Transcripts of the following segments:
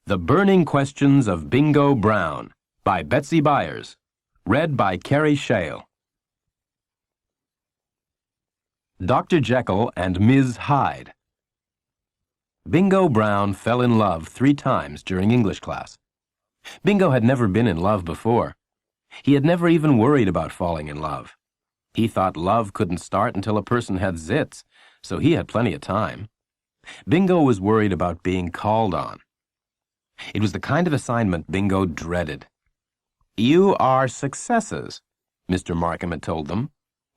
The Burning Questions of Bingo Brown by Betsy Byars. Read by Kerry Shale. Dr. Jekyll and Ms. Hyde. Bingo Brown fell in love 3 times during English class. Bingo had never been in love before. He had never even worried about falling in love. He thought love couldn't start until a person had zits, so he had plenty of time. Bingo was worried about being called on. It was the kind of assignment Bingo dreaded. "You are successes," Mr. Markham had told them.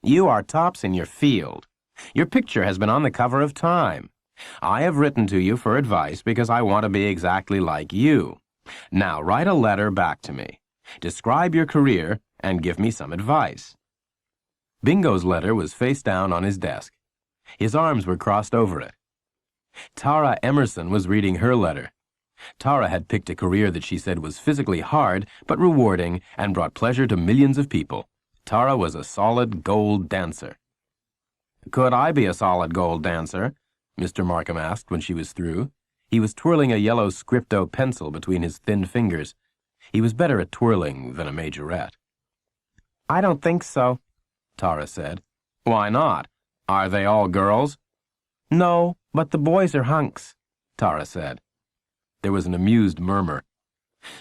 "You are tops in your field. Your picture has been on the cover of Time. I have written to you for advice because I want to be exactly like you. Now write a letter back to me. Describe your career and give me some advice." Bingo's letter was face down on his desk. His arms were crossed over it. Tara Emerson was reading her letter. Tara had picked a career that she said was physically hard but rewarding and brought pleasure to millions of people. Tara was a solid gold dancer. "Could I be a solid gold dancer?" Mr. Markham asked when she was through. He was twirling a yellow scripto pencil between his thin fingers. He was better at twirling than a majorette. "I don't think so," Tara said. "Why not? Are they all girls?" "No, but the boys are hunks," Tara said. There was an amused murmur.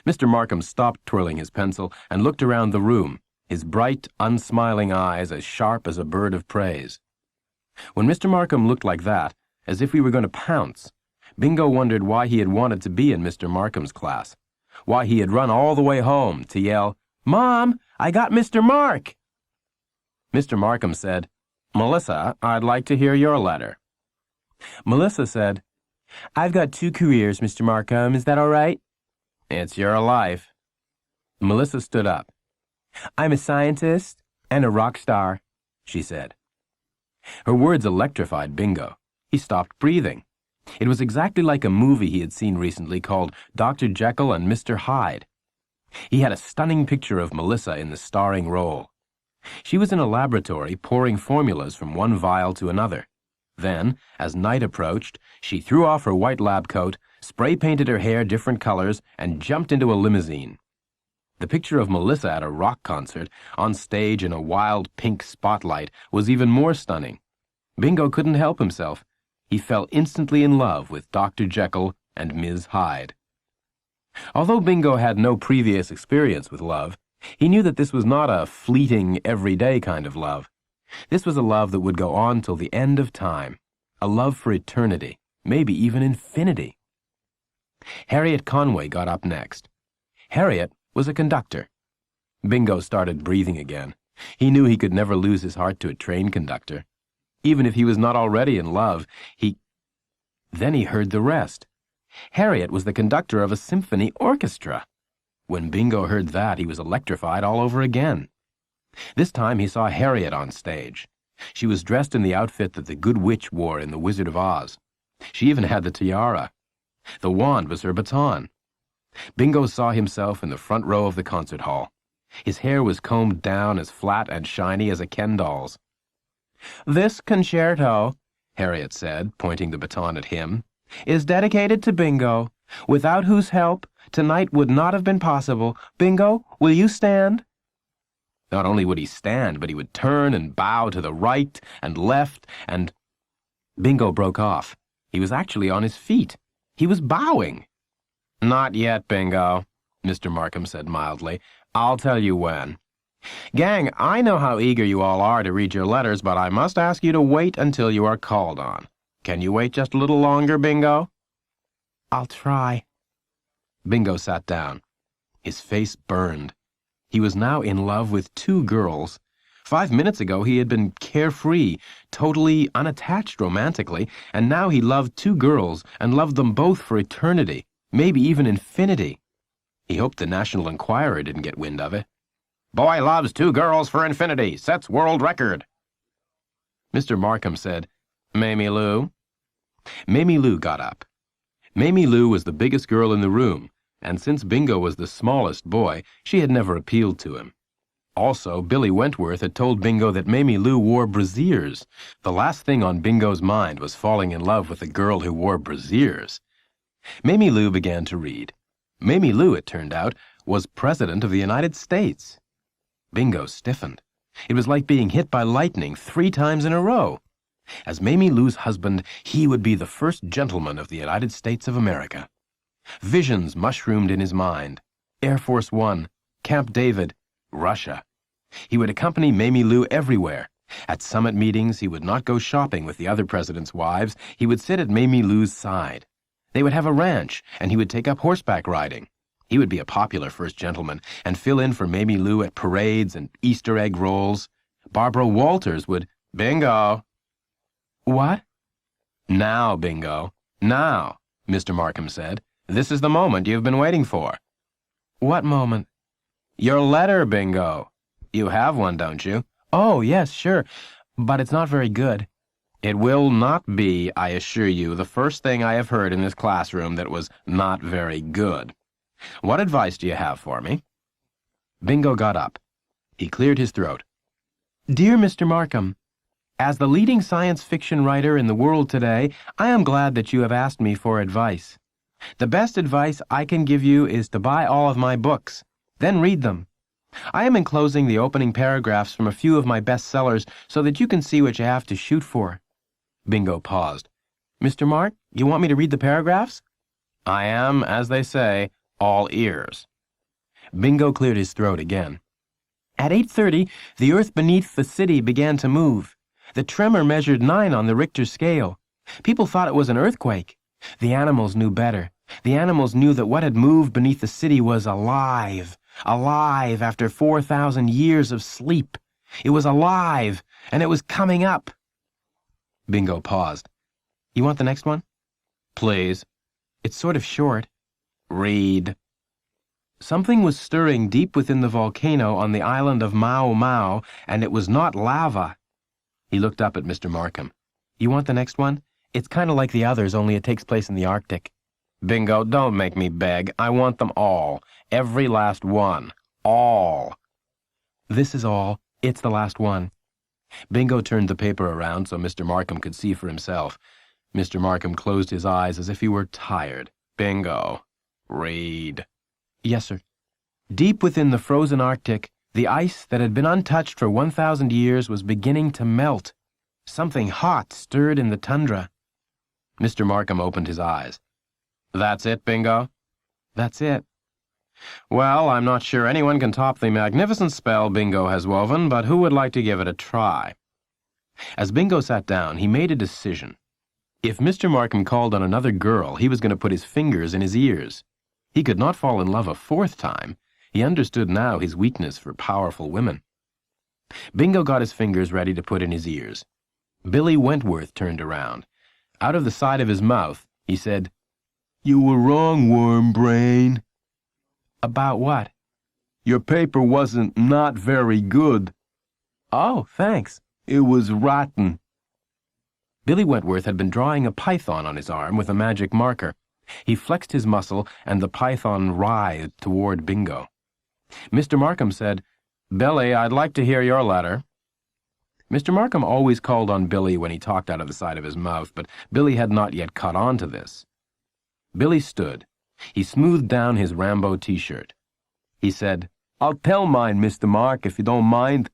Mr. Markham stopped twirling his pencil and looked around the room, his bright, unsmiling eyes as sharp as a bird of praise. When Mr. Markham looked like that, as if he were going to pounce, Bingo wondered why he had wanted to be in Mr. Markham's class, why he had run all the way home to yell, "Mom, I got Mr. Mark!" Mr. Markham said, "Melissa, I'd like to hear your letter." Melissa said, "I've got 2 careers, Mr. Markham. Is that all right?" "It's your life." Melissa stood up. "I'm a scientist and a rock star," she said. Her words electrified Bingo. He stopped breathing. It was exactly like a movie he had seen recently called Dr. Jekyll and Mr. Hyde. He had a stunning picture of Melissa in the starring role. She was in a laboratory pouring formulas from one vial to another. Then, as night approached, she threw off her white lab coat, spray-painted her hair different colors, and jumped into a limousine. The picture of Melissa at a rock concert, on stage in a wild pink spotlight, was even more stunning. Bingo couldn't help himself. He fell instantly in love with Dr. Jekyll and Ms. Hyde. Although Bingo had no previous experience with love, he knew that this was not a fleeting, everyday kind of love. This was a love that would go on till the end of time, a love for eternity, maybe even infinity. Harriet Conway got up next. Harriet was a conductor. Bingo started breathing again. He knew he could never lose his heart to a train conductor. Even if he was not already in love, Then he heard the rest. Harriet was the conductor of a symphony orchestra. When Bingo heard that, he was electrified all over again. This time he saw Harriet on stage. She was dressed in the outfit that the Good Witch wore in The Wizard of Oz. She even had the tiara. The wand was her baton. Bingo saw himself in the front row of the concert hall. His hair was combed down as flat and shiny as a Ken doll's. "This concerto," Harriet said, pointing the baton at him, "is dedicated to Bingo, without whose help tonight would not have been possible. Bingo, will you stand?" Not only would he stand, but he would turn and bow to the right and left, and... Bingo broke off. He was actually on his feet. He was bowing. "Not yet, Bingo," Mr. Markham said mildly. "I'll tell you when. Gang, I know how eager you all are to read your letters, but I must ask you to wait until you are called on. Can you wait just a little longer, Bingo?" "I'll try." Bingo sat down. His face burned. He was now in love with 2 girls. 5 minutes ago he had been carefree, totally unattached romantically, and now he loved 2 girls and loved them both for eternity, maybe even infinity. He hoped the National Enquirer didn't get wind of it. "Boy loves 2 girls for infinity, sets world record." Mr. Markham said, "Mamie Lou?" Mamie Lou got up. Mamie Lou was the biggest girl in the room, and since Bingo was the smallest boy, she had never appealed to him. Also, Billy Wentworth had told Bingo that Mamie Lou wore brassieres. The last thing on Bingo's mind was falling in love with a girl who wore brassieres. Mamie Lou began to read. Mamie Lou, it turned out, was President of the United States. Bingo stiffened. It was like being hit by lightning 3 times in a row. As Mamie Lou's husband, he would be the first gentleman of the United States of America. Visions mushroomed in his mind. Air Force One, Camp David, Russia. He would accompany Mamie Lou everywhere. At summit meetings, he would not go shopping with the other presidents' wives. He would sit at Mamie Lou's side. They would have a ranch, and he would take up horseback riding. He would be a popular first gentleman and fill in for Mamie Lou at parades and Easter egg rolls. Barbara Walters would, Bingo. What? Now, Bingo. Now, Mr. Markham said. This is the moment you've been waiting for. What moment? Your letter, Bingo. You have one, don't you? Oh, yes, sure. But it's not very good. It will not be, I assure you, the first thing I have heard in this classroom that was not very good. What advice do you have for me? Bingo got up. He cleared his throat. Dear Mr. Markham, as the leading science fiction writer in the world today, I am glad that you have asked me for advice. The best advice I can give you is to buy all of my books, then read them. I am enclosing the opening paragraphs from a few of my bestsellers so that you can see what you have to shoot for. Bingo paused. Mr. Mark, you want me to read the paragraphs? I am, as they say, all ears. Bingo cleared his throat again. At 8:30, the earth beneath the city began to move. The tremor measured 9 on the Richter scale. People thought it was an earthquake. The animals knew better. The animals knew that what had moved beneath the city was alive. Alive after 4,000 years of sleep. It was alive, and it was coming up. Bingo paused. You want the next one? Please. It's sort of short. Read. Something was stirring deep within the volcano on the island of Mau Mau, and it was not lava. He looked up at Mr. Markham. You want the next one? It's kind of like the others, only it takes place in the Arctic. Bingo, don't make me beg. I want them all. Every last one. All. This is all. It's the last one. Bingo turned the paper around so Mr. Markham could see for himself. Mr. Markham closed his eyes as if he were tired. Bingo. Read. Yes, sir. Deep within the frozen Arctic, the ice that had been untouched for 1,000 years was beginning to melt. Something hot stirred in the tundra. Mr. Markham opened his eyes. That's it, Bingo? That's it. Well, I'm not sure anyone can top the magnificent spell Bingo has woven, but who would like to give it a try? As Bingo sat down, he made a decision. If Mr. Markham called on another girl, he was going to put his fingers in his ears. He could not fall in love a 4th time. He understood now his weakness for powerful women. Bingo got his fingers ready to put in his ears. Billy Wentworth turned around. Out of the side of his mouth, he said, You were wrong, worm brain. About what? Your paper wasn't not very good. Oh, thanks. It was rotten. Billy Wentworth had been drawing a python on his arm with a magic marker. He flexed his muscle, and the python writhed toward Bingo. Mr. Markham said, Billy, I'd like to hear your letter. Mr. Markham always called on Billy when he talked out of the side of his mouth, but Billy had not yet caught on to this. Billy stood. He smoothed down his Rambo t-shirt. He said, I'll tell mine, Mr. Mark, if you don't mind.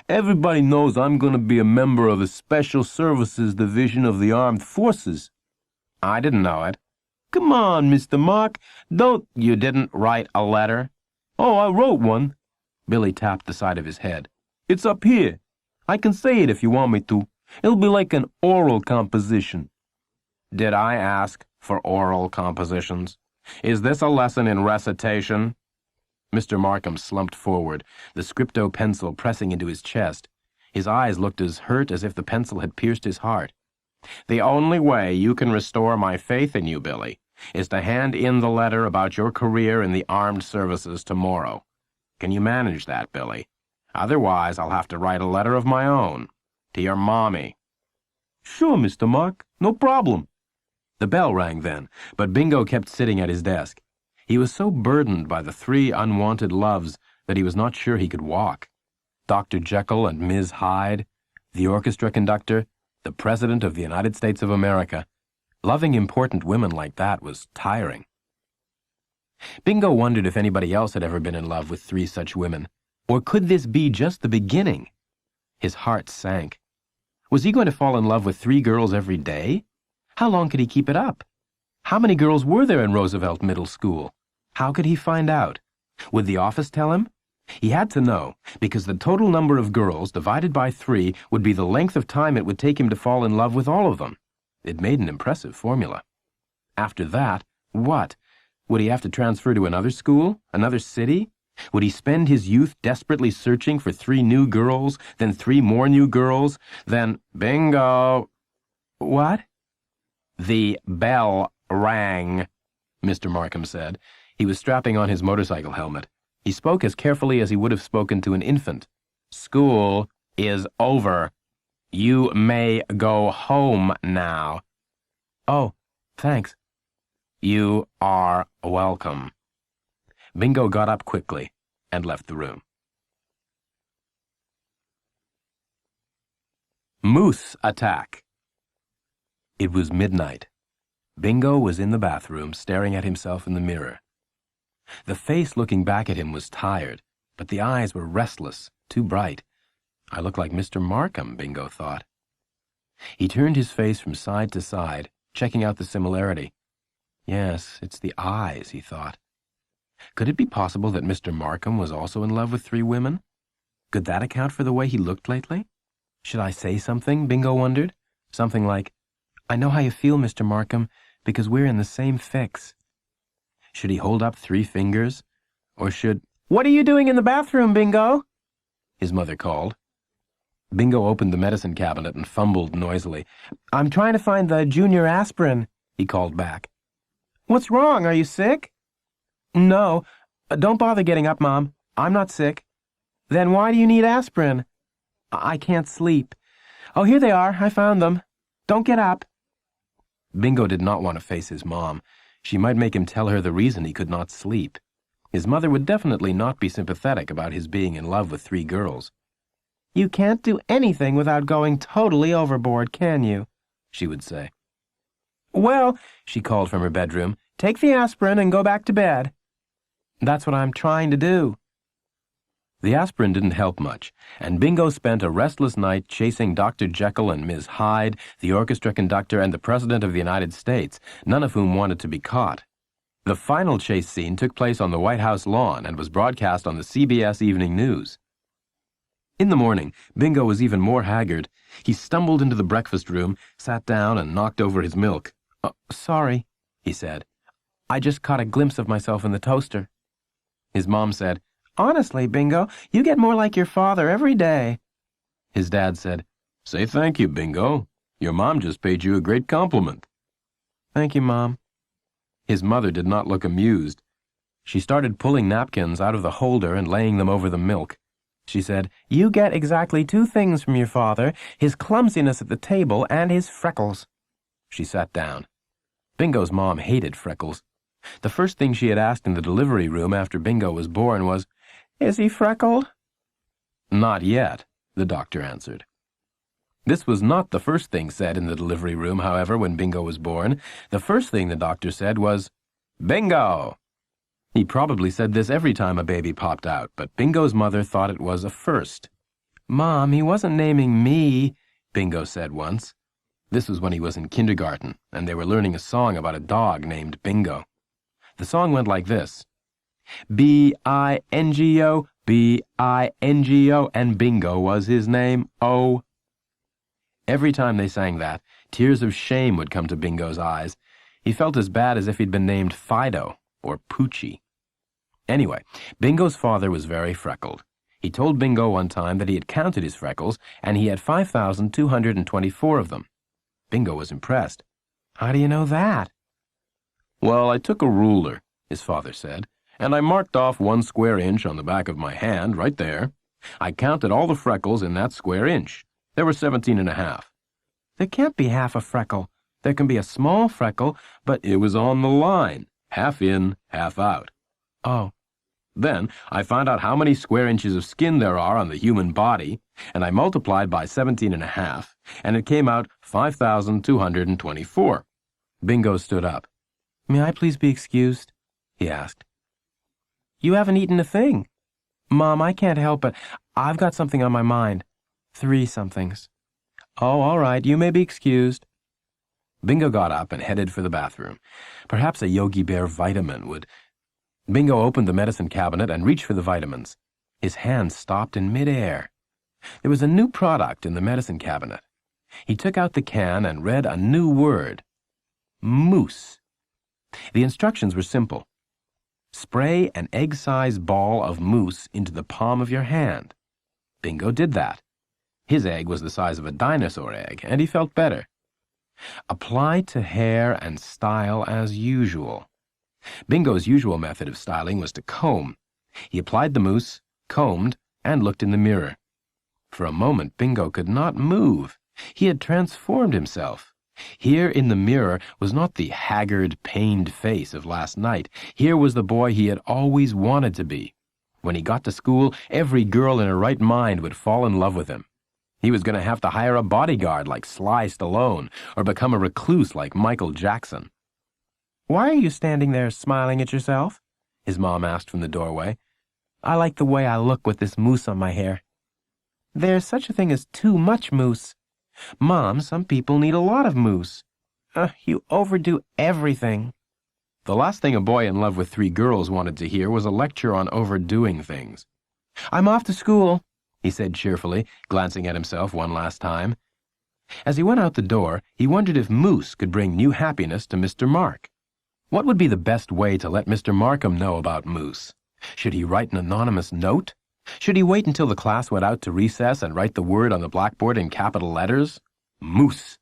Everybody knows I'm going to be a member of the Special Services Division of the Armed Forces. I didn't know it. Come on, Mr. Mark. Don't... You didn't write a letter? Oh, I wrote one. Billy tapped the side of his head. It's up here. I can say it if you want me to. It'll be like an oral composition. Did I ask for oral compositions? Is this a lesson in recitation? Mr. Markham slumped forward, the scripto pencil pressing into his chest. His eyes looked as hurt as if the pencil had pierced his heart. The only way you can restore my faith in you, Billy, is to hand in the letter about your career in the armed services tomorrow. Can you manage that, Billy? Otherwise, I'll have to write a letter of my own. To your mommy. Sure, Mr. Mark. No problem. The bell rang then, but Bingo kept sitting at his desk. He was so burdened by the 3 unwanted loves that he was not sure he could walk. Dr. Jekyll and Ms. Hyde, the orchestra conductor, the President of the United States of America. Loving important women like that was tiring. Bingo wondered if anybody else had ever been in love with 3 such women. Or could this be just the beginning? His heart sank. Was he going to fall in love with 3 girls every day? How long could he keep it up? How many girls were there in Roosevelt Middle School? How could he find out? Would the office tell him? He had to know, because the total number of girls divided by 3 would be the length of time it would take him to fall in love with all of them. It made an impressive formula. After that, what? Would he have to transfer to another school? Another city? Would he spend his youth desperately searching for 3 new girls, then 3 more new girls, then bingo? What? The bell rang, Mr. Markham said. He was strapping on his motorcycle helmet. He spoke as carefully as he would have spoken to an infant. School is over. You may go home now. Oh, thanks. You are welcome. Bingo got up quickly and left the room. Mousse attack. It was midnight. Bingo was in the bathroom, staring at himself in the mirror. The face looking back at him was tired, but the eyes were restless, too bright. I look like Mr. Markham, Bingo thought. He turned his face from side to side, checking out the similarity. Yes, it's the eyes, he thought. Could it be possible that Mr. Markham was also in love with 3 women? Could that account for the way he looked lately? Should I say something, Bingo wondered? Something like, I know how you feel, Mr. Markham, because we're in the same fix. Should he hold up 3 fingers? Or should... What are you doing in the bathroom, Bingo? His mother called. Bingo opened the medicine cabinet and fumbled noisily. I'm trying to find the junior aspirin, he called back. What's wrong? Are you sick? No. Don't bother getting up, Mom. I'm not sick. Then why do you need aspirin? I can't sleep. Oh, here they are. I found them. Don't get up. Bingo did not want to face his mom. She might make him tell her the reason he could not sleep. His mother would definitely not be sympathetic about his being in love with 3 girls. You can't do anything without going totally overboard, can you? She would say. Well, she called from her bedroom, take the aspirin and go back to bed. That's what I'm trying to do. The aspirin didn't help much, and Bingo spent a restless night chasing Dr. Jekyll and Ms. Hyde, the orchestra conductor, and the President of the United States, none of whom wanted to be caught. The final chase scene took place on the White House lawn and was broadcast on the CBS Evening News. In the morning, Bingo was even more haggard. He stumbled into the breakfast room, sat down, and knocked over his milk. Sorry, he said. I just caught a glimpse of myself in the toaster. His mom said, Honestly, Bingo, you get more like your father every day. His dad said, Say thank you, Bingo. Your mom just paid you a great compliment. Thank you, Mom. His mother did not look amused. She started pulling napkins out of the holder and laying them over the milk. She said, You get exactly 2 things from your father, his clumsiness at the table and his freckles. She sat down. Bingo's mom hated freckles. The first thing she had asked in the delivery room after Bingo was born was, Is he freckled? Not yet, the doctor answered. This was not the first thing said in the delivery room, however, when Bingo was born. The first thing the doctor said was, Bingo! He probably said this every time a baby popped out, but Bingo's mother thought it was a first. Mom, he wasn't naming me, Bingo said once. This was when he was in kindergarten, and they were learning a song about a dog named Bingo. The song went like this. B-I-N-G-O, B-I-N-G-O, and Bingo was his name, oh. Every time they sang that, tears of shame would come to Bingo's eyes. He felt as bad as if he'd been named Fido or Poochie. Anyway, Bingo's father was very freckled. He told Bingo one time that he had counted his freckles, and he had 5,224 of them. Bingo was impressed. How do you know that? Well, I took a ruler, his father said, and I marked off 1 square inch on the back of my hand, right there. I counted all the freckles in that square inch. There were 17.5. There can't be half a freckle. There can be a small freckle, but it was on the line, half in, half out. Oh. Then I found out how many square inches of skin there are on the human body, and I multiplied by 17.5, and it came out 5,224. Bingo stood up. "May I please be excused?" he asked. "You haven't eaten a thing." "Mom, I can't help it. I've got something on my mind. 3 somethings. "Oh, all right, you may be excused." Bingo got up and headed for the bathroom. Perhaps a Yogi Bear vitamin would... Bingo opened the medicine cabinet and reached for the vitamins. His hand stopped in midair. There was a new product in the medicine cabinet. He took out the can and read a new word. Mousse. The instructions were simple. Spray an egg-sized ball of mousse into the palm of your hand. Bingo did that. His egg was the size of a dinosaur egg, and he felt better. Apply to hair and style as usual. Bingo's usual method of styling was to comb. He applied the mousse, combed, and looked in the mirror. For a moment, Bingo could not move. He had transformed himself. Here in the mirror was not the haggard, pained face of last night. Here was the boy he had always wanted to be. When he got to school, every girl in her right mind would fall in love with him. He was going to have to hire a bodyguard like Sly Stallone or become a recluse like Michael Jackson. "Why are you standing there smiling at yourself?" his mom asked from the doorway. "I like the way I look with this mousse on my hair." "There's such a thing as too much mousse. Mom, some people need a lot of mousse. You overdo everything." The last thing a boy in love with 3 girls wanted to hear was a lecture on overdoing things. "I'm off to school," he said cheerfully, glancing at himself one last time. As he went out the door, he wondered if Mousse could bring new happiness to Mr. Mark. What would be the best way to let Mr. Markham know about Mousse? Should he write an anonymous note? Should he wait until the class went out to recess and write the word on the blackboard in capital letters? Mousse.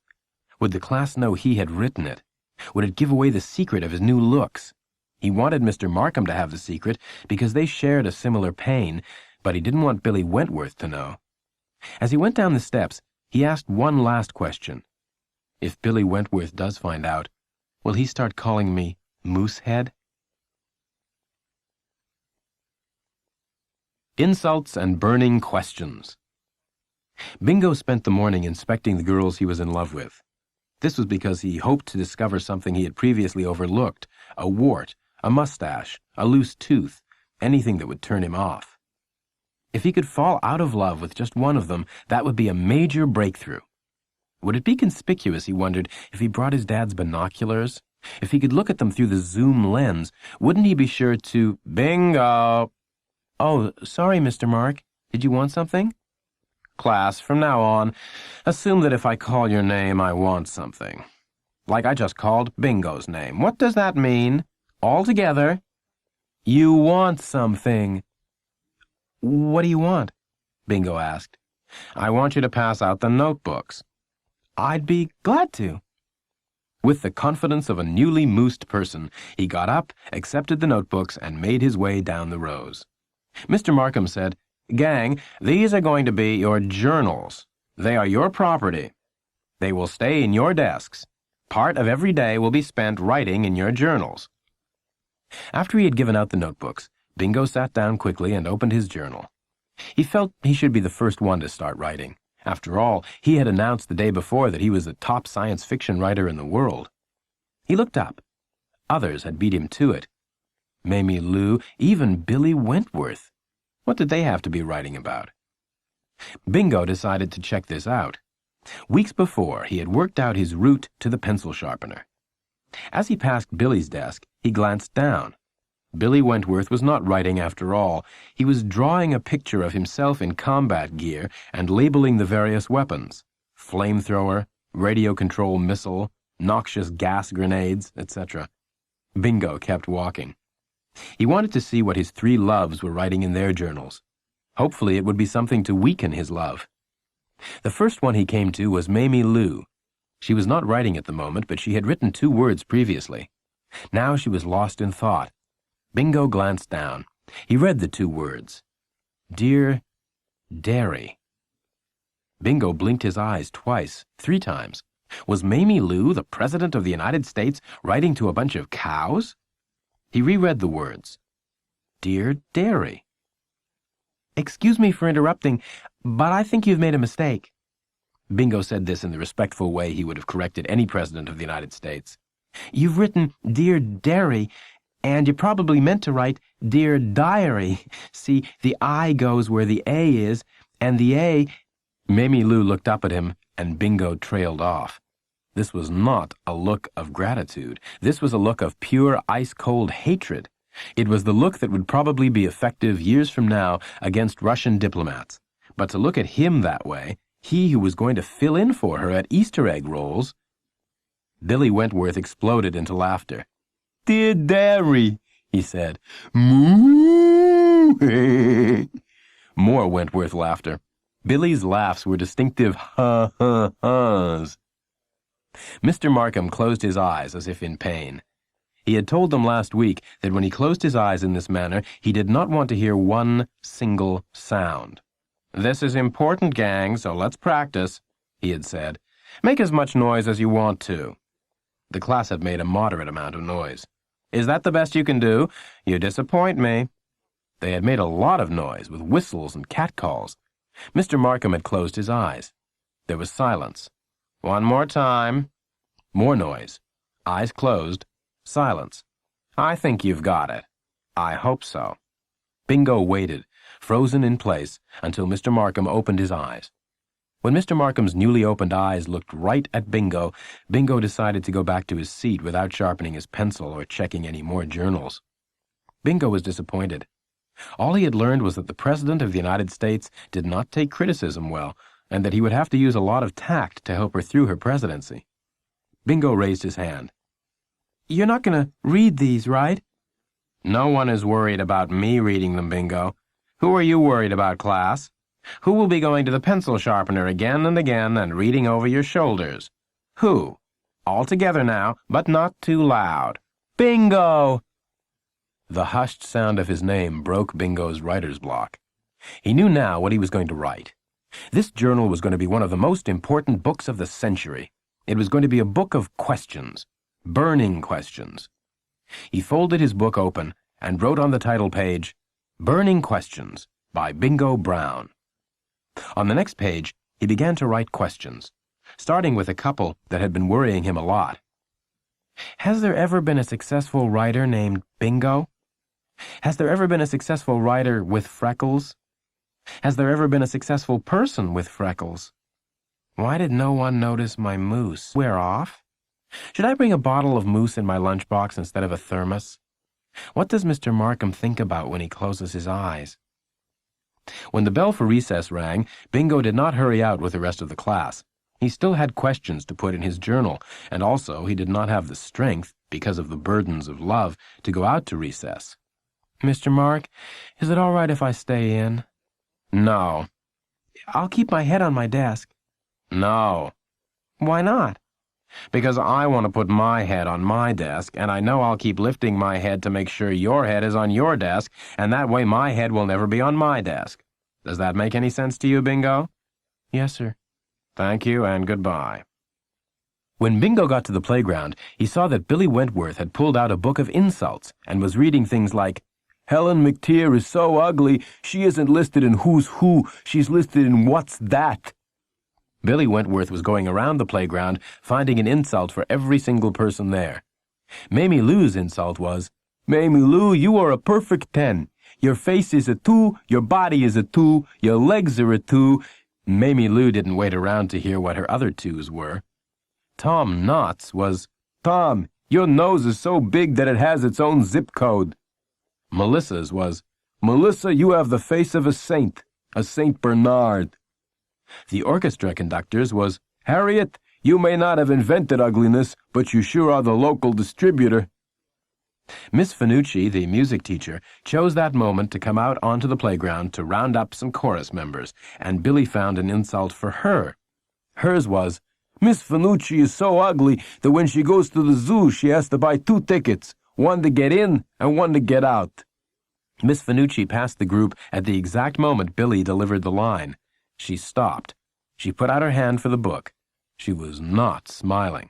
Would the class know he had written it? Would it give away the secret of his new looks? He wanted Mr. Markham to have the secret because they shared a similar pain, but he didn't want Billy Wentworth to know. As he went down the steps, he asked one last question. If Billy Wentworth does find out, will he start calling me Moosehead? Insults and burning questions. Bingo spent the morning inspecting the girls he was in love with. This was because he hoped to discover something he had previously overlooked, a wart, a mustache, a loose tooth, anything that would turn him off. If he could fall out of love with just one of them, that would be a major breakthrough. Would it be conspicuous, he wondered, if he brought his dad's binoculars? If he could look at them through the zoom lens, wouldn't he be sure to... Bingo! "Oh, sorry, Mr. Mark. Did you want something?" "Class, from now on, assume that if I call your name, I want something. Like I just called Bingo's name. What does that mean? All together." "You want something." "What do you want?" Bingo asked. "I want you to pass out the notebooks." "I'd be glad to." With the confidence of a newly moosed person, he got up, accepted the notebooks, and made his way down the rows. Mr. Markham said, "Gang, these are going to be your journals. They are your property. They will stay in your desks. Part of every day will be spent writing in your journals." After he had given out the notebooks, Bingo sat down quickly and opened his journal. He felt he should be the first one to start writing. After all, he had announced the day before that he was the top science fiction writer in the world. He looked up. Others had beat him to it. Mamie Lou, even Billy Wentworth. What did they have to be writing about? Bingo decided to check this out. Weeks before, he had worked out his route to the pencil sharpener. As he passed Billy's desk, he glanced down. Billy Wentworth was not writing after all. He was drawing a picture of himself in combat gear and labeling the various weapons: flamethrower, radio control missile, noxious gas grenades, etc. Bingo kept walking. He wanted to see what his 3 loves were writing in their journals. Hopefully it would be something to weaken his love. The first one he came to was Mamie Lou. She was not writing at the moment, but she had written 2 words previously. Now she was lost in thought. Bingo glanced down. He read the 2 words. Dear Dairy. Bingo blinked his eyes twice, 3 times. Was Mamie Lou, the President of the United States, writing to a bunch of cows? He reread the words. Dear Dairy. "Excuse me for interrupting, but I think you've made a mistake." Bingo said this in the respectful way he would have corrected any president of the United States. You've written Dear Derry, and you probably meant to write Dear Diary. See, the I goes where the A is, and the A—" Mamie Lou looked up at him, and Bingo trailed off. This was not a look of gratitude. This was a look of pure ice-cold hatred. It was the look that would probably be effective years from now against Russian diplomats. But to look at him that way, he who was going to fill in for her at Easter egg rolls— Billy Wentworth exploded into laughter. "Dear Derry," he said. "Moo!" More Wentworth laughter. Billy's laughs were distinctive ha-ha-has. Mr. Markham closed his eyes as if in pain. He had told them last week that when he closed his eyes in this manner, he did not want to hear one single sound. "This is important, gang, so let's practice," he had said. "Make as much noise as you want to." The class had made a moderate amount of noise. "Is that the best you can do? You disappoint me." They had made a lot of noise, with whistles and catcalls. Mr. Markham had closed his eyes. There was silence. "One more time." More noise. Eyes closed. Silence. "I think you've got it." "I hope so." Bingo waited, frozen in place, until Mr. Markham opened his eyes. When Mr. Markham's newly opened eyes looked right at Bingo, Bingo decided to go back to his seat without sharpening his pencil or checking any more journals. Bingo was disappointed. All he had learned was that the President of the United States did not take criticism well, and that he would have to use a lot of tact to help her through her presidency. Bingo raised his hand. "You're not going to read these, right?" "No one is worried about me reading them, Bingo. Who are you worried about, class? Who will be going to the pencil sharpener again and again and reading over your shoulders? Who? All together now, but not too loud. Bingo!" The hushed sound of his name broke Bingo's writer's block. He knew now what he was going to write. This journal was going to be one of the most important books of the century. It was going to be a book of questions, burning questions. He folded his book open and wrote on the title page, "Burning Questions by Bingo Brown." On the next page, he began to write questions, starting with a couple that had been worrying him a lot. Has there ever been a successful writer named Bingo? Has there ever been a successful writer with freckles? Has there ever been a successful person with freckles? Why did no one notice my mousse wear off? Should I bring a bottle of mousse in my lunchbox instead of a thermos? What does Mr. Markham think about when he closes his eyes? When the bell for recess rang, Bingo did not hurry out with the rest of the class. He still had questions to put in his journal, and also he did not have the strength, because of the burdens of love, to go out to recess. "Mr. Mark, is it all right if I stay in?" "No." "I'll keep my head on my desk." "No." "Why not?" "Because I want to put my head on my desk, and I know I'll keep lifting my head to make sure your head is on your desk, and that way my head will never be on my desk. Does that make any sense to you, Bingo?" "Yes, sir." "Thank you, and goodbye." When Bingo got to the playground, he saw that Billy Wentworth had pulled out a book of insults and was reading things like, "Helen McTeer is so ugly, she isn't listed in Who's Who, she's listed in What's That." Billy Wentworth was going around the playground, finding an insult for every single person there. Mamie Lou's insult was, "Mamie Lou, you are a perfect 10. Your face is a 2, your body is a 2, your legs are a 2. Mamie Lou didn't wait around to hear what her other 2s were. Tom Knotts was, "Tom, your nose is so big that it has its own zip code." Melissa's was, "Melissa, you have the face of a Saint Bernard." The orchestra conductor's was, "Harriet, you may not have invented ugliness, but you sure are the local distributor." Miss Finucci, the music teacher, chose that moment to come out onto the playground to round up some chorus members, and Billy found an insult for her. Hers was, "Miss Finucci is so ugly that when she goes to the zoo she has to buy 2 tickets, one to get in and one to get out." Miss Finucci passed the group at the exact moment Billy delivered the line. She stopped. She put out her hand for the book. She was not smiling.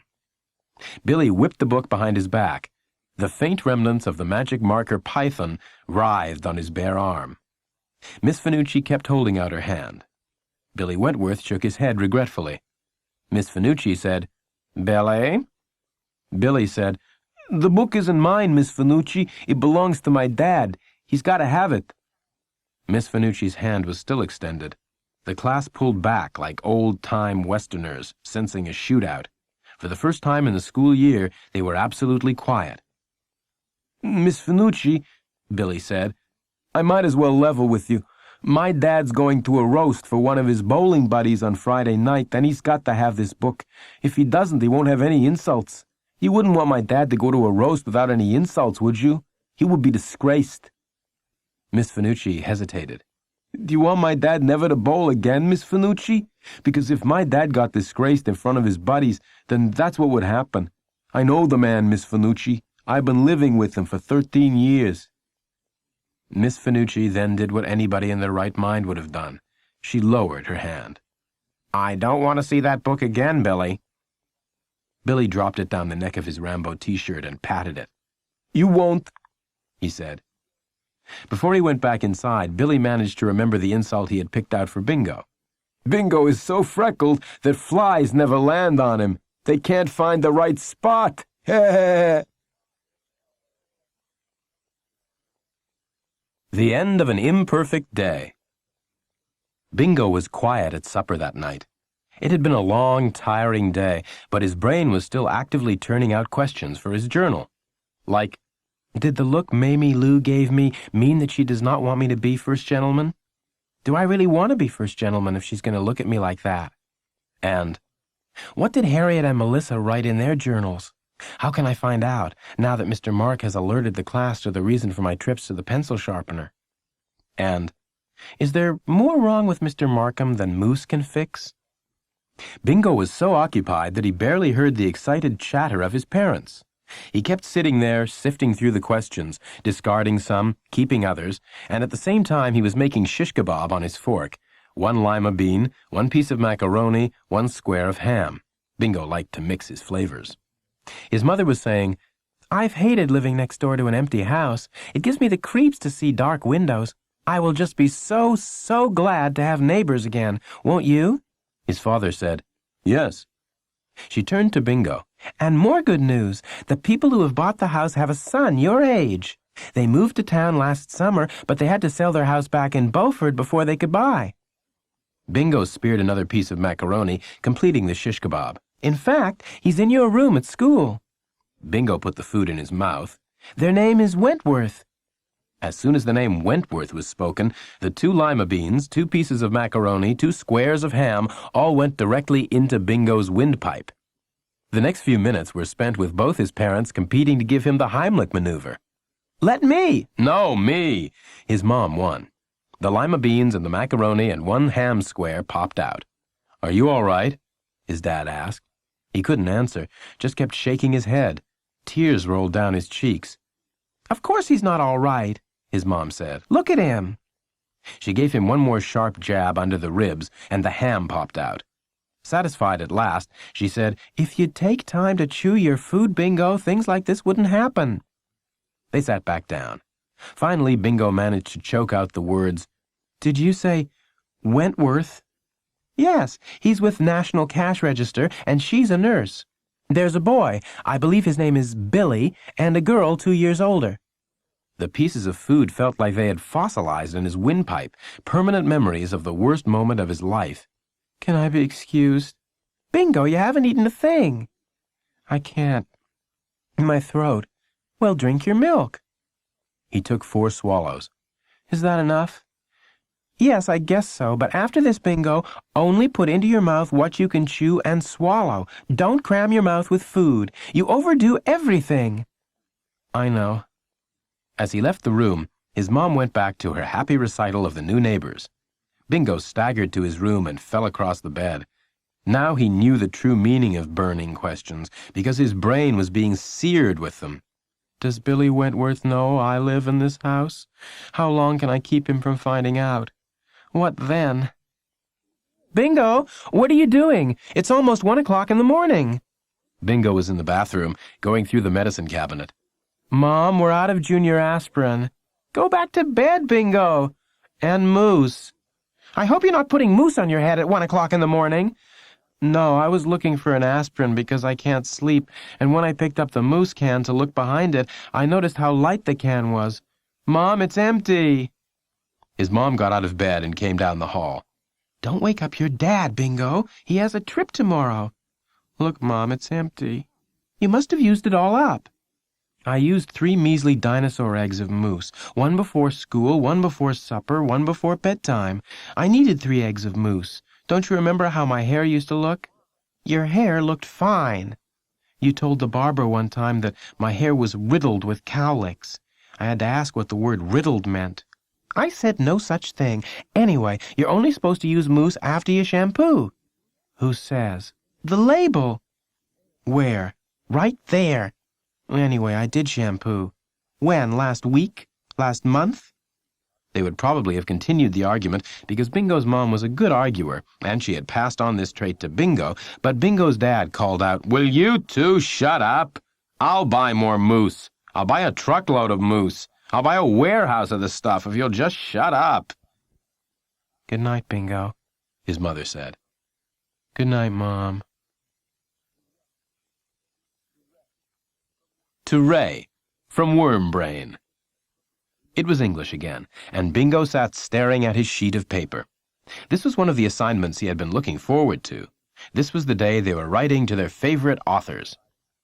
Billy whipped the book behind his back. The faint remnants of the magic marker Python writhed on his bare arm. Miss Finucci kept holding out her hand. Billy Wentworth shook his head regretfully. Miss Finucci said, "Billy?" Billy said, "The book isn't mine, Miss Finucci. It belongs to my dad. He's got to have it." Miss Finucci's hand was still extended. The class pulled back like old-time Westerners, sensing a shootout. For the first time in the school year, they were absolutely quiet. "Miss Finucci," Billy said, "I might as well level with you. My dad's going to a roast for one of his bowling buddies on Friday night, and he's got to have this book. If he doesn't, he won't have any insults. You wouldn't want my dad to go to a roast without any insults, would you? He would be disgraced." Miss Finucci hesitated. "Do you want my dad never to bowl again, Miss Finucci? Because if my dad got disgraced in front of his buddies, then that's what would happen. I know the man, Miss Finucci. I've been living with him for 13 years. Miss Finucci then did what anybody in their right mind would have done. She lowered her hand. "I don't want to see that book again, Billy." Billy dropped it down the neck of his Rambo t-shirt and patted it. "You won't," he said. Before he went back inside, Billy managed to remember the insult he had picked out for Bingo. "Bingo is so freckled that flies never land on him. They can't find the right spot. The end of an imperfect day. Bingo was quiet at supper that night. It had been a long, tiring day, but his brain was still actively turning out questions for his journal. Like, did the look Mamie Lou gave me mean that she does not want me to be first gentleman? Do I really want to be first gentleman if she's going to look at me like that? And, what did Harriet and Melissa write in their journals? How can I find out, now that Mr. Mark has alerted the class to the reason for my trips to the pencil sharpener? And, is there more wrong with Mr. Markham than Mousse can fix? Bingo was so occupied that he barely heard the excited chatter of his parents. He kept sitting there, sifting through the questions, discarding some, keeping others, and at the same time he was making shish kebab on his fork, 1 lima bean, 1 piece of macaroni, 1 square of ham. Bingo liked to mix his flavors. His mother was saying, "I've hated living next door to an empty house. It gives me the creeps to see dark windows. I will just be so glad to have neighbors again, won't you?" His father said, "Yes." She turned to Bingo. "And more good news. The people who have bought the house have a son your age. They moved to town last summer, but they had to sell their house back in Beaufort before they could buy." Bingo speared another piece of macaroni, completing the shish kebab. "In fact, he's in your room at school." Bingo put the food in his mouth. "Their name is Wentworth." As soon as the name Wentworth was spoken, the 2 lima beans, 2 pieces of macaroni, 2 squares of ham all went directly into Bingo's windpipe. The next few minutes were spent with both his parents competing to give him the Heimlich maneuver. "Let me!" "No, me!" His mom won. The lima beans and the macaroni and 1 ham square popped out. "Are you all right?" his dad asked. He couldn't answer, just kept shaking his head. Tears rolled down his cheeks. "Of course he's not all right," his mom said. "Look at him." She gave him 1 more sharp jab under the ribs, and the ham popped out. Satisfied at last, she said, "If you'd take time to chew your food, Bingo, things like this wouldn't happen." They sat back down. Finally, Bingo managed to choke out the words, "Did you say Wentworth?" "Yes, he's with National Cash Register, and she's a nurse. There's a boy, I believe his name is Billy, and a girl 2 years older." The pieces of food felt like they had fossilized in his windpipe, permanent memories of the worst moment of his life. "Can I be excused?" "Bingo, you haven't eaten a thing." "I can't. My throat." "Well, drink your milk." He took 4 swallows. "Is that enough?" "Yes, I guess so, but after this, Bingo, only put into your mouth what you can chew and swallow. Don't cram your mouth with food. You overdo everything." "I know." As he left the room, his mom went back to her happy recital of the new neighbors. Bingo staggered to his room and fell across the bed. Now he knew the true meaning of burning questions, because his brain was being seared with them. Does Billy Wentworth know I live in this house? How long can I keep him from finding out? What then? "Bingo, what are you doing? It's almost 1 o'clock in the morning." Bingo was in the bathroom, going through the medicine cabinet. "Mom, we're out of junior aspirin." "Go back to bed, Bingo." "And Mousse." "I hope you're not putting mousse on your head at 1 o'clock in the morning." No, I was looking for an aspirin because I can't sleep, and when I picked up the Mousse can to look behind it, I noticed how light the can was. Mom, it's empty. His mom got out of bed and came down the hall. Don't wake up your dad, Bingo. He has a trip tomorrow. Look, Mom, it's empty. You must have used it all up. I used 3 measly dinosaur eggs of Mousse, one before school, one before supper, one before bedtime. I needed 3 eggs of Mousse. Don't you remember how my hair used to look? Your hair looked fine. You told the barber one time that my hair was riddled with cowlicks. I had to ask what the word riddled meant. I said no such thing. Anyway, you're only supposed to use mousse after you shampoo. Who says? The label. Where? Right there. Anyway, I did shampoo. When? Last week? Last month? They would probably have continued the argument because Bingo's mom was a good arguer, and she had passed on this trait to Bingo, but Bingo's dad called out, "Will you two shut up? I'll buy more mousse. I'll buy a truckload of mousse. I'll buy a warehouse of the stuff if you'll just shut up." "Good night, Bingo," his mother said. "Good night, Mom." To Ray, from Worm Brain. It was English again, and Bingo sat staring at his sheet of paper. This was one of the assignments he had been looking forward to. This was the day they were writing to their favorite authors.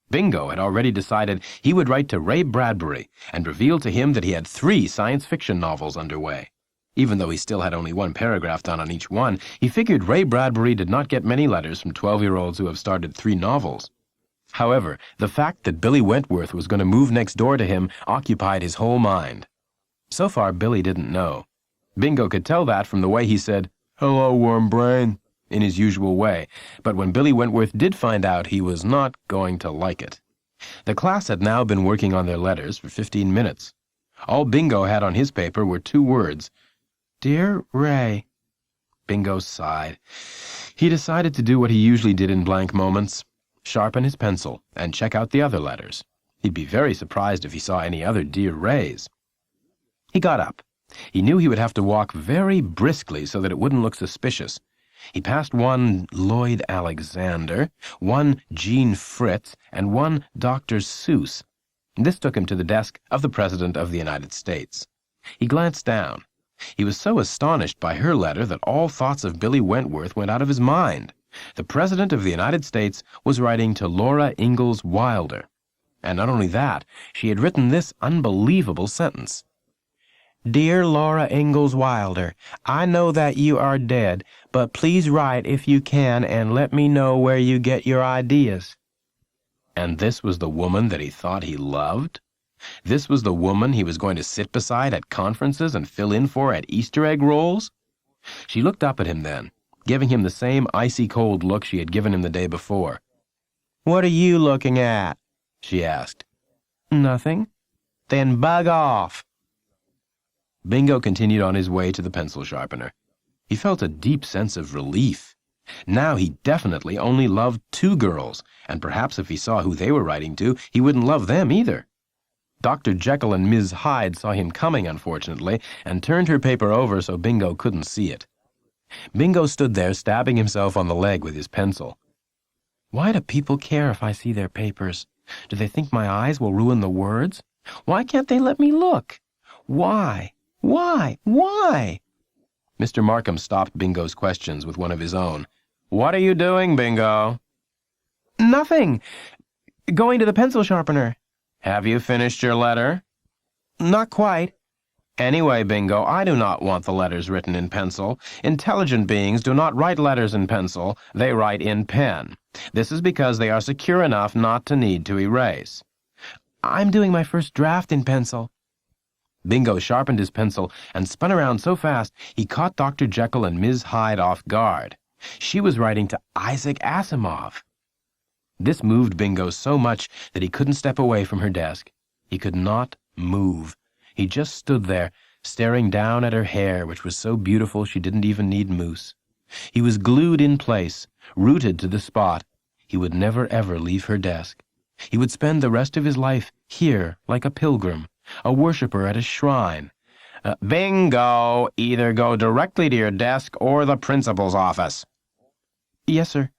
Bingo had already decided he would write to Ray Bradbury and reveal to him that he had 3 science fiction novels underway. Even though he still had only 1 paragraph done on each one, he figured Ray Bradbury did not get many letters from 12-year-olds who have started 3 novels. However, the fact that Billy Wentworth was going to move next door to him occupied his whole mind. So far, Billy didn't know. Bingo could tell that from the way he said, "Hello, Worm Brain," in his usual way, but when Billy Wentworth did find out, he was not going to like it. The class had now been working on their letters for 15 minutes. All Bingo had on his paper were 2 words, "Dear Ray." Bingo sighed. He decided to do what he usually did in blank moments, sharpen his pencil and check out the other letters. He'd be very surprised if he saw any other Dear Rays. He got up. He knew he would have to walk very briskly so that it wouldn't look suspicious. He passed 1 Lloyd Alexander, 1 Jean Fritz, and 1 Dr. Seuss. This took him to the desk of the President of the United States. He glanced down. He was so astonished by her letter that all thoughts of Billy Wentworth went out of his mind. The President of the United States was writing to Laura Ingalls Wilder. And not only that, she had written this unbelievable sentence. "Dear Laura Ingalls Wilder, I know that you are dead, but please write if you can and let me know where you get your ideas." And this was the woman that he thought he loved? This was the woman he was going to sit beside at conferences and fill in for at Easter egg rolls? She looked up at him then, giving him the same icy-cold look she had given him the day before. "What are you looking at?" she asked. "Nothing." "Then bug off." Bingo continued on his way to the pencil sharpener. He felt a deep sense of relief. Now he definitely only loved 2 girls, and perhaps if he saw who they were writing to, he wouldn't love them either. Dr. Jekyll and Ms. Hyde saw him coming, unfortunately, and turned her paper over so Bingo couldn't see it. Bingo stood there stabbing himself on the leg with his pencil. Why do people care if I see their papers? Do they think my eyes will ruin the words? Why can't they let me look? Why? Why? Mr. Markham stopped Bingo's questions with one of his own. "What are you doing, Bingo?" "Nothing. Going to the pencil sharpener." "Have you finished your letter?" "Not quite." "Anyway, Bingo, I do not want the letters written in pencil. Intelligent beings do not write letters in pencil. They write in pen. This is because they are secure enough not to need to erase." "I'm doing my first draft in pencil." Bingo sharpened his pencil and spun around so fast he caught Dr. Jekyll and Ms. Hyde off guard. She was writing to Isaac Asimov. This moved Bingo so much that he couldn't step away from her desk. He could not move. He just stood there, staring down at her hair, which was so beautiful she didn't even need mousse. He was glued in place, rooted to the spot. He would never ever leave her desk. He would spend the rest of his life here like a pilgrim, a worshiper at a shrine. Bingo, either go directly to your desk or the principal's office." "Yes, sir."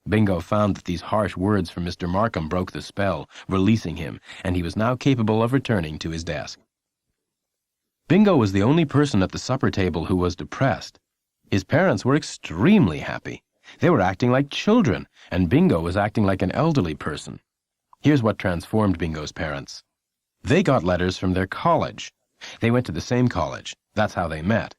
Bingo found that these harsh words from Mr. Markham broke the spell, releasing him, and he was now capable of returning to his desk. Bingo was the only person at the supper table who was depressed. His parents were extremely happy. They were acting like children, and Bingo was acting like an elderly person. Here's what transformed Bingo's parents. They got letters from their college. They went to the same college. That's how they met.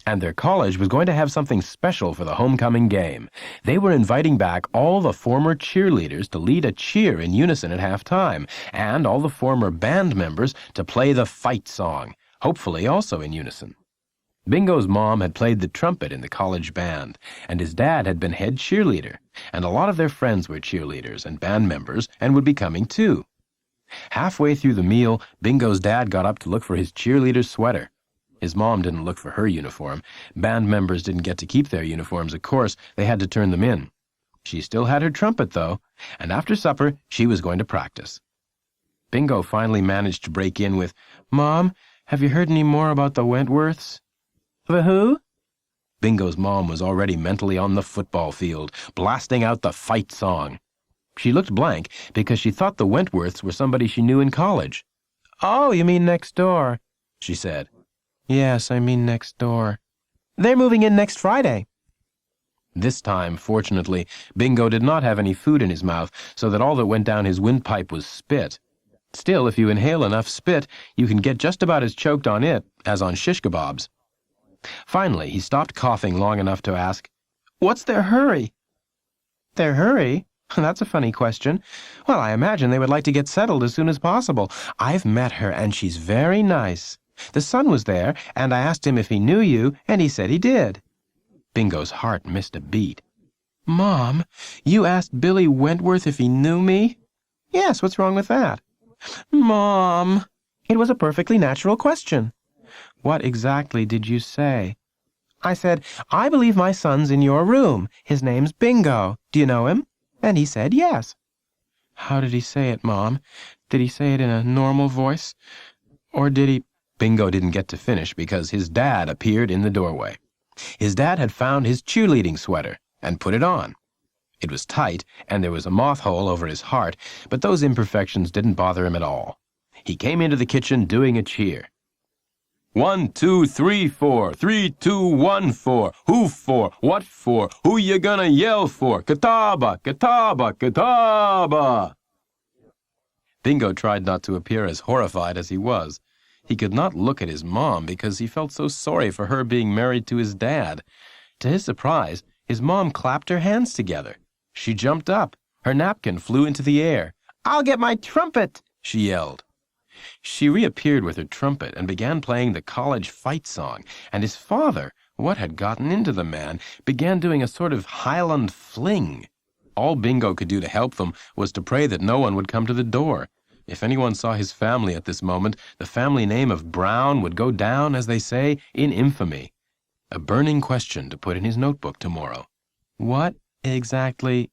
And their college was going to have something special for the homecoming game. They were inviting back all the former cheerleaders to lead a cheer in unison at halftime, and all the former band members to play the fight song, hopefully also in unison. Bingo's mom had played the trumpet in the college band, and his dad had been head cheerleader, and a lot of their friends were cheerleaders and band members and would be coming too. Halfway through the meal, Bingo's dad got up to look for his cheerleader's sweater. His mom didn't look for her uniform. Band members didn't get to keep their uniforms, of course. They had to turn them in. She still had her trumpet, though, and after supper, she was going to practice. Bingo finally managed to break in with, "Mom, have you heard any more about the Wentworths?" "The who?" Bingo's mom was already mentally on the football field, blasting out the fight song. She looked blank because she thought the Wentworths were somebody she knew in college. "Oh, you mean next door," she said. "Yes, I mean next door. They're moving in next Friday." This time, fortunately, Bingo did not have any food in his mouth, so that all that went down his windpipe was spit. Still, if you inhale enough spit, you can get just about as choked on it as on shish kebabs. Finally, he stopped coughing long enough to ask, "What's their hurry?" "Their hurry? That's a funny question. Well, I imagine they would like to get settled as soon as possible. I've met her, and she's very nice. The son was there, and I asked him if he knew you, and he said he did." Bingo's heart missed a beat. "Mom, you asked Billy Wentworth if he knew me?" "Yes, what's wrong with that?" "Mom, it was a perfectly natural question." "What exactly did you say?" "I said, I believe my son's in your room. His name's Bingo. Do you know him?" And he said yes. "How did he say it, Mom? Did he say it in a normal voice? Or did he—" Bingo didn't get to finish because his dad appeared in the doorway. His dad had found his cheerleading sweater and put it on. It was tight, and there was a moth hole over his heart, but those imperfections didn't bother him at all. He came into the kitchen doing a cheer. 1, 2, 3, 4, 3, 2, 1, 4. Who for? What for? Who you gonna yell for? Catawba, Catawba, Catawba! Bingo tried not to appear as horrified as he was. He could not look at his mom because he felt so sorry for her being married to his dad. To his surprise, his mom clapped her hands together. She jumped up. Her napkin flew into the air. "I'll get my trumpet!" she yelled. She reappeared with her trumpet and began playing the college fight song, and his father, what had gotten into the man, began doing a sort of Highland fling. All Bingo could do to help them was to pray that no one would come to the door. If anyone saw his family at this moment, the family name of Brown would go down, as they say, in infamy. A burning question to put in his notebook tomorrow. What exactly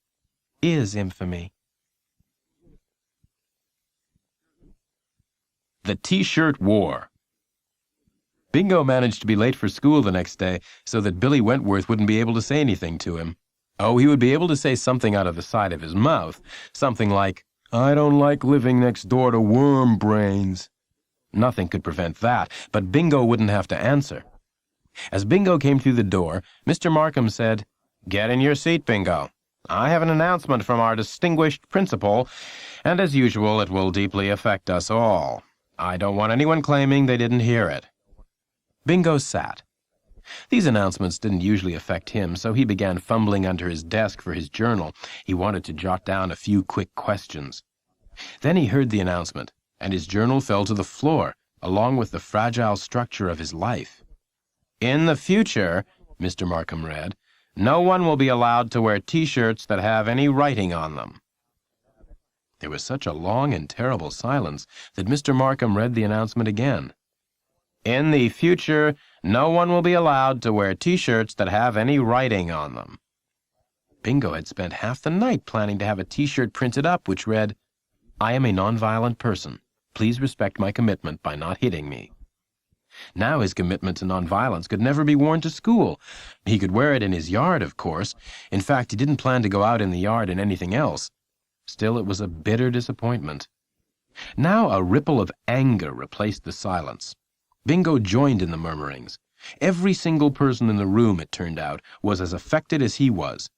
is infamy? The T-shirt war. Bingo managed to be late for school the next day so that Billy Wentworth wouldn't be able to say anything to him. Oh, he would be able to say something out of the side of his mouth, something like, "I don't like living next door to worm brains." Nothing could prevent that, but Bingo wouldn't have to answer. As Bingo came through the door, Mr. Markham said, "Get in your seat, Bingo. I have an announcement from our distinguished principal, and as usual, it will deeply affect us all. I don't want anyone claiming they didn't hear it." Bingo sat. These announcements didn't usually affect him, so he began fumbling under his desk for his journal. He wanted to jot down a few quick questions. Then he heard the announcement, and his journal fell to the floor, along with the fragile structure of his life. "In the future," Mr. Markham read, "no one will be allowed to wear T-shirts that have any writing on them." There was such a long and terrible silence that Mr. Markham read the announcement again. "In the future, no one will be allowed to wear T-shirts that have any writing on them." Bingo had spent half the night planning to have a T-shirt printed up which read, "I am a nonviolent person. Please respect my commitment by not hitting me." Now his commitment to nonviolence could never be worn to school. He could wear it in his yard, of course. In fact, he didn't plan to go out in the yard in anything else. Still, it was a bitter disappointment. Now a ripple of anger replaced the silence. Bingo joined in the murmurings. Every single person in the room, it turned out, was as affected as he was.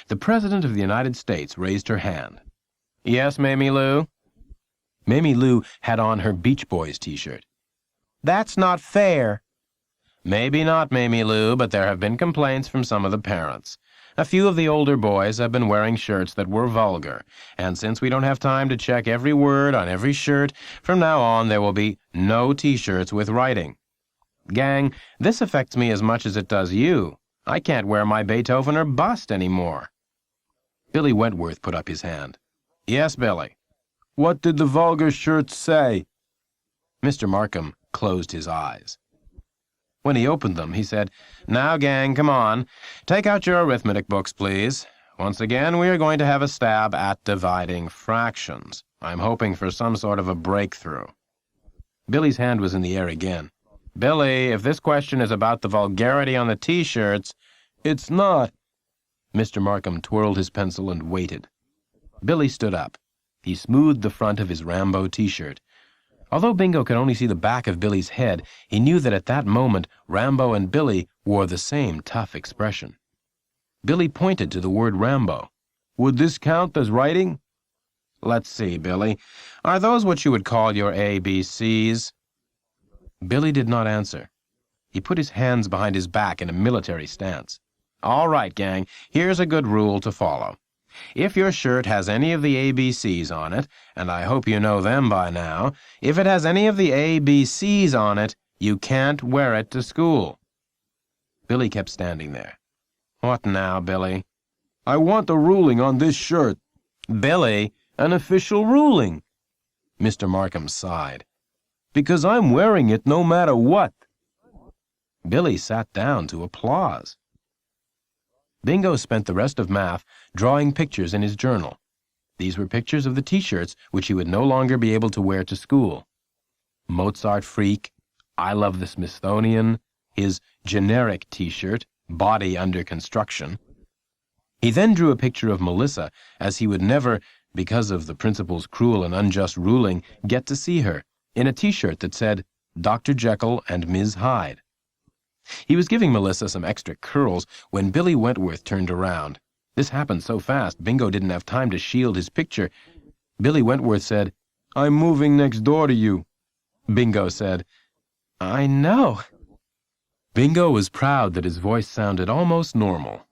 The President of the United States raised her hand. "Yes, Mamie Lou?" Mamie Lou had on her Beach Boys t-shirt. "That's not fair." "Maybe not, Mamie Lou, but there have been complaints from some of the parents. A few of the older boys have been wearing shirts that were vulgar, and since we don't have time to check every word on every shirt, from now on there will be no t-shirts with writing. Gang, this affects me as much as it does you. I can't wear my Beethoven or bust anymore." Billy Wentworth put up his hand. "Yes, Billy." "What did the vulgar shirts say?" Mr. Markham closed his eyes. When he opened them, he said, "Now, gang, come on. Take out your arithmetic books, please. Once again, we are going to have a stab at dividing fractions. I'm hoping for some sort of a breakthrough." Billy's hand was in the air again. "Billy, if this question is about the vulgarity on the T-shirts—" "It's not." Mr. Markham twirled his pencil and waited. Billy stood up. He smoothed the front of his Rambo T-shirt. Although Bingo could only see the back of Billy's head, he knew that at that moment Rambo and Billy wore the same tough expression. Billy pointed to the word Rambo. "Would this count as writing?" "Let's see, Billy. Are those what you would call your ABCs?" Billy did not answer. He put his hands behind his back in a military stance. "All right, gang, here's a good rule to follow. If your shirt has any of the ABCs on it, and I hope you know them by now, if it has any of the ABCs on it, you can't wear it to school." Billy kept standing there. "What now, Billy?" "I want a ruling on this shirt." "Billy, an official ruling." Mr. Markham sighed. "Because I'm wearing it no matter what." Billy sat down to applause. Bingo spent the rest of math drawing pictures in his journal. These were pictures of the T-shirts which he would no longer be able to wear to school. Mozart Freak, I Love the Smithsonian, his generic T-shirt, Body Under Construction. He then drew a picture of Melissa, as he would never, because of the principal's cruel and unjust ruling, get to see her, in a T-shirt that said, Dr. Jekyll and Ms. Hyde. He was giving Melissa some extra curls when Billy Wentworth turned around. This happened so fast, Bingo didn't have time to shield his picture. Billy Wentworth said, "I'm moving next door to you." Bingo said, "I know." Bingo was proud that his voice sounded almost normal.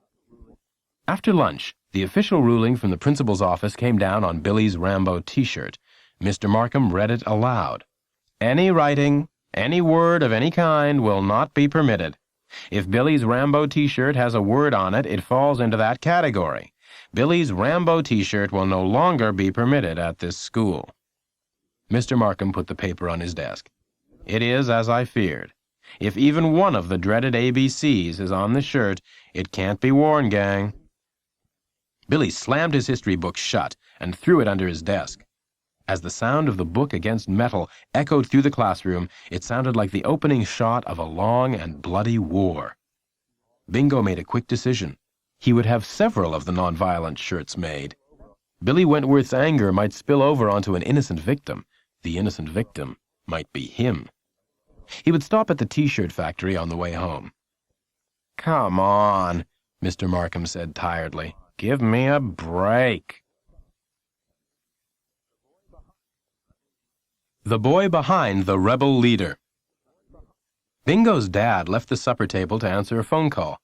After lunch, the official ruling from the principal's office came down on Billy's Rambo T-shirt. Mr. Markham read it aloud. "Any writing, any word of any kind will not be permitted. If Billy's Rambo T-shirt has a word on it, it falls into that category. Billy's Rambo T-shirt will no longer be permitted at this school." Mr. Markham put the paper on his desk. "It is as I feared. If even one of the dreaded ABCs is on the shirt, it can't be worn, gang." Billy slammed his history book shut and threw it under his desk. As the sound of the book against metal echoed through the classroom, it sounded like the opening shot of a long and bloody war. Bingo made a quick decision. He would have several of the nonviolent shirts made. Billy Wentworth's anger might spill over onto an innocent victim. The innocent victim might be him. He would stop at the T-shirt factory on the way home. "Come on," Mr. Markham said tiredly. "Give me a break." The Boy Behind the Rebel Leader. Bingo's dad left the supper table to answer a phone call.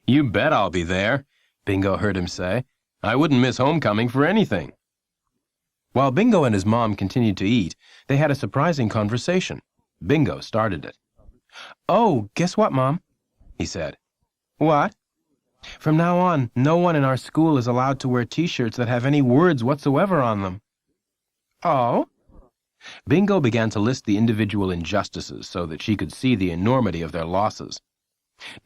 "You bet I'll be there," Bingo heard him say. "I wouldn't miss homecoming for anything." While Bingo and his mom continued to eat, they had a surprising conversation. Bingo started it. "Oh, guess what, Mom?" he said. "What?" "From now on, no one in our school is allowed to wear T-shirts that have any words whatsoever on them." "Oh?" Bingo began to list the individual injustices so that she could see the enormity of their losses.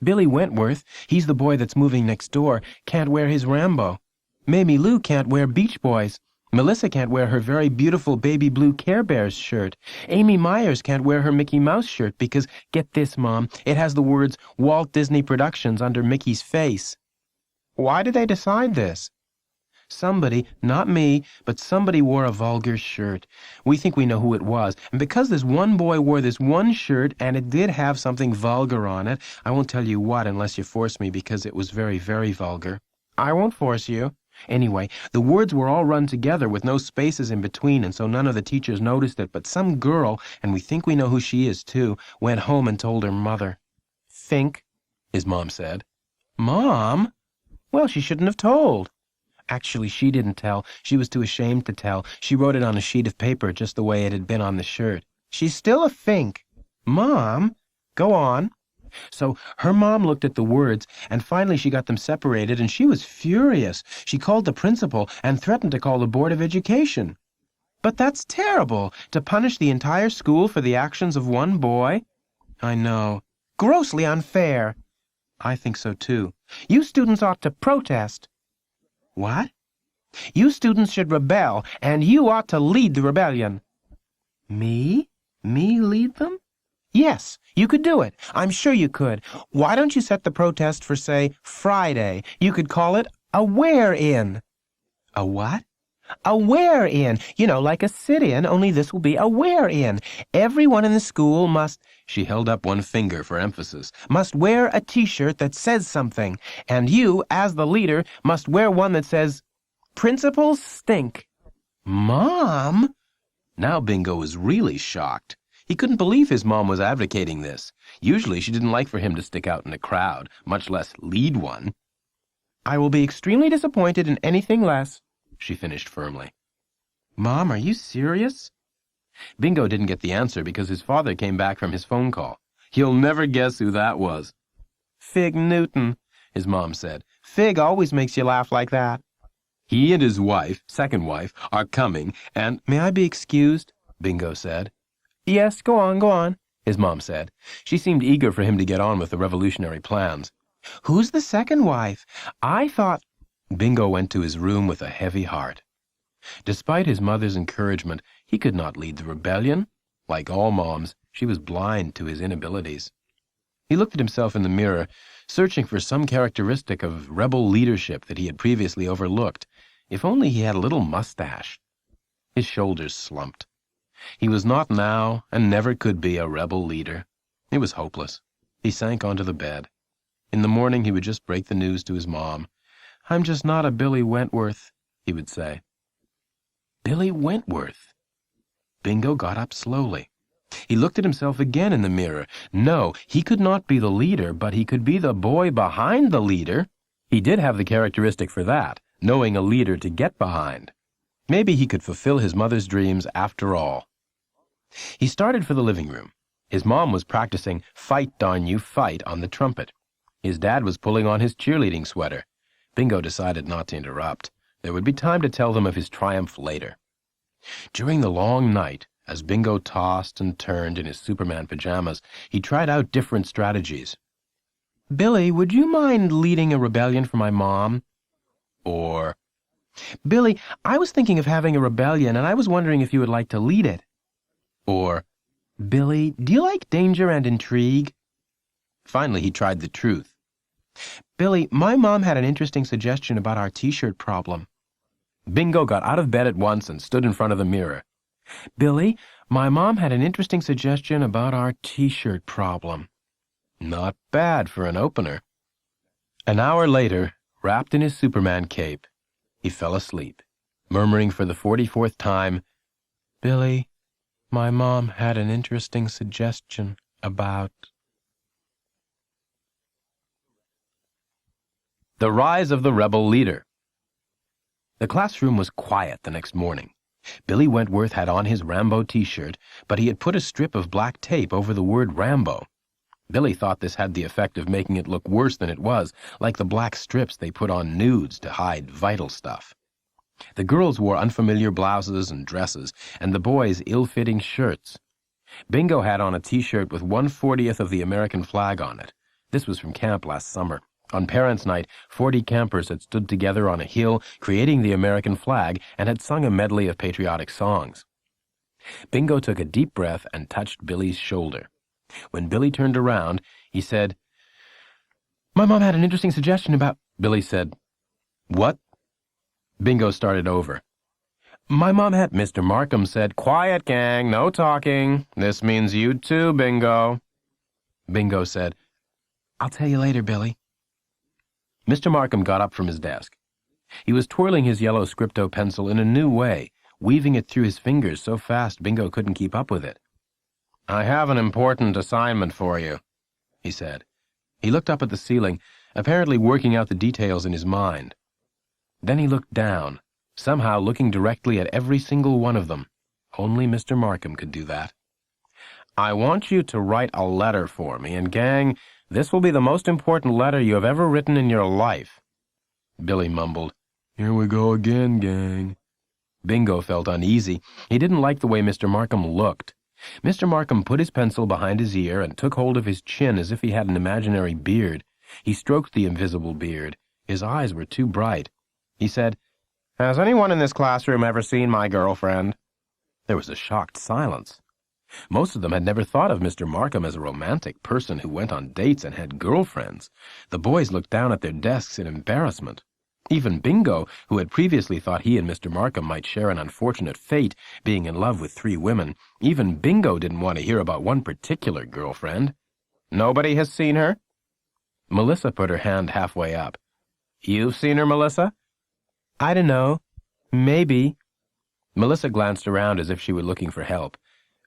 "Billy Wentworth, he's the boy that's moving next door, can't wear his Rambo. Mamie Lou can't wear Beach Boys. Melissa can't wear her very beautiful baby blue Care Bears shirt. Amy Myers can't wear her Mickey Mouse shirt because, get this, Mom, it has the words Walt Disney Productions under Mickey's face. Why did they decide this? Somebody, not me, but somebody wore a vulgar shirt. We think we know who it was. And because this one boy wore this one shirt and it did have something vulgar on it, I won't tell you what unless you force me because it was very, very vulgar. I won't force you. Anyway, the words were all run together with no spaces in between, and so none of the teachers noticed it, but some girl, and we think we know who she is too, went home and told her mother. Think, his mom said. Mom? Well, she shouldn't have told. Actually, she didn't tell. She was too ashamed to tell. She wrote it on a sheet of paper just the way it had been on the shirt. She's still a fink. Mom? Go on. So her mom looked at the words, and finally she got them separated, and she was furious. She called the principal and threatened to call the Board of Education. But that's terrible, to punish the entire school for the actions of one boy. I know. Grossly unfair. I think so, too. You students ought to protest. What? You students should rebel, and you ought to lead the rebellion. Me? Me lead them? Yes, you could do it. I'm sure you could. Why don't you set the protest for, say, Friday? You could call it a wear-in. A what? A wear-in. You know, like a sit-in, only this will be a wear-in. Everyone in the school must, she held up one finger for emphasis, must wear a T-shirt that says something. And you, as the leader, must wear one that says, Principals stink. Mom? Now Bingo was really shocked. He couldn't believe his mom was advocating this. Usually she didn't like for him to stick out in a crowd, much less lead one. I will be extremely disappointed in anything less, she finished firmly. Mom, are you serious? Bingo didn't get the answer because his father came back from his phone call. You'll never guess who that was. Fig Newton, his mom said. Fig always makes you laugh like that. He and his wife, second wife, are coming, and— May I be excused? Bingo said. Yes, go on, his mom said. She seemed eager for him to get on with the revolutionary plans. Who's the second wife? I thought— Bingo went to his room with a heavy heart. Despite his mother's encouragement, he could not lead the rebellion. Like all moms, she was blind to his inabilities. He looked at himself in the mirror, searching for some characteristic of rebel leadership that he had previously overlooked. If only he had a little mustache. His shoulders slumped. He was not now, and never could be, a rebel leader. It was hopeless. He sank onto the bed. In the morning he would just break the news to his mom. I'm just not a Billy Wentworth, he would say. Billy Wentworth. Bingo got up slowly. He looked at himself again in the mirror. No, he could not be the leader, but he could be the boy behind the leader. He did have the characteristic for that, knowing a leader to get behind. Maybe he could fulfill his mother's dreams after all. He started for the living room. His mom was practicing Fight, Darn You, Fight on the trumpet. His dad was pulling on his cheerleading sweater. Bingo decided not to interrupt. There would be time to tell them of his triumph later. During the long night, as Bingo tossed and turned in his Superman pajamas, he tried out different strategies. Billy, would you mind leading a rebellion for my mom? Or, Billy, I was thinking of having a rebellion, and I was wondering if you would like to lead it. Or, Billy, do you like danger and intrigue? Finally, he tried the truth. Billy, my mom had an interesting suggestion about our T-shirt problem. Bingo got out of bed at once and stood in front of the mirror. Billy, my mom had an interesting suggestion about our T-shirt problem. Not bad for an opener. An hour later, wrapped in his Superman cape, he fell asleep, murmuring for the 44th time, Billy, my mom had an interesting suggestion about... The rise of the rebel leader. The classroom was quiet the next morning. Billy Wentworth had on his Rambo T-shirt, but he had put a strip of black tape over the word Rambo. Billy thought this had the effect of making it look worse than it was, like the black strips they put on nudes to hide vital stuff. The girls wore unfamiliar blouses and dresses, and the boys ill-fitting shirts. Bingo had on a T-shirt with 1/40th of the American flag on it. This was from camp last summer. On Parents' Night, 40 campers had stood together on a hill, creating the American flag, and had sung a medley of patriotic songs. Bingo took a deep breath and touched Billy's shoulder. When Billy turned around, he said, "My mom had an interesting suggestion about—" Billy said, "What?" Bingo started over. "My mom had—" Mr. Markham said, "Quiet, gang, no talking. This means you too, Bingo." Bingo said, "I'll tell you later, Billy." Mr. Markham got up from his desk. He was twirling his yellow scripto pencil in a new way, weaving it through his fingers so fast Bingo couldn't keep up with it. "I have an important assignment for you," he said. He looked up at the ceiling, apparently working out the details in his mind. Then he looked down, somehow looking directly at every single one of them. Only Mr. Markham could do that. "I want you to write a letter for me, and gang, this will be the most important letter you have ever written in your life." Billy mumbled, "Here we go again, gang." Bingo felt uneasy. He didn't like the way Mr. Markham looked. Mr. Markham put his pencil behind his ear and took hold of his chin as if he had an imaginary beard. He stroked the invisible beard. His eyes were too bright. He said, "Has anyone in this classroom ever seen my girlfriend?" There was a shocked silence. Most of them had never thought of Mr. Markham as a romantic person who went on dates and had girlfriends. The boys looked down at their desks in embarrassment. Even Bingo, who had previously thought he and Mr. Markham might share an unfortunate fate, being in love with 3 women, even Bingo didn't want to hear about one particular girlfriend. "Nobody has seen her?" Melissa put her hand halfway up. "You've seen her, Melissa?" "I don't know. Maybe." Melissa glanced around as if she were looking for help.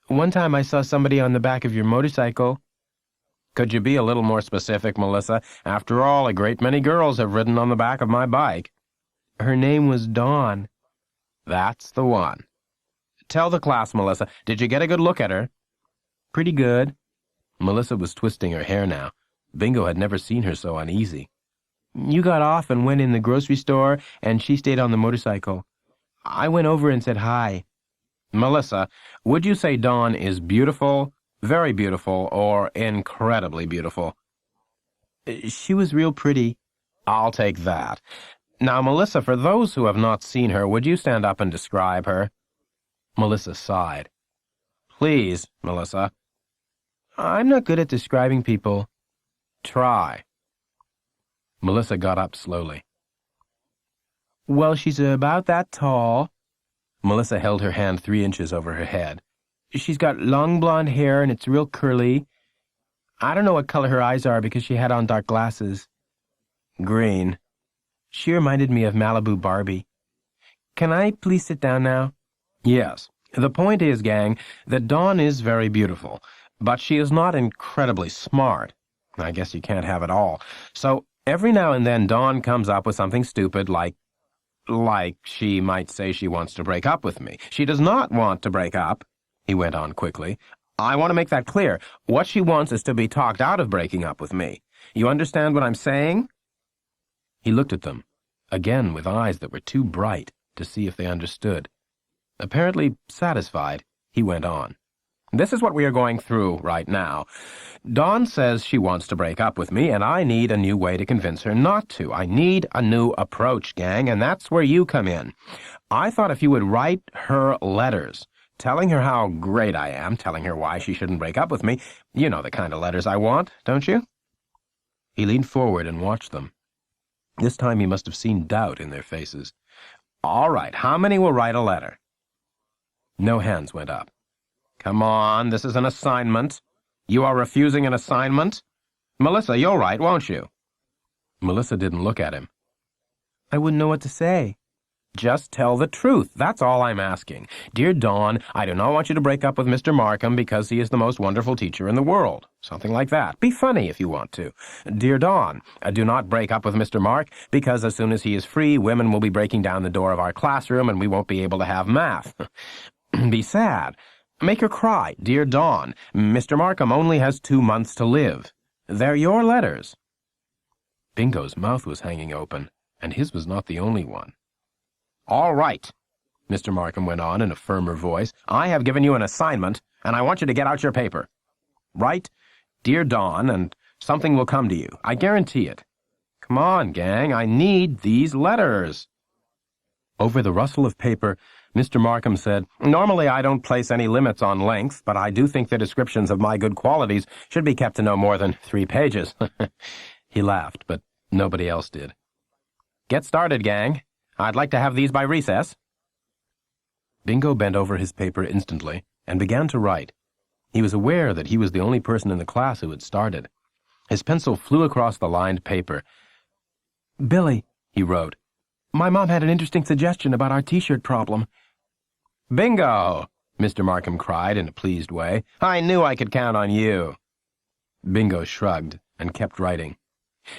"One time I saw somebody on the back of your motorcycle." "Could you be a little more specific, Melissa? After all, a great many girls have ridden on the back of my bike." "Her name was Dawn." "That's the one. Tell the class, Melissa, did you get a good look at her?" "Pretty good." Melissa was twisting her hair now. Bingo had never seen her so uneasy. "You got off and went in the grocery store, and she stayed on the motorcycle. I went over and said hi." "Melissa, would you say Dawn is beautiful, very beautiful, or incredibly beautiful?" "She was real pretty." "I'll take that. Now, Melissa, for those who have not seen her, would you stand up and describe her?" Melissa sighed. "Please, Melissa." "I'm not good at describing people." "Try." Melissa got up slowly. "Well, she's about that tall." Melissa held her hand 3 inches over her head. "She's got long blonde hair and it's real curly. I don't know what color her eyes are because she had on dark glasses." "Green." "She reminded me of Malibu Barbie." "Can I please sit down now?" "Yes. The point is, gang, that Dawn is very beautiful, but she is not incredibly smart. I guess you can't have it all. So every now and then Dawn comes up with something stupid like she might say she wants to break up with me. She does not want to break up," he went on quickly. "I want to make that clear. What she wants is to be talked out of breaking up with me. You understand what I'm saying?" He looked at them, again with eyes that were too bright to see if they understood. Apparently satisfied, he went on. "This is what we are going through right now. Dawn says she wants to break up with me, and I need a new way to convince her not to. I need a new approach, gang, and that's where you come in. I thought if you would write her letters, telling her how great I am, telling her why she shouldn't break up with me. You know the kind of letters I want, don't you?" He leaned forward and watched them. This time he must have seen doubt in their faces. "All right, how many will write a letter?" No hands went up. "Come on, this is an assignment. You are refusing an assignment? Melissa, you'll write, won't you?" Melissa didn't look at him. "I wouldn't know what to say." "Just tell the truth. That's all I'm asking. Dear Dawn, I do not want you to break up with Mr. Markham because he is the most wonderful teacher in the world." Something like that. Be funny if you want to. "Dear Dawn, do not break up with Mr. Mark because as soon as he is free, women will be breaking down the door of our classroom and we won't be able to have math." Be sad. Make her cry. "Dear Dawn, Mr. Markham only has 2 months to live." They're your letters. Bingo's mouth was hanging open, and his was not the only one. "All right," Mr. Markham went on in a firmer voice. "I have given you an assignment, and I want you to get out your paper. Write, 'Dear Dawn,' and something will come to you. I guarantee it. Come on, gang, I need these letters. Over the rustle of paper, Mr. Markham said, "Normally I don't place any limits on length, but I do think the descriptions of my good qualities should be kept to no more than 3 pages. He laughed, but nobody else did. "Get started, gang. I'd like to have these by recess." Bingo bent over his paper instantly and began to write. He was aware that he was the only person in the class who had started. His pencil flew across the lined paper. "Billy," he wrote, "my mom had an interesting suggestion about our T-shirt problem." "Bingo!" Mr. Markham cried in a pleased way. "I knew I could count on you." Bingo shrugged and kept writing.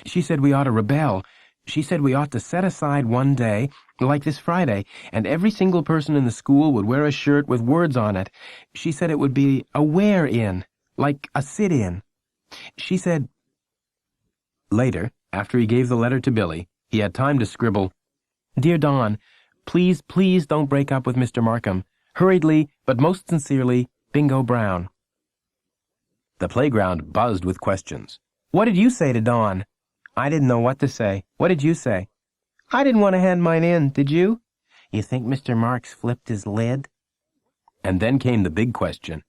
"She said we ought to rebel. She said we ought to set aside one day, like this Friday, and every single person in the school would wear a shirt with words on it. She said it would be a wear-in, like a sit-in. She said—" Later, after he gave the letter to Billy, he had time to scribble, "Dear Dawn, please, please don't break up with Mr. Markham. Hurriedly, but most sincerely, Bingo Brown." The playground buzzed with questions. "What did you say to Dawn?" "I didn't know what to say. What did you say?" "I didn't want to hand mine in, did you?" "You think Mr. Marks flipped his lid?" And then came the big question.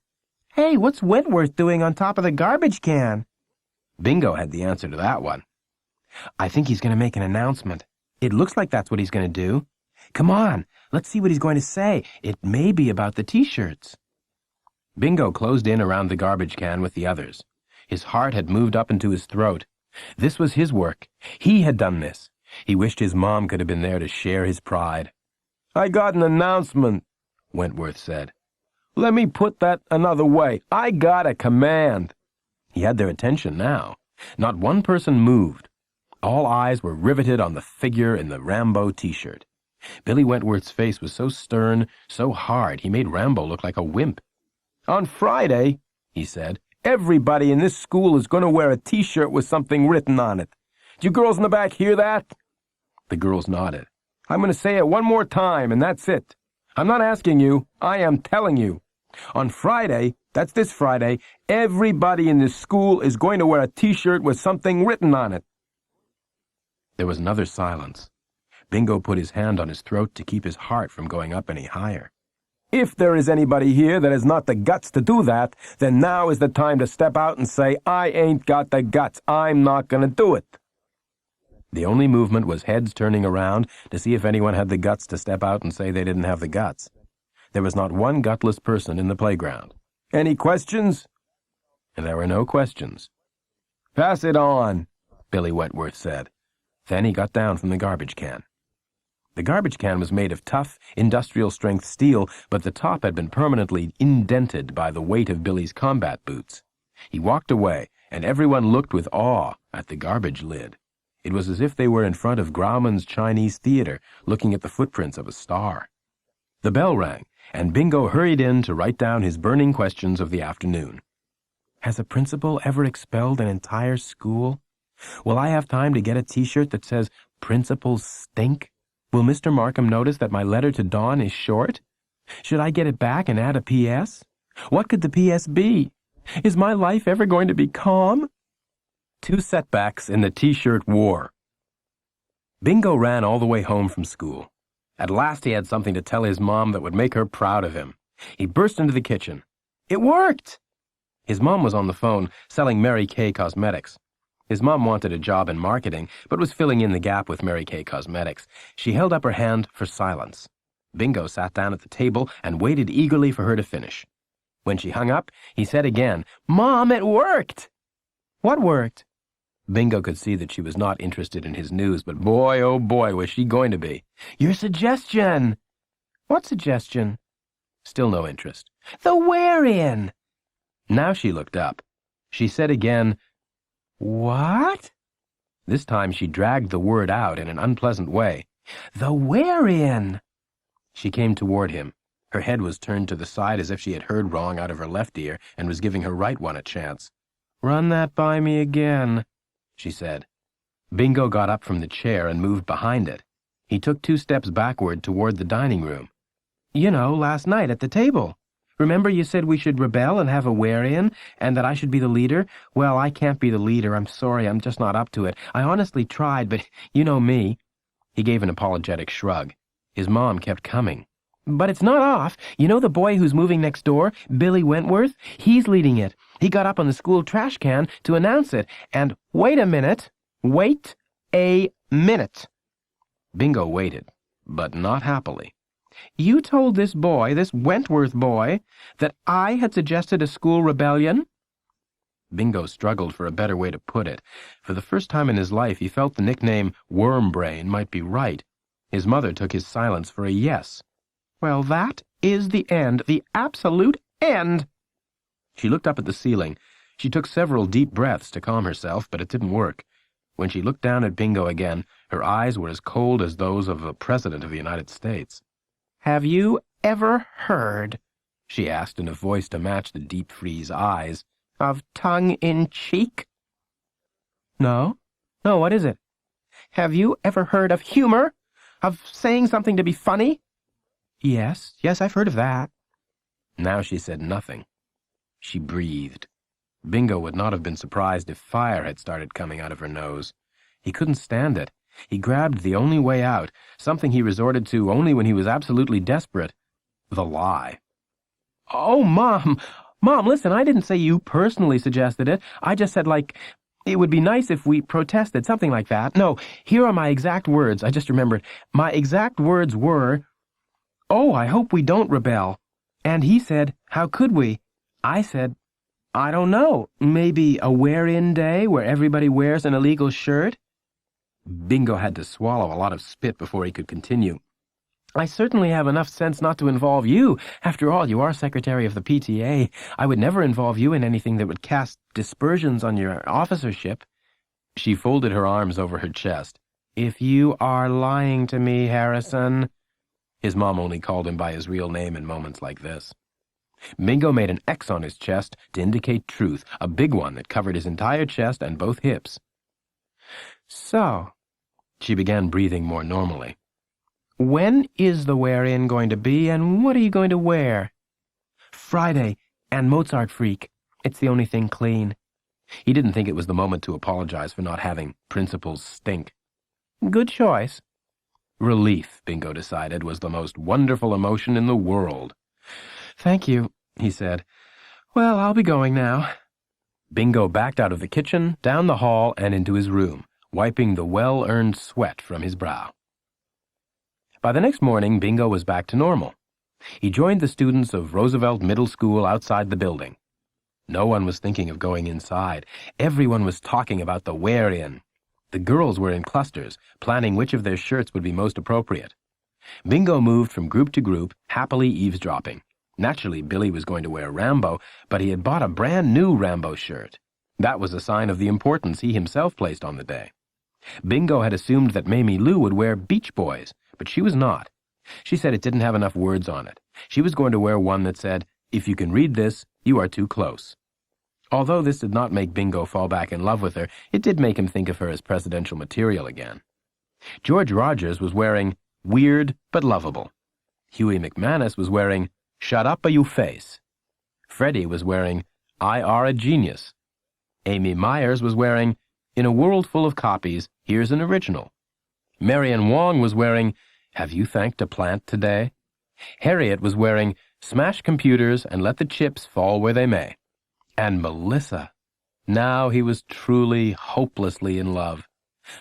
"Hey, what's Wentworth doing on top of the garbage can?" Bingo had the answer to that one. "I think he's going to make an announcement. It looks like that's what he's going to do. Come on, let's see what he's going to say. It may be about the T-shirts." Bingo closed in around the garbage can with the others. His heart had moved up into his throat. This was his work. He had done this. He wished his mom could have been there to share his pride. "I got an announcement," Wentworth said. "Let me put that another way. I got a command." He had their attention now. Not one person moved. All eyes were riveted on the figure in the Rambo T-shirt. Billy Wentworth's face was so stern, so hard, he made Rambo look like a wimp. "On Friday," he said, "everybody in this school is going to wear a T-shirt with something written on it. Do you girls in the back hear that?" The girls nodded. "I'm going to say it one more time, and that's it. I'm not asking you. I am telling you. On Friday, that's this Friday, everybody in this school is going to wear a T-shirt with something written on it." There was another silence. Bingo put his hand on his throat to keep his heart from going up any higher. "If there is anybody here that has not the guts to do that, then now is the time to step out and say, 'I ain't got the guts. I'm not going to do it.'" The only movement was heads turning around to see if anyone had the guts to step out and say they didn't have the guts. There was not one gutless person in the playground. "Any questions?" And there were no questions. "Pass it on," Billy Wentworth said. Then he got down from the garbage can. The garbage can was made of tough, industrial-strength steel, but the top had been permanently indented by the weight of Billy's combat boots. He walked away, and everyone looked with awe at the garbage lid. It was as if they were in front of Grauman's Chinese theater, looking at the footprints of a star. The bell rang, and Bingo hurried in to write down his burning questions of the afternoon. "Has a principal ever expelled an entire school? Will I have time to get a T-shirt that says, 'Principals stink'? Will Mr. Markham notice that my letter to Dawn is short? Should I get it back and add a P.S.? What could the P.S. be? Is my life ever going to be calm?" 2 setbacks in the T-shirt war. Bingo ran all the way home from school. At last he had something to tell his mom that would make her proud of him. He burst into the kitchen. It worked! His mom was on the phone, selling Mary Kay Cosmetics. His mom wanted a job in marketing, but was filling in the gap with Mary Kay Cosmetics. She held up her hand for silence. Bingo sat down at the table and waited eagerly for her to finish. When she hung up, he said again, "Mom, it worked!" "What worked?" Bingo could see that she was not interested in his news, but boy, oh boy, was she going to be. "Your suggestion!" "What suggestion?" Still no interest. "The wear-in!" Now she looked up. She said again, "What?" This time she dragged the word out in an unpleasant way. "The wear-in!" She came toward him. Her head was turned to the side as if she had heard wrong out of her left ear and was giving her right one a chance. "Run that by me again," she said. Bingo got up from the chair and moved behind it. He took 2 steps backward toward the dining room. "You know, last night at the table. Remember you said we should rebel and have a wear-in, and that I should be the leader? Well, I can't be the leader. I'm sorry, I'm just not up to it. I honestly tried, but you know me." He gave an apologetic shrug. His mom kept coming. "But it's not off. You know the boy who's moving next door, Billy Wentworth? He's leading it. He got up on the school trash can to announce it, and wait a minute. Wait a minute." Bingo waited, but not happily. "You told this boy, this Wentworth boy, that I had suggested a school rebellion?" Bingo struggled for a better way to put it. For the first time in his life, he felt the nickname Wormbrain might be right. His mother took his silence for a yes. "Well, that is the end, the absolute end." She looked up at the ceiling. She took several deep breaths to calm herself, but it didn't work. When she looked down at Bingo again, her eyes were as cold as those of the President of the United States. "Have you ever heard," she asked in a voice to match the deep freeze eyes, "of tongue-in-cheek?" "No. No, what is it?" "Have you ever heard of humor? Of saying something to be funny?" Yes, I've heard of that." Now she said nothing. She breathed. Bingo would not have been surprised if fire had started coming out of her nose. He couldn't stand it. He grabbed the only way out, something he resorted to only when he was absolutely desperate: the lie. "Oh, Mom! Mom, listen, I didn't say you personally suggested it. I just said, it would be nice if we protested, something like that. No, here are my exact words. I just remembered. My exact words were, 'Oh, I hope we don't rebel.' And he said, 'How could we?' I said, 'I don't know. Maybe a wear-in day where everybody wears an illegal shirt?'" Bingo had to swallow a lot of spit before he could continue. "I certainly have enough sense not to involve you. After all, you are secretary of the PTA. I would never involve you in anything that would cast dispersions on your officership." She folded her arms over her chest. "If you are lying to me, Harrison." His mom only called him by his real name in moments like this. Bingo made an X on his chest to indicate truth, a big one that covered his entire chest and both hips. "So," she began breathing more normally, "when is the wear-in going to be, and what are you going to wear?" "Friday, and Mozart Freak. It's the only thing clean." He didn't think it was the moment to apologize for not having principles stink. "Good choice." Relief, Bingo decided, was the most wonderful emotion in the world. "Thank you," he said. "Well, I'll be going now." Bingo backed out of the kitchen, down the hall, and into his room, wiping the well-earned sweat from his brow. By the next morning, Bingo was back to normal. He joined the students of Roosevelt Middle School outside the building. No one was thinking of going inside. Everyone was talking about the wear-in. The girls were in clusters, planning which of their shirts would be most appropriate. Bingo moved from group to group, happily eavesdropping. Naturally, Billy was going to wear Rambo, but he had bought a brand-new Rambo shirt. That was a sign of the importance he himself placed on the day. Bingo had assumed that Mamie Lou would wear Beach Boys, but she was not. She said it didn't have enough words on it. She was going to wear one that said, "If you can read this, you are too close." Although this did not make Bingo fall back in love with her, it did make him think of her as presidential material again. George Rogers was wearing Weird but Lovable. Huey McManus was wearing Shut Up or You Face. Freddie was wearing I Are a Genius. Amy Myers was wearing In a World Full of Copies, Here's an Original. Marian Wong was wearing Have You Thanked a Plant Today? Harriet was wearing Smash Computers and Let the Chips Fall Where They May. And Melissa. Now he was truly, hopelessly in love.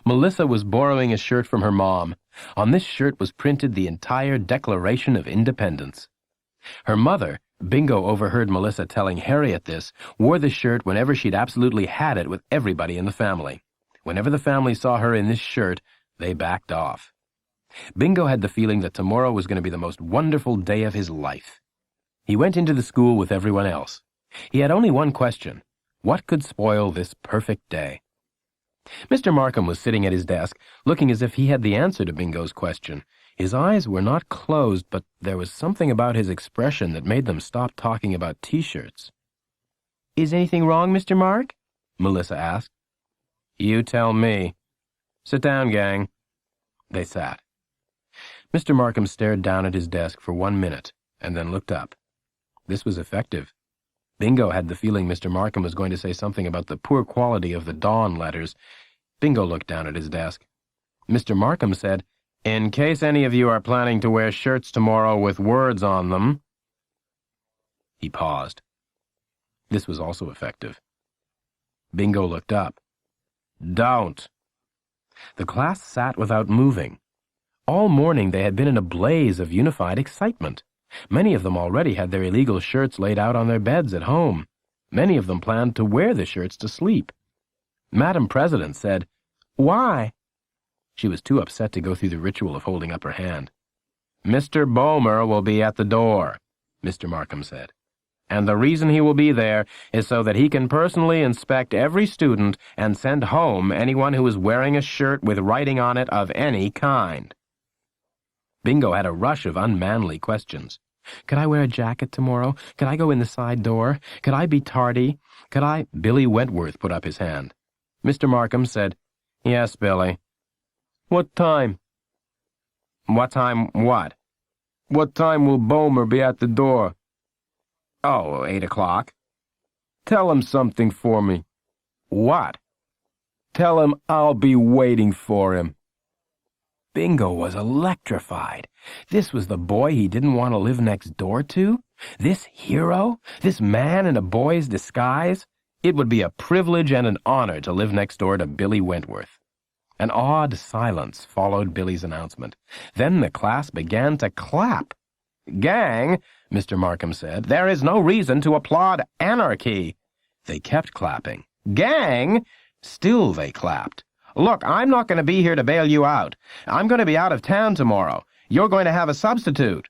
Melissa was borrowing a shirt from her mom. On this shirt was printed the entire Declaration of Independence. Her mother, Bingo overheard Melissa telling Harriet this, wore the shirt whenever she'd absolutely had it with everybody in the family. Whenever the family saw her in this shirt, they backed off. Bingo had the feeling that tomorrow was going to be the most wonderful day of his life. He went into the school with everyone else. He had only one question. What could spoil this perfect day? Mr. Markham was sitting at his desk, looking as if he had the answer to Bingo's question. His eyes were not closed, but there was something about his expression that made them stop talking about T-shirts. "Is anything wrong, Mr. Mark?" Melissa asked. "You tell me. Sit down, gang." They sat. Mr. Markham stared down at his desk for 1 minute, and then looked up. This was effective. Bingo had the feeling Mr. Markham was going to say something about the poor quality of the Dawn letters. Bingo looked down at his desk. Mr. Markham said, "In case any of you are planning to wear shirts tomorrow with words on them." He paused. This was also effective. Bingo looked up. "Don't." The class sat without moving. All morning they had been in a blaze of unified excitement. Many of them already had their illegal shirts laid out on their beds at home. Many of them planned to wear the shirts to sleep. Madam President said, "Why?" She was too upset to go through the ritual of holding up her hand. "Mr. Boehmer will be at the door," Mr. Markham said. "And the reason he will be there is so that he can personally inspect every student and send home anyone who is wearing a shirt with writing on it of any kind." Bingo had a rush of unmanly questions. Could I wear a jacket tomorrow? Could I go in the side door? Could I be tardy? Could I? Billy Wentworth put up his hand. Mr. Markham said, "Yes, Billy." "What time?" "What time what?" "What time will Boehmer be at the door?" "Oh, 8 o'clock. "Tell him something for me." "What?" "Tell him I'll be waiting for him." Bingo was electrified. This was the boy he didn't want to live next door to? This hero? This man in a boy's disguise? It would be a privilege and an honor to live next door to Billy Wentworth. An awed silence followed Billy's announcement. Then the class began to clap. "Gang," Mr. Markham said, "there is no reason to applaud anarchy." They kept clapping. "Gang!" Still they clapped. "Look, I'm not going to be here to bail you out. I'm going to be out of town tomorrow. You're going to have a substitute."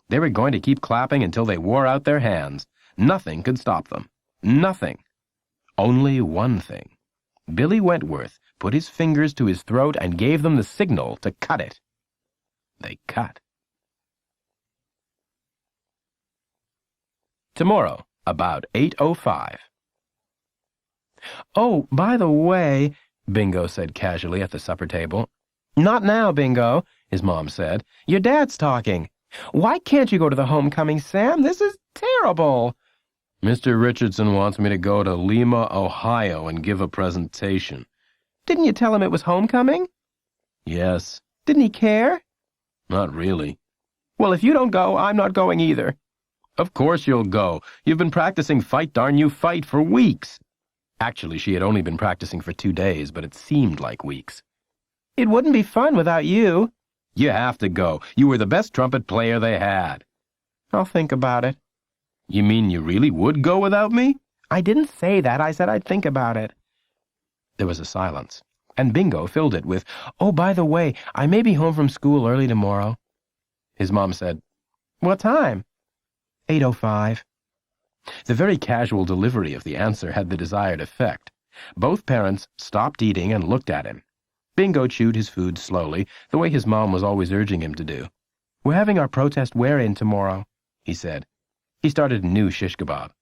They were going to keep clapping until they wore out their hands. Nothing could stop them. Nothing. Only one thing. Billy Wentworth put his fingers to his throat and gave them the signal to cut it. They cut. Tomorrow, about 8:05. "Oh, by the way," Bingo said casually at the supper table. "Not now, Bingo," his mom said. "Your dad's talking. Why can't you go to the homecoming, Sam? This is terrible." "Mr. Richardson wants me to go to Lima, Ohio and give a presentation." "Didn't you tell him it was homecoming?" "Yes." "Didn't he care?" "Not really." "Well, if you don't go, I'm not going either." "Of course you'll go. You've been practicing Fight Darn You Fight for weeks." Actually, she had only been practicing for 2 days, but it seemed like weeks. "It wouldn't be fun without you." "You have to go. You were the best trumpet player they had." "I'll think about it." "You mean you really would go without me?" "I didn't say that. I said I'd think about it." There was a silence, and Bingo filled it with, "Oh, by the way, I may be home from school early tomorrow." His mom said, "What time?" 8:05. The very casual delivery of the answer had the desired effect. Both parents stopped eating and looked at him. Bingo chewed his food slowly, the way his mom was always urging him to do. "We're having our protest wear-in tomorrow," he said. He started a new shish kebab.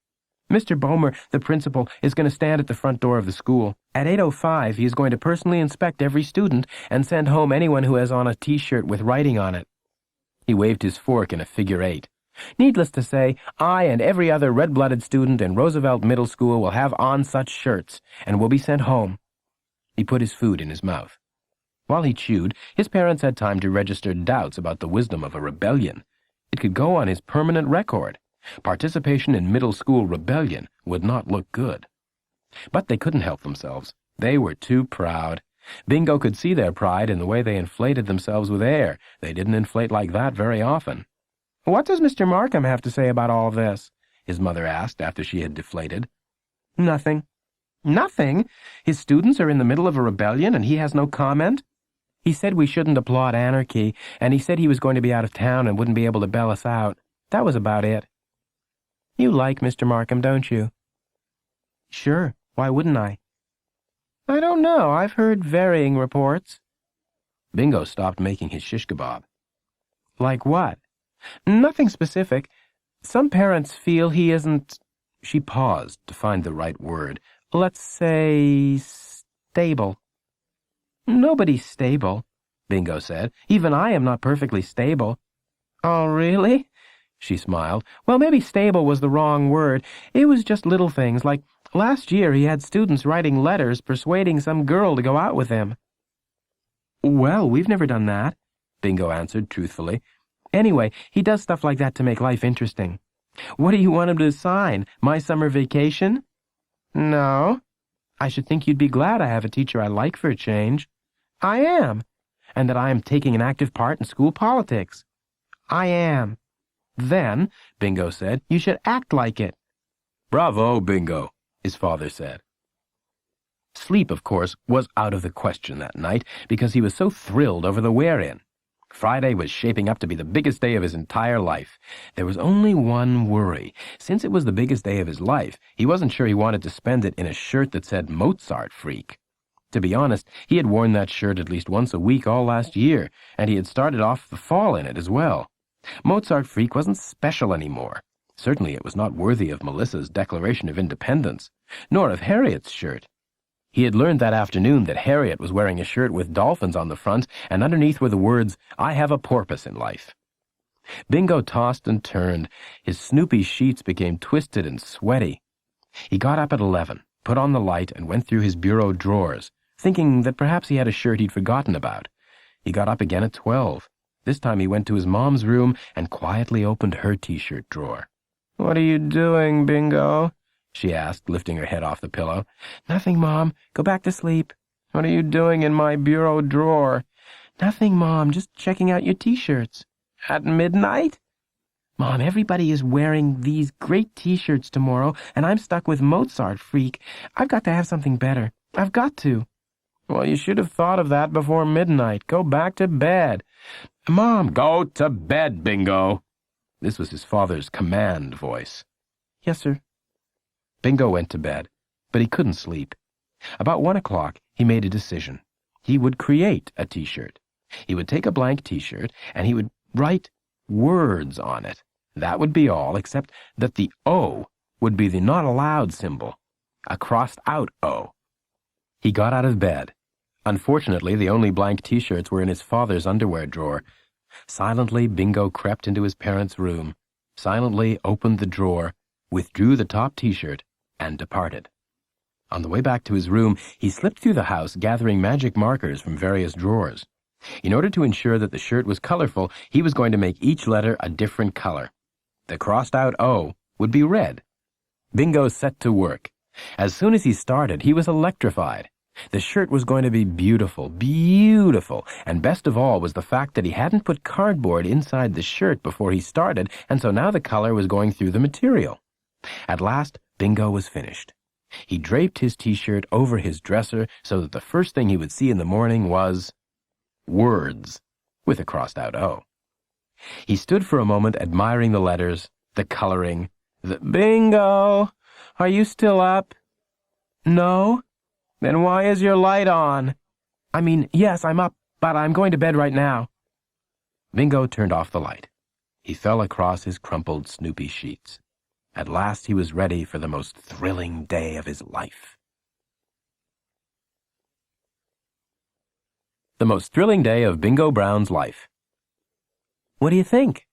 "Mr. Boehmer, the principal, is going to stand at the front door of the school. At 8:05, he is going to personally inspect every student and send home anyone who has on a T-shirt with writing on it." He waved his fork in a figure 8. "Needless to say, I and every other red-blooded student in Roosevelt Middle School will have on such shirts and will be sent home." He put his food in his mouth. While he chewed, his parents had time to register doubts about the wisdom of a rebellion. It could go on his permanent record. Participation in middle school rebellion would not look good. But they couldn't help themselves. They were too proud. Bingo could see their pride in the way they inflated themselves with air. They didn't inflate like that very often. "What does Mr. Markham have to say about all this?" his mother asked after she had deflated. "Nothing." "Nothing? His students are in the middle of a rebellion and he has no comment?" "He said we shouldn't applaud anarchy, and he said he was going to be out of town and wouldn't be able to bail us out. That was about it." "You like Mr. Markham, don't you?" "Sure. Why wouldn't I?" "I don't know. I've heard varying reports." Bingo stopped making his shish kebab. "Like what?" "Nothing specific. Some parents feel he isn't—" She paused to find the right word. "Let's say stable." "Nobody's stable," Bingo said. "Even I am not perfectly stable." "Oh, really?" She smiled. Well, maybe stable was the wrong word. It was just little things, like last year he had students writing letters persuading some girl to go out with him. Well, we've never done that, Bingo answered truthfully. Anyway, he does stuff like that to make life interesting. What do you want him to sign? My summer vacation? No. I should think you'd be glad I have a teacher I like for a change. I am. And that I am taking an active part in school politics. I am. Then, Bingo said, you should act like it. Bravo, Bingo, his father said. Sleep, of course, was out of the question that night because he was so thrilled over the wear-in. Friday was shaping up to be the biggest day of his entire life. There was only one worry. Since it was the biggest day of his life, he wasn't sure he wanted to spend it in a shirt that said Mozart Freak. To be honest, he had worn that shirt at least once a week all last year, and he had started off the fall in it as well. Mozart Freak wasn't special anymore. Certainly it was not worthy of Melissa's Declaration of Independence, nor of Harriet's shirt. He had learned that afternoon that Harriet was wearing a shirt with dolphins on the front, and underneath were the words, I have a porpoise in life. Bingo tossed and turned. His Snoopy sheets became twisted and sweaty. He got up at 11, put on the light, and went through his bureau drawers, thinking that perhaps he had a shirt he'd forgotten about. He got up again at 12. This time he went to his mom's room and quietly opened her T-shirt drawer. What are you doing, Bingo? She asked, lifting her head off the pillow. Nothing, Mom. Go back to sleep. What are you doing in my bureau drawer? Nothing, Mom. Just checking out your T-shirts. At midnight? Mom, everybody is wearing these great T-shirts tomorrow, and I'm stuck with Mozart Freak. I've got to have something better. I've got to. Well, you should have thought of that before midnight. Go back to bed. Mom, go to bed, Bingo. This was his father's command voice. Yes, sir. Bingo went to bed, but he couldn't sleep. About 1 o'clock, he made a decision. He would create a T-shirt. He would take a blank T-shirt, and he would write words on it. That would be all, except that the O would be the not allowed symbol, a crossed-out O. He got out of bed. Unfortunately, the only blank T-shirts were in his father's underwear drawer. Silently, Bingo crept into his parents' room, silently opened the drawer, withdrew the top T-shirt, and departed. On the way back to his room, he slipped through the house gathering magic markers from various drawers. In order to ensure that the shirt was colorful, he was going to make each letter a different color. The crossed-out O would be red. Bingo set to work. As soon as he started, he was electrified. The shirt was going to be beautiful, beautiful, and best of all was the fact that he hadn't put cardboard inside the shirt before he started, and so now the color was going through the material. At last, Bingo was finished. He draped his T-shirt over his dresser so that the first thing he would see in the morning was words with a crossed-out O. He stood for a moment admiring the letters, the coloring, Bingo! Are you still up? No? Then why is your light on? I mean, yes, I'm up, but I'm going to bed right now. Bingo turned off the light. He fell across his crumpled Snoopy sheets. At last he was ready for the most thrilling day of his life. The most thrilling day of Bingo Brown's life. What do you think?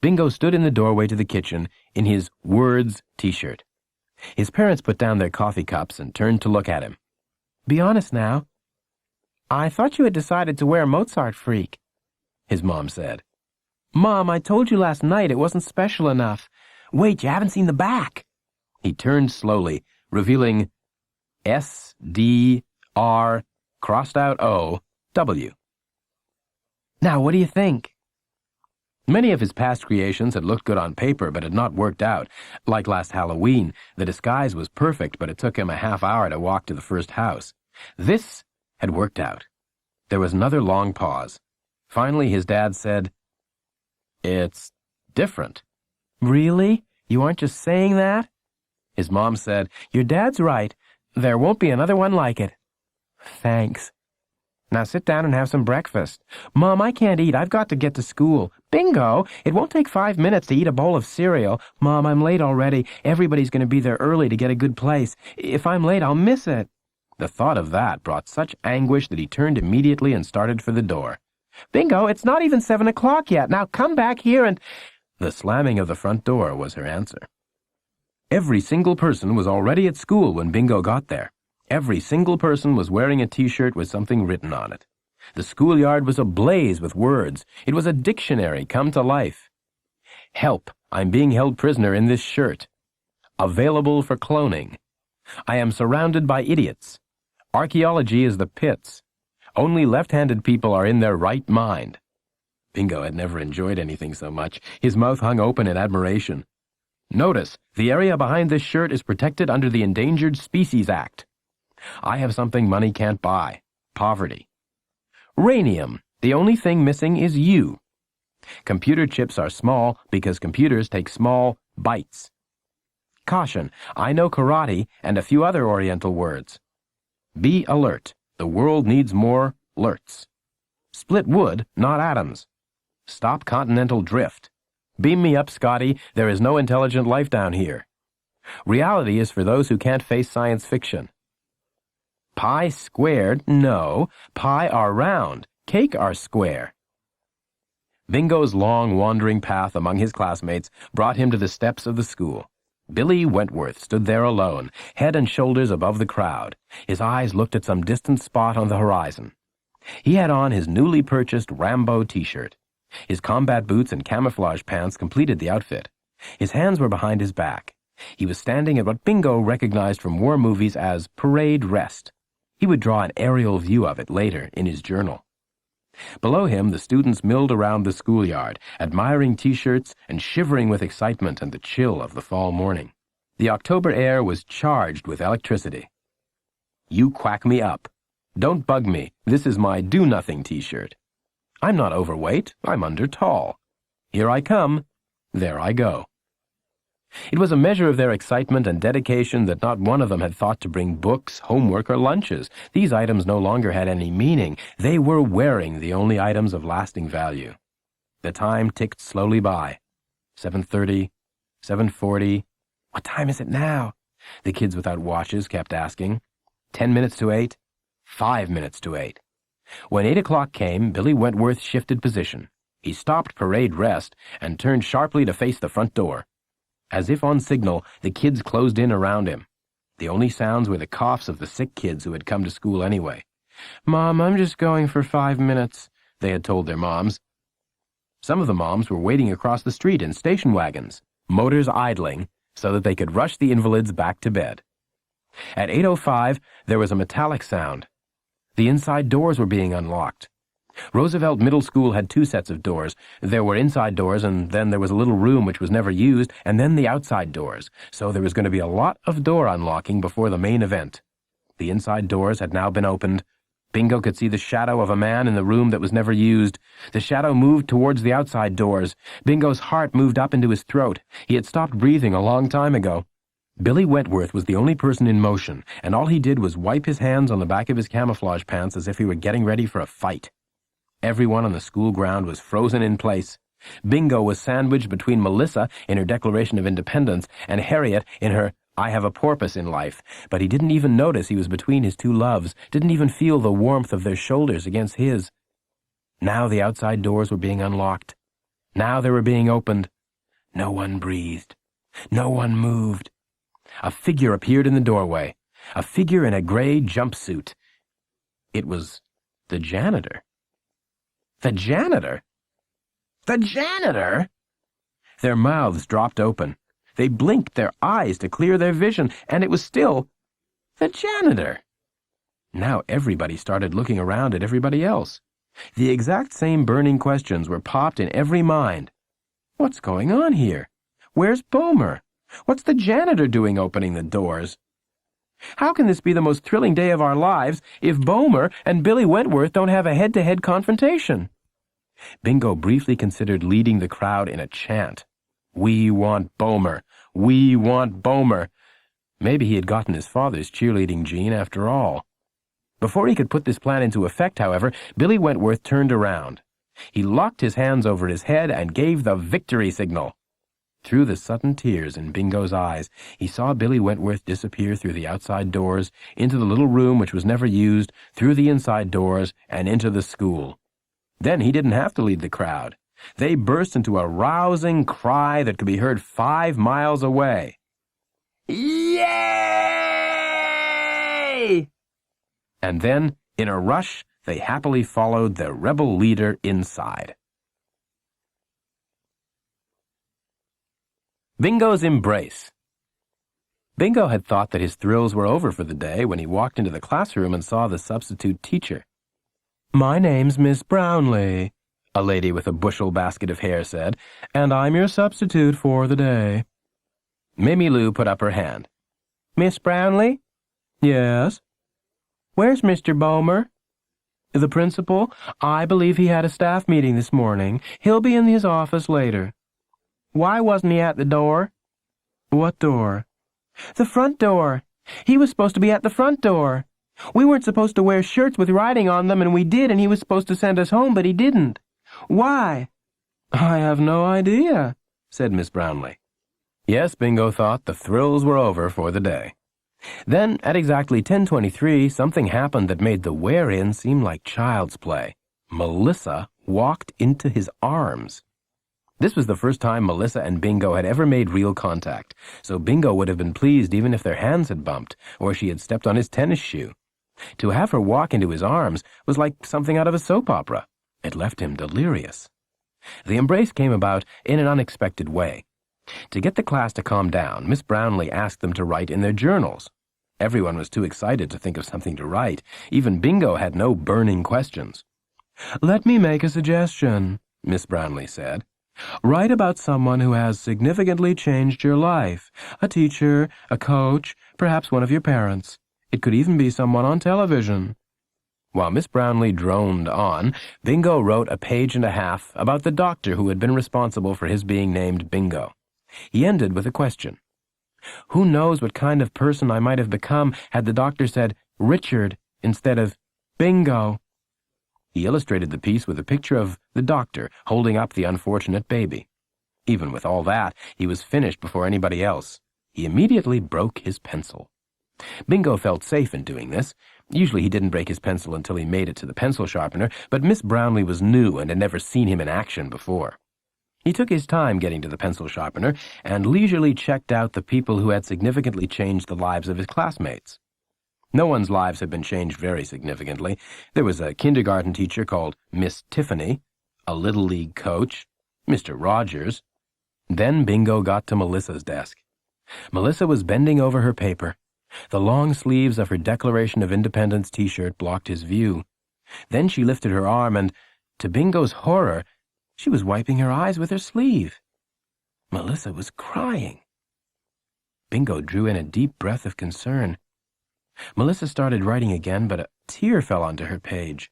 Bingo stood in the doorway to the kitchen in his Words T-shirt. His parents put down their coffee cups and turned to look at him. Be honest now. I thought you had decided to wear Mozart Freak, his mom said. Mom, I told you last night it wasn't special enough. Wait, you haven't seen the back. He turned slowly, revealing S-D-R crossed out O-W. Now, what do you think? Many of his past creations had looked good on paper but had not worked out. Like last Halloween, the disguise was perfect, but it took him a half hour to walk to the first house. This had worked out. There was another long pause. Finally, his dad said, It's different. Really? You aren't just saying that? His mom said, Your dad's right. There won't be another one like it. Thanks. Now sit down and have some breakfast. Mom, I can't eat. I've got to get to school. Bingo! It won't take 5 minutes to eat a bowl of cereal. Mom, I'm late already. Everybody's going to be there early to get a good place. If I'm late, I'll miss it. The thought of that brought such anguish that he turned immediately and started for the door. Bingo, it's not even 7 o'clock yet. Now come back here and... The slamming of the front door was her answer. Every single person was already at school when Bingo got there. Every single person was wearing a T-shirt with something written on it. The schoolyard was ablaze with words. It was a dictionary come to life. Help, I'm being held prisoner in this shirt. Available for cloning. I am surrounded by idiots. Archaeology is the pits. Only left-handed people are in their right mind. Bingo had never enjoyed anything so much. His mouth hung open in admiration. Notice, the area behind this shirt is protected under the Endangered Species Act. I have something money can't buy. Poverty. Rhenium. The only thing missing is you. Computer chips are small because computers take small bites. Caution. I know karate and a few other Oriental words. Be alert. The world needs more lerts. Split wood, not atoms. Stop continental drift. Beam me up, Scotty. There is no intelligent life down here. Reality is for those who can't face science fiction. Pi squared? No. Pi are round. Cake are square. Bingo's long, wandering path among his classmates brought him to the steps of the school. Billy Wentworth stood there alone, head and shoulders above the crowd. His eyes looked at some distant spot on the horizon. He had on his newly purchased Rambo T-shirt. His combat boots and camouflage pants completed the outfit. His hands were behind his back. He was standing at what Bingo recognized from war movies as parade rest. He would draw an aerial view of it later in his journal. Below him, the students milled around the schoolyard, admiring T-shirts and shivering with excitement and the chill of the fall morning. The October air was charged with electricity. You quack me up. Don't bug me. This is my do-nothing T-shirt. I'm not overweight. I'm under tall. Here I come. There I go. It was a measure of their excitement and dedication that not one of them had thought to bring books, homework, or lunches. These items no longer had any meaning. They were wearing the only items of lasting value. The time ticked slowly by. 7:30, 7:40. What time is it now? The kids without watches kept asking. 10 minutes to 8. 5 minutes to 8. When 8 o'clock came, Billy Wentworth shifted position. He stopped parade rest and turned sharply to face the front door. As if on signal, the kids closed in around him. The only sounds were the coughs of the sick kids who had come to school anyway. "Mom, I'm just going for 5 minutes," they had told their moms. Some of the moms were waiting across the street in station wagons, motors idling, so that they could rush the invalids back to bed. At 8:05, there was a metallic sound. The inside doors were being unlocked. Roosevelt Middle School had 2 sets of doors. There were inside doors, and then there was a little room which was never used, and then the outside doors. So there was going to be a lot of door unlocking before the main event. The inside doors had now been opened. Bingo could see the shadow of a man in the room that was never used. The shadow moved towards the outside doors. Bingo's heart moved up into his throat. He had stopped breathing a long time ago. Billy Wentworth was the only person in motion, and all he did was wipe his hands on the back of his camouflage pants as if he were getting ready for a fight. Everyone on the school ground was frozen in place. Bingo was sandwiched between Melissa in her Declaration of Independence and Harriet in her I have a porpoise in life, but he didn't even notice he was between his 2 loves, didn't even feel the warmth of their shoulders against his. Now the outside doors were being unlocked. Now they were being opened. No one breathed. No one moved. A figure appeared in the doorway, a figure in a gray jumpsuit. It was the janitor. The janitor? The janitor? Their mouths dropped open. They blinked their eyes to clear their vision, and it was still the janitor. Now everybody started looking around at everybody else. The exact same burning questions were popped in every mind. What's going on here? Where's Bomer? What's the janitor doing opening the doors? How can this be the most thrilling day of our lives if Bomer and Billy Wentworth don't have a head-to-head confrontation? Bingo briefly considered leading the crowd in a chant. We want Bomer. We want Bomer. Maybe he had gotten his father's cheerleading gene after all. Before he could put this plan into effect, however, Billy Wentworth turned around. He locked his hands over his head and gave the victory signal. Through the sudden tears in Bingo's eyes, he saw Billy Wentworth disappear through the outside doors, into the little room which was never used, through the inside doors, and into the school. Then he didn't have to lead the crowd. They burst into a rousing cry that could be heard 5 miles away. Yay! And then, in a rush, they happily followed their rebel leader inside. Bingo's embrace. Bingo had thought that his thrills were over for the day when he walked into the classroom and saw the substitute teacher. "My name's Miss Brownlee," a lady with a bushel basket of hair said, "and I'm your substitute for the day." Mimmy Lou put up her hand. "Miss Brownlee?" "Yes." "Where's Mr. Bomer?" "The principal? I believe he had a staff meeting this morning. He'll be in his office later." "Why wasn't he at the door?" "What door?" "The front door. He was supposed to be at the front door. We weren't supposed to wear shirts with writing on them, and we did, and he was supposed to send us home, but he didn't. Why?" "I have no idea," said Miss Brownlee. Yes, Bingo thought the thrills were over for the day. Then, at exactly 10:23, something happened that made the wear-in seem like child's play. Melissa walked into his arms. This was the first time Melissa and Bingo had ever made real contact, so Bingo would have been pleased even if their hands had bumped, or she had stepped on his tennis shoe. To have her walk into his arms was like something out of a soap opera. It left him delirious. The embrace came about in an unexpected way. To get the class to calm down, Miss Brownlee asked them to write in their journals. Everyone was too excited to think of something to write. Even Bingo had no burning questions. "Let me make a suggestion," Miss Brownlee said. "Write about someone who has significantly changed your life. A teacher, a coach, perhaps one of your parents. It could even be someone on television." While Miss Brownlee droned on, Bingo wrote a page and a half about the doctor who had been responsible for his being named Bingo. He ended with a question. "Who knows what kind of person I might have become had the doctor said Richard instead of Bingo?" He illustrated the piece with a picture of the doctor holding up the unfortunate baby. Even with all that, he was finished before anybody else. He immediately broke his pencil. Bingo felt safe in doing this. Usually he didn't break his pencil until he made it to the pencil sharpener, but Miss Brownlee was new and had never seen him in action before. He took his time getting to the pencil sharpener and leisurely checked out the people who had significantly changed the lives of his classmates. No one's lives had been changed very significantly. There was a kindergarten teacher called Miss Tiffany, a Little League coach, Mr. Rogers. Then Bingo got to Melissa's desk. Melissa was bending over her paper. The long sleeves of her Declaration of Independence t-shirt blocked his view. Then she lifted her arm and, to Bingo's horror, she was wiping her eyes with her sleeve. Melissa was crying. Bingo drew in a deep breath of concern. Melissa started writing again, but a tear fell onto her page.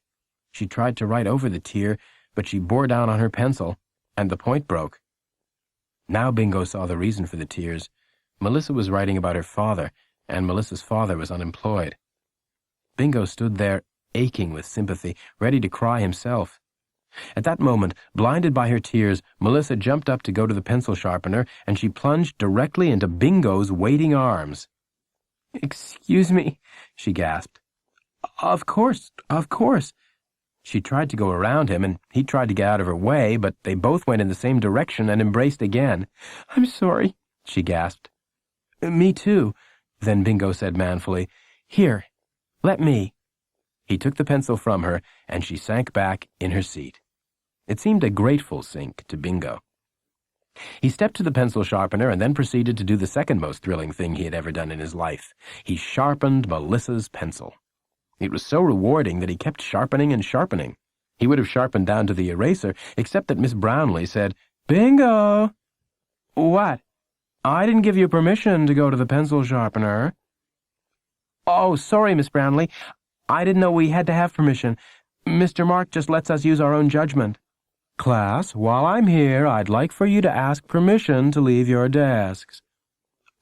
She tried to write over the tear, but she bore down on her pencil, and the point broke. Now Bingo saw the reason for the tears. Melissa was writing about her father, and Melissa's father was unemployed. Bingo stood there, aching with sympathy, ready to cry himself. At that moment, blinded by her tears, Melissa jumped up to go to the pencil sharpener, and she plunged directly into Bingo's waiting arms. "Excuse me," she gasped. Of course. She tried to go around him, and he tried to get out of her way, but they both went in the same direction and embraced again. "I'm sorry," she gasped. "Me too," then Bingo said manfully. "Here, let me." He took the pencil from her, and she sank back in her seat. It seemed a grateful sink to Bingo. He stepped to the pencil sharpener and then proceeded to do the second most thrilling thing he had ever done in his life. He sharpened Melissa's pencil. It was so rewarding that he kept sharpening and sharpening. He would have sharpened down to the eraser, except that Miss Brownlee said, "Bingo!" "What?" "I didn't give you permission to go to the pencil sharpener." "Oh, sorry, Miss Brownlee. I didn't know we had to have permission. Mr. Mark just lets us use our own judgment." "Class, while I'm here, I'd like for you to ask permission to leave your desks."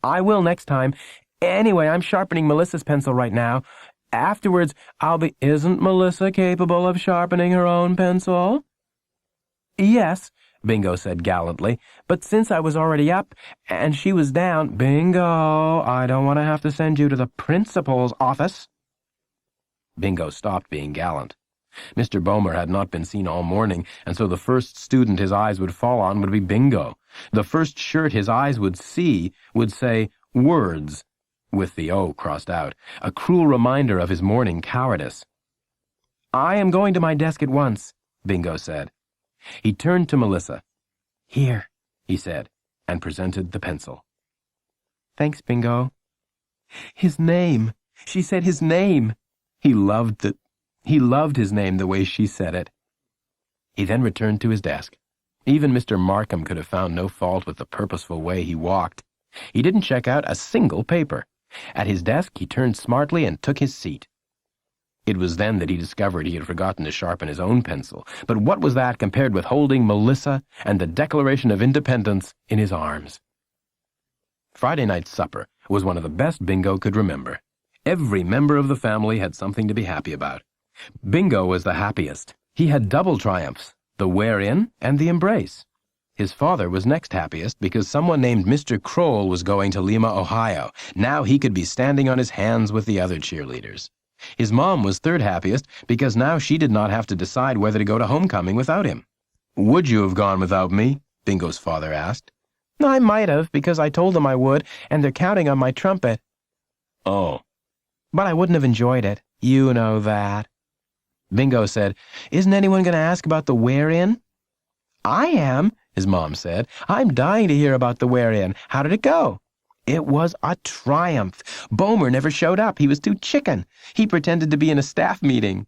"I will next time. Anyway, I'm sharpening Melissa's pencil right now. Afterwards, I'll be—" "Isn't Melissa capable of sharpening her own pencil?" "Yes," Bingo said gallantly, "but since I was already up and she was down—" "Bingo, I don't want to have to send you to the principal's office." Bingo stopped being gallant. Mr. Boehmer had not been seen all morning, and so the first student his eyes would fall on would be Bingo. The first shirt his eyes would see would say, "Words," with the O crossed out, a cruel reminder of his morning cowardice. "I am going to my desk at once," Bingo said. He turned to Melissa. "Here," he said, and presented the pencil. "Thanks, Bingo." His name! She said his name! He loved it. He loved his name the way she said it. He then returned to his desk. Even Mr. Markham could have found no fault with the purposeful way he walked. He didn't check out a single paper. At his desk, he turned smartly and took his seat. It was then that he discovered he had forgotten to sharpen his own pencil. But what was that compared with holding Melissa and the Declaration of Independence in his arms? Friday night supper was one of the best Bingo could remember. Every member of the family had something to be happy about. Bingo was the happiest. He had double triumphs, the wear-in and the embrace. His father was next happiest because someone named Mr. Kroll was going to Lima, Ohio. Now he could be standing on his hands with the other cheerleaders. His mom was third happiest because now she did not have to decide whether to go to homecoming without him. "Would you have gone without me?" Bingo's father asked. "I might have, because I told them I would, and they're counting on my trumpet." "Oh." "But I wouldn't have enjoyed it. You know that." Bingo said, "Isn't anyone going to ask about the wear-in?" "I am," his mom said. "I'm dying to hear about the wear-in. How did it go?" "It was a triumph. Boehmer never showed up. He was too chicken. He pretended to be in a staff meeting."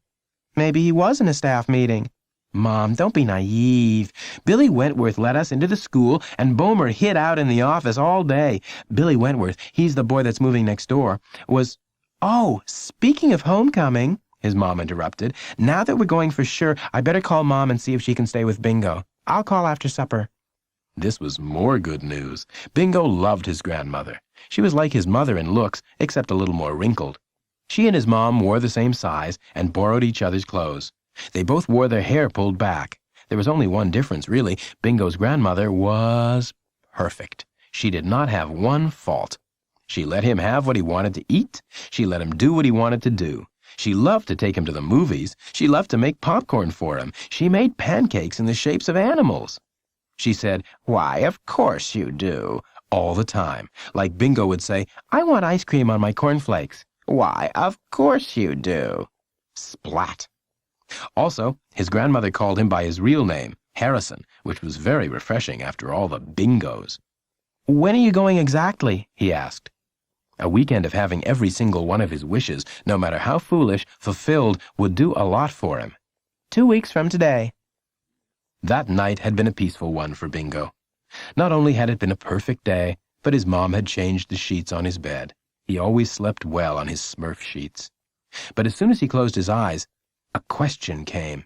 "Maybe he was in a staff meeting." "Mom, don't be naive. Billy Wentworth let us into the school, and Boehmer hid out in the office all day. Billy Wentworth, he's the boy that's moving next door, was—" "Oh, speaking of homecoming," his mom interrupted, "now that we're going for sure, I better call Mom and see if she can stay with Bingo. I'll call after supper." This was more good news. Bingo loved his grandmother. She was like his mother in looks, except a little more wrinkled. She and his mom wore the same size and borrowed each other's clothes. They both wore their hair pulled back. There was only one difference, really. Bingo's grandmother was perfect. She did not have one fault. She let him have what he wanted to eat. She let him do what he wanted to do. She loved to take him to the movies. She loved to make popcorn for him. She made pancakes in the shapes of animals. She said, "Why, of course you do," all the time. Like Bingo would say, "I want ice cream on my cornflakes." "Why, of course you do." Splat. Also, his grandmother called him by his real name, Harrison, which was very refreshing after all the Bingos. "When are you going exactly?" he asked. A weekend of having every single one of his wishes, no matter how foolish, fulfilled would do a lot for him. 2 weeks from today." That night had been a peaceful one for Bingo. Not only had it been a perfect day, but his mom had changed the sheets on his bed. He always slept well on his Smurf sheets. But as soon as he closed his eyes, a question came.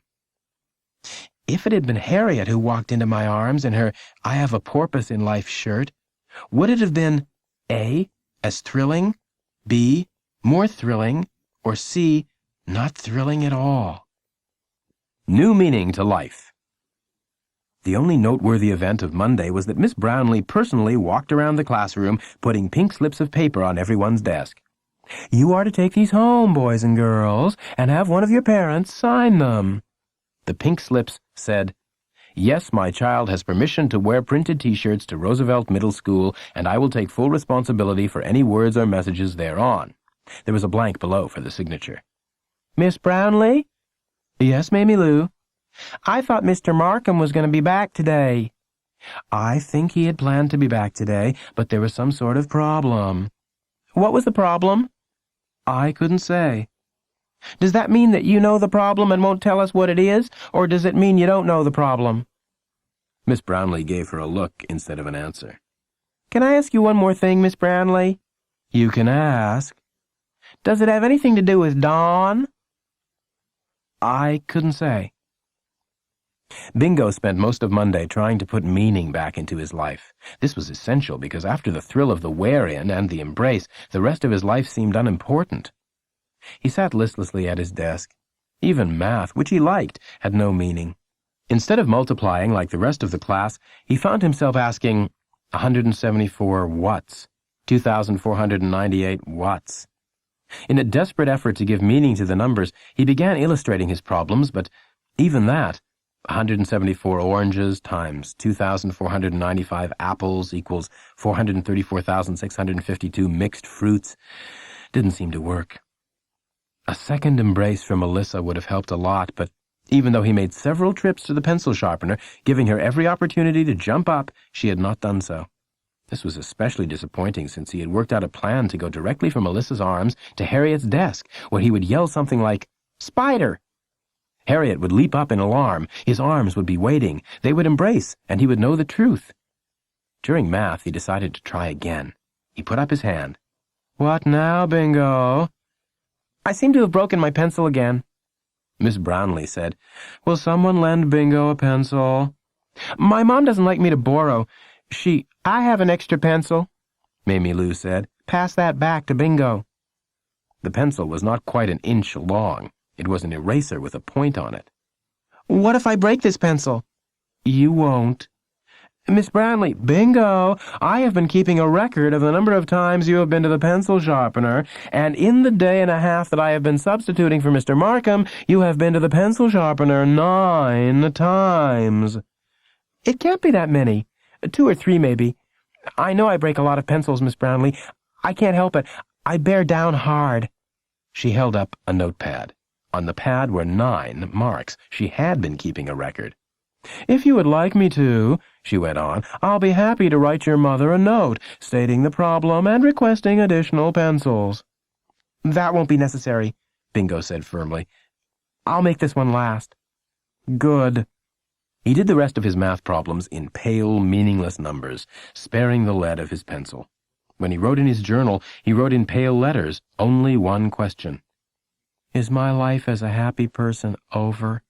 If it had been Harriet who walked into my arms in her "I have a porpoise in life" shirt, would it have been A, as thrilling, B, more thrilling, or C, not thrilling at all? New meaning to life. The only noteworthy event of Monday was that Miss Brownlee personally walked around the classroom, putting pink slips of paper on everyone's desk. "You are to take these home, boys and girls, and have one of your parents sign them." The pink slips said, "Yes, my child has permission to wear printed T-shirts to Roosevelt Middle School, and I will take full responsibility for any words or messages thereon." There was a blank below for the signature. "Miss Brownlee?" "Yes, Mamie Lou." "I thought Mr. Markham was going to be back today." "I think he had planned to be back today, but there was some sort of problem." "What was the problem?" "I couldn't say." "Does that mean that you know the problem and won't tell us what it is, or does it mean you don't know the problem?" Miss Brownlee gave her a look instead of an answer. "Can I ask you one more thing, Miss Brownlee?" "You can ask." "Does it have anything to do with Dawn?" "I couldn't say." Bingo spent most of Monday trying to put meaning back into his life. This was essential because after the thrill of the wear-in and the embrace, the rest of his life seemed unimportant. He sat listlessly at his desk. Even math, which he liked, had no meaning. Instead of multiplying like the rest of the class, he found himself asking 174 whats, 2,498 whats. In a desperate effort to give meaning to the numbers, he began illustrating his problems, but even that, 174 oranges times 2,495 apples equals 434,652 mixed fruits, didn't seem to work. A second embrace from Melissa would have helped a lot, but even though he made several trips to the pencil sharpener, giving her every opportunity to jump up, she had not done so. This was especially disappointing since he had worked out a plan to go directly from Melissa's arms to Harriet's desk, where he would yell something like, "Spider!" Harriet would leap up in alarm, his arms would be waiting, they would embrace, and he would know the truth. During math, he decided to try again. He put up his hand. "What now, Bingo?" "I seem to have broken my pencil again." Miss Brownlee said, "Will someone lend Bingo a pencil?" "My mom doesn't like me to borrow. I have an extra pencil," Mamie Lou said. "Pass that back to Bingo." The pencil was not quite an inch long. It was an eraser with a point on it. "What if I break this pencil?" "You won't." "Miss Brownlee, Bingo, I have been keeping a record of the number of times you have been to the pencil sharpener, and in the day and a half that I have been substituting for Mr. Markham, you have been to the pencil sharpener 9 times. "It can't be that many. 2 or 3, maybe. I know I break a lot of pencils, Miss Brownlee. I can't help it. I bear down hard." She held up a notepad. On the pad were 9 marks. She had been keeping a record. "If you would like me to," she went on, "I'll be happy to write your mother a note, stating the problem and requesting additional pencils." "That won't be necessary," Bingo said firmly. "I'll make this one last." "Good." He did the rest of his math problems in pale, meaningless numbers, sparing the lead of his pencil. When he wrote in his journal, he wrote in pale letters only one question. "Is my life as a happy person over?"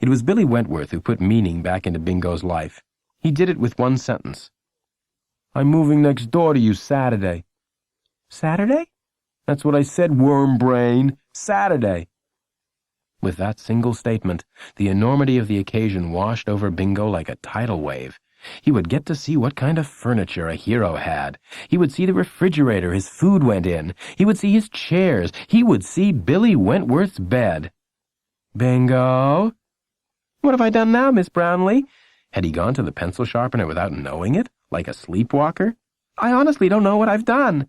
It was Billy Wentworth who put meaning back into Bingo's life. He did it with one sentence. "I'm moving next door to you Saturday." "Saturday?" "That's what I said, worm brain. Saturday." With that single statement, the enormity of the occasion washed over Bingo like a tidal wave. He would get to see what kind of furniture a hero had. He would see the refrigerator his food went in. He would see his chairs. He would see Billy Wentworth's bed. "Bingo?" "What have I done now, Miss Brownlee?" Had he gone to the pencil sharpener without knowing it, like a sleepwalker? "I honestly don't know what I've done."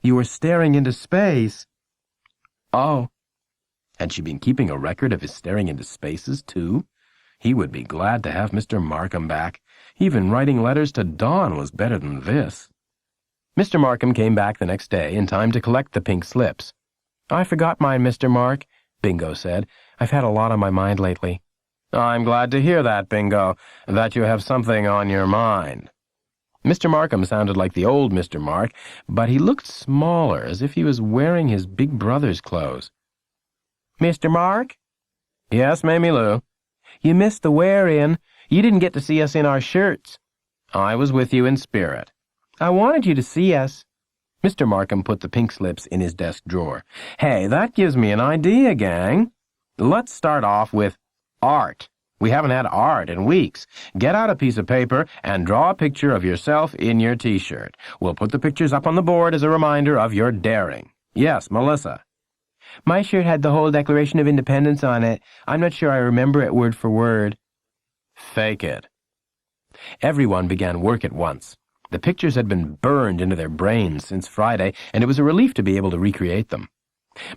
"You were staring into space." "Oh." Had she been keeping a record of his staring into spaces, too? He would be glad to have Mr. Markham back. Even writing letters to Dawn was better than this. Mr. Markham came back the next day in time to collect the pink slips. "I forgot mine, Mr. Mark," Bingo said. "I've had a lot on my mind lately." "I'm glad to hear that, Bingo, that you have something on your mind." Mr. Markham sounded like the old Mr. Mark, but he looked smaller, as if he was wearing his big brother's clothes. "Mr. Mark?" "Yes, Mamie Lou?" "You missed the wear-in. You didn't get to see us in our shirts." "I was with you in spirit." "I wanted you to see us." Mr. Markham put the pink slips in his desk drawer. "Hey, that gives me an idea, gang. Let's start off with art. We haven't had art in weeks. Get out a piece of paper and draw a picture of yourself in your T-shirt. We'll put the pictures up on the board as a reminder of your daring. Yes, Melissa." "My shirt had the whole Declaration of Independence on it. I'm not sure I remember it word for word." "Fake it." Everyone began work at once. The pictures had been burned into their brains since Friday, and it was a relief to be able to recreate them.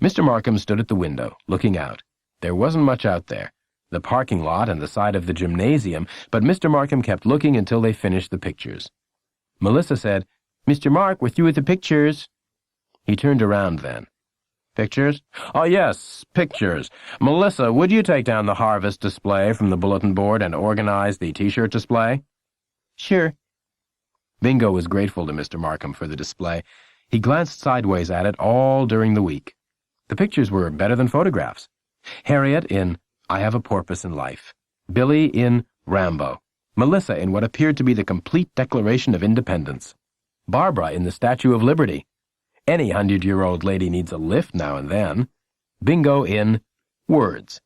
Mr. Markham stood at the window, looking out. There wasn't much out there. The parking lot and the side of the gymnasium, but Mr. Markham kept looking until they finished the pictures. Melissa said, "Mr. Mark, we're through with the pictures." He turned around then. "Pictures? Oh, yes, pictures. Melissa, would you take down the harvest display from the bulletin board and organize the T-shirt display?" "Sure." Bingo was grateful to Mr. Markham for the display. He glanced sideways at it all during the week. The pictures were better than photographs. Harriet in I Have a Porpoise in Life. Billy in Rambo. Melissa in what appeared to be the complete Declaration of Independence. Barbara in the Statue of Liberty. Any 100-year-old lady needs a lift now and then. Bingo in Words.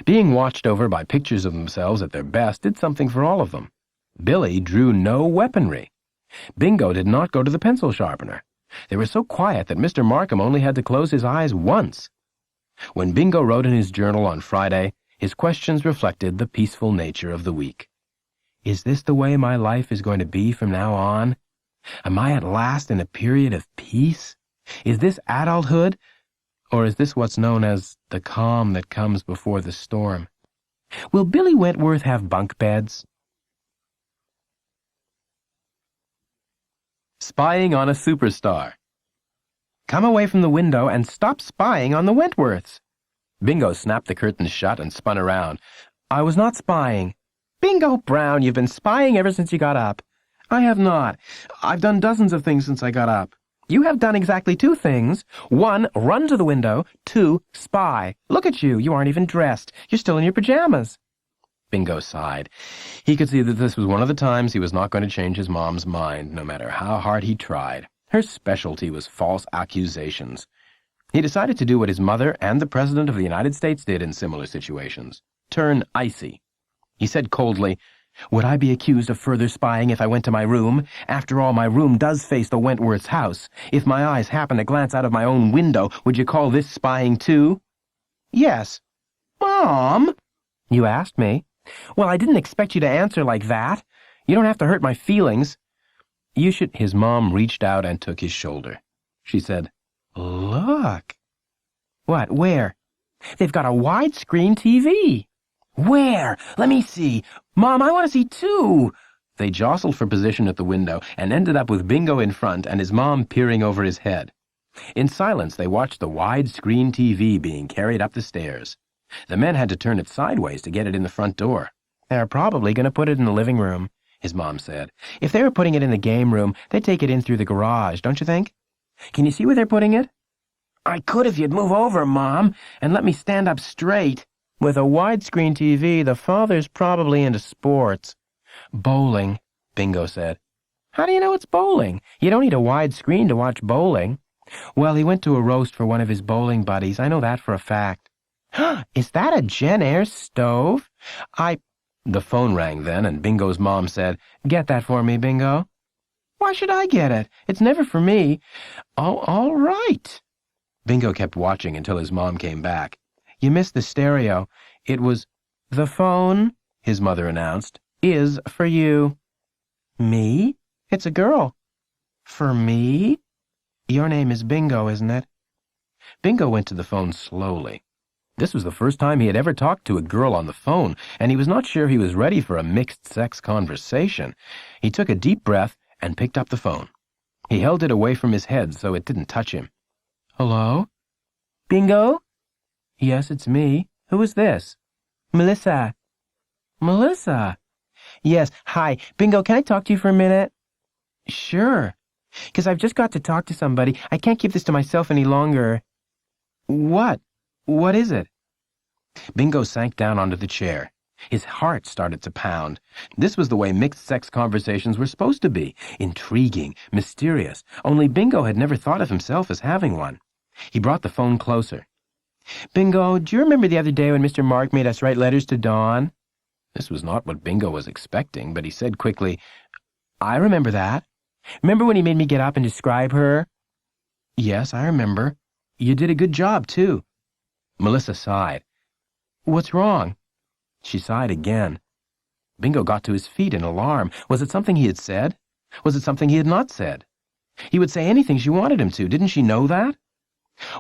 Being watched over by pictures of themselves at their best did something for all of them. Billy drew no weaponry. Bingo did not go to the pencil sharpener. They were so quiet that Mr. Markham only had to close his eyes once. When Bingo wrote in his journal on Friday, his questions reflected the peaceful nature of the week. Is this the way my life is going to be from now on? Am I at last in a period of peace? Is this adulthood? Or is this what's known as the calm that comes before the storm? Will Billy Wentworth have bunk beds? Spying on a superstar. Come away from the window and stop spying on the Wentworths. Bingo snapped the curtains shut and spun around. I was not spying. Bingo Brown, you've been spying ever since you got up. I have not. I've done dozens of things since I got up. You have done exactly 2 things. 1, run to the window. 2, spy. Look at you. You aren't even dressed. You're still in your pajamas. Bingo sighed. He could see that this was one of the times he was not going to change his mom's mind, no matter how hard he tried. Her specialty was false accusations. He decided to do what his mother and the President of the United States did in similar situations. Turn icy. He said coldly, would I be accused of further spying if I went to my room? After all, my room does face the Wentworth's house. If my eyes happen to glance out of my own window, would you call this spying too? Yes. Mom? You asked me. Well, I didn't expect you to answer like that. You don't have to hurt my feelings. You should... His mom reached out and took his shoulder. She said, look. What? Where? They've got a widescreen TV. Where? Let me see. Mom, I want to see too. They jostled for position at the window and ended up with Bingo in front and his mom peering over his head. In silence, they watched the widescreen TV being carried up the stairs. The men had to turn it sideways to get it in the front door. They're probably going to put it in the living room, his mom said. If they were putting it in the game room, they'd take it in through the garage, don't you think? Can you see where they're putting it? I could if you'd move over, Mom, and let me stand up straight. With a widescreen TV, the father's probably into sports. Bowling, Bingo said. How do you know it's bowling? You don't need a wide screen to watch bowling. Well, he went to a roast for one of his bowling buddies. I know that for a fact. Is that a Jen Eyre stove? The phone rang then, and Bingo's mom said, get that for me, Bingo. Why should I get it? It's never for me. Oh, all right. Bingo kept watching until his mom came back. You missed the stereo. It was, the phone, his mother announced, is for you. Me? It's a girl. For me? Your name is Bingo, isn't it? Bingo went to the phone slowly. This was the first time he had ever talked to a girl on the phone, and he was not sure he was ready for a mixed-sex conversation. He took a deep breath and picked up the phone. He held it away from his head so it didn't touch him. Hello? Bingo? Yes, it's me. Who is this? Melissa. Melissa? Yes, hi. Bingo, can I talk to you for a minute? Sure. 'Cause I've just got to talk to somebody. I can't keep this to myself any longer. What? What is it? Bingo sank down onto the chair. His heart started to pound. This was the way mixed-sex conversations were supposed to be. Intriguing, mysterious. Only Bingo had never thought of himself as having one. He brought the phone closer. Bingo, do you remember the other day when Mr. Mark made us write letters to Dawn? This was not what Bingo was expecting, but he said quickly, I remember that. Remember when he made me get up and describe her? Yes, I remember. You did a good job, too. Melissa sighed. What's wrong? She sighed again. Bingo got to his feet in alarm. Was it something he had said? Was it something he had not said? He would say anything she wanted him to. Didn't she know that?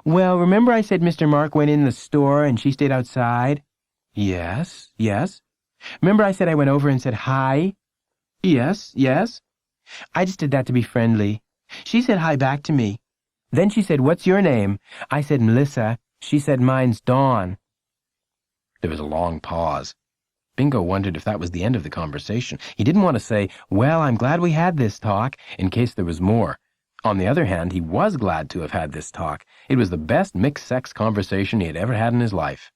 Well, remember I said Mr. Mark went in the store and she stayed outside? Yes, yes. Remember I said I went over and said hi? Yes, yes. I just did that to be friendly. She said hi back to me. Then she said, what's your name? I said Melissa. She said mine's Dawn. There was a long pause. Bingo wondered if that was the end of the conversation. He didn't want to say, well, I'm glad we had this talk, in case there was more. On the other hand, he was glad to have had this talk. It was the best mixed-sex conversation he had ever had in his life.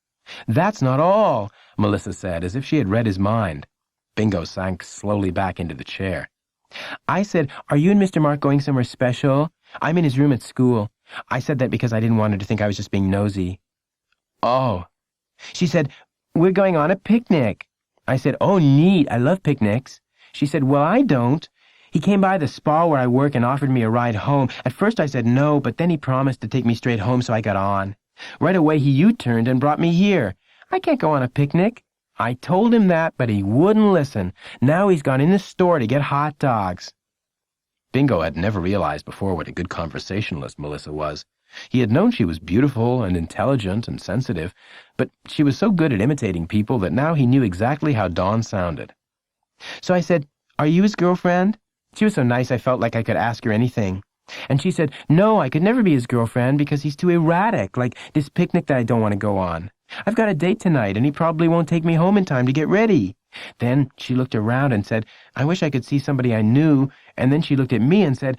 That's not all, Melissa said, as if she had read his mind. Bingo sank slowly back into the chair. I said, are you and Mr. Mark going somewhere special? I'm in his room at school. I said that because I didn't want her to think I was just being nosy. Oh. She said, we're going on a picnic. I said, oh, neat. I love picnics. She said, well, I don't. He came by the spa where I work and offered me a ride home. At first I said no, but then he promised to take me straight home, so I got on. Right away he U-turned and brought me here. I can't go on a picnic. I told him that, but he wouldn't listen. Now he's gone in the store to get hot dogs. Bingo had never realized before what a good conversationalist Melissa was. He had known she was beautiful and intelligent and sensitive, but she was so good at imitating people that now he knew exactly how Dawn sounded. So I said, "Are you his girlfriend?" She was so nice I felt like I could ask her anything. And she said, "No, I could never be his girlfriend because he's too erratic, like this picnic that I don't want to go on. I've got a date tonight, and he probably won't take me home in time to get ready." Then she looked around and said, "I wish I could see somebody I knew." And then she looked at me and said,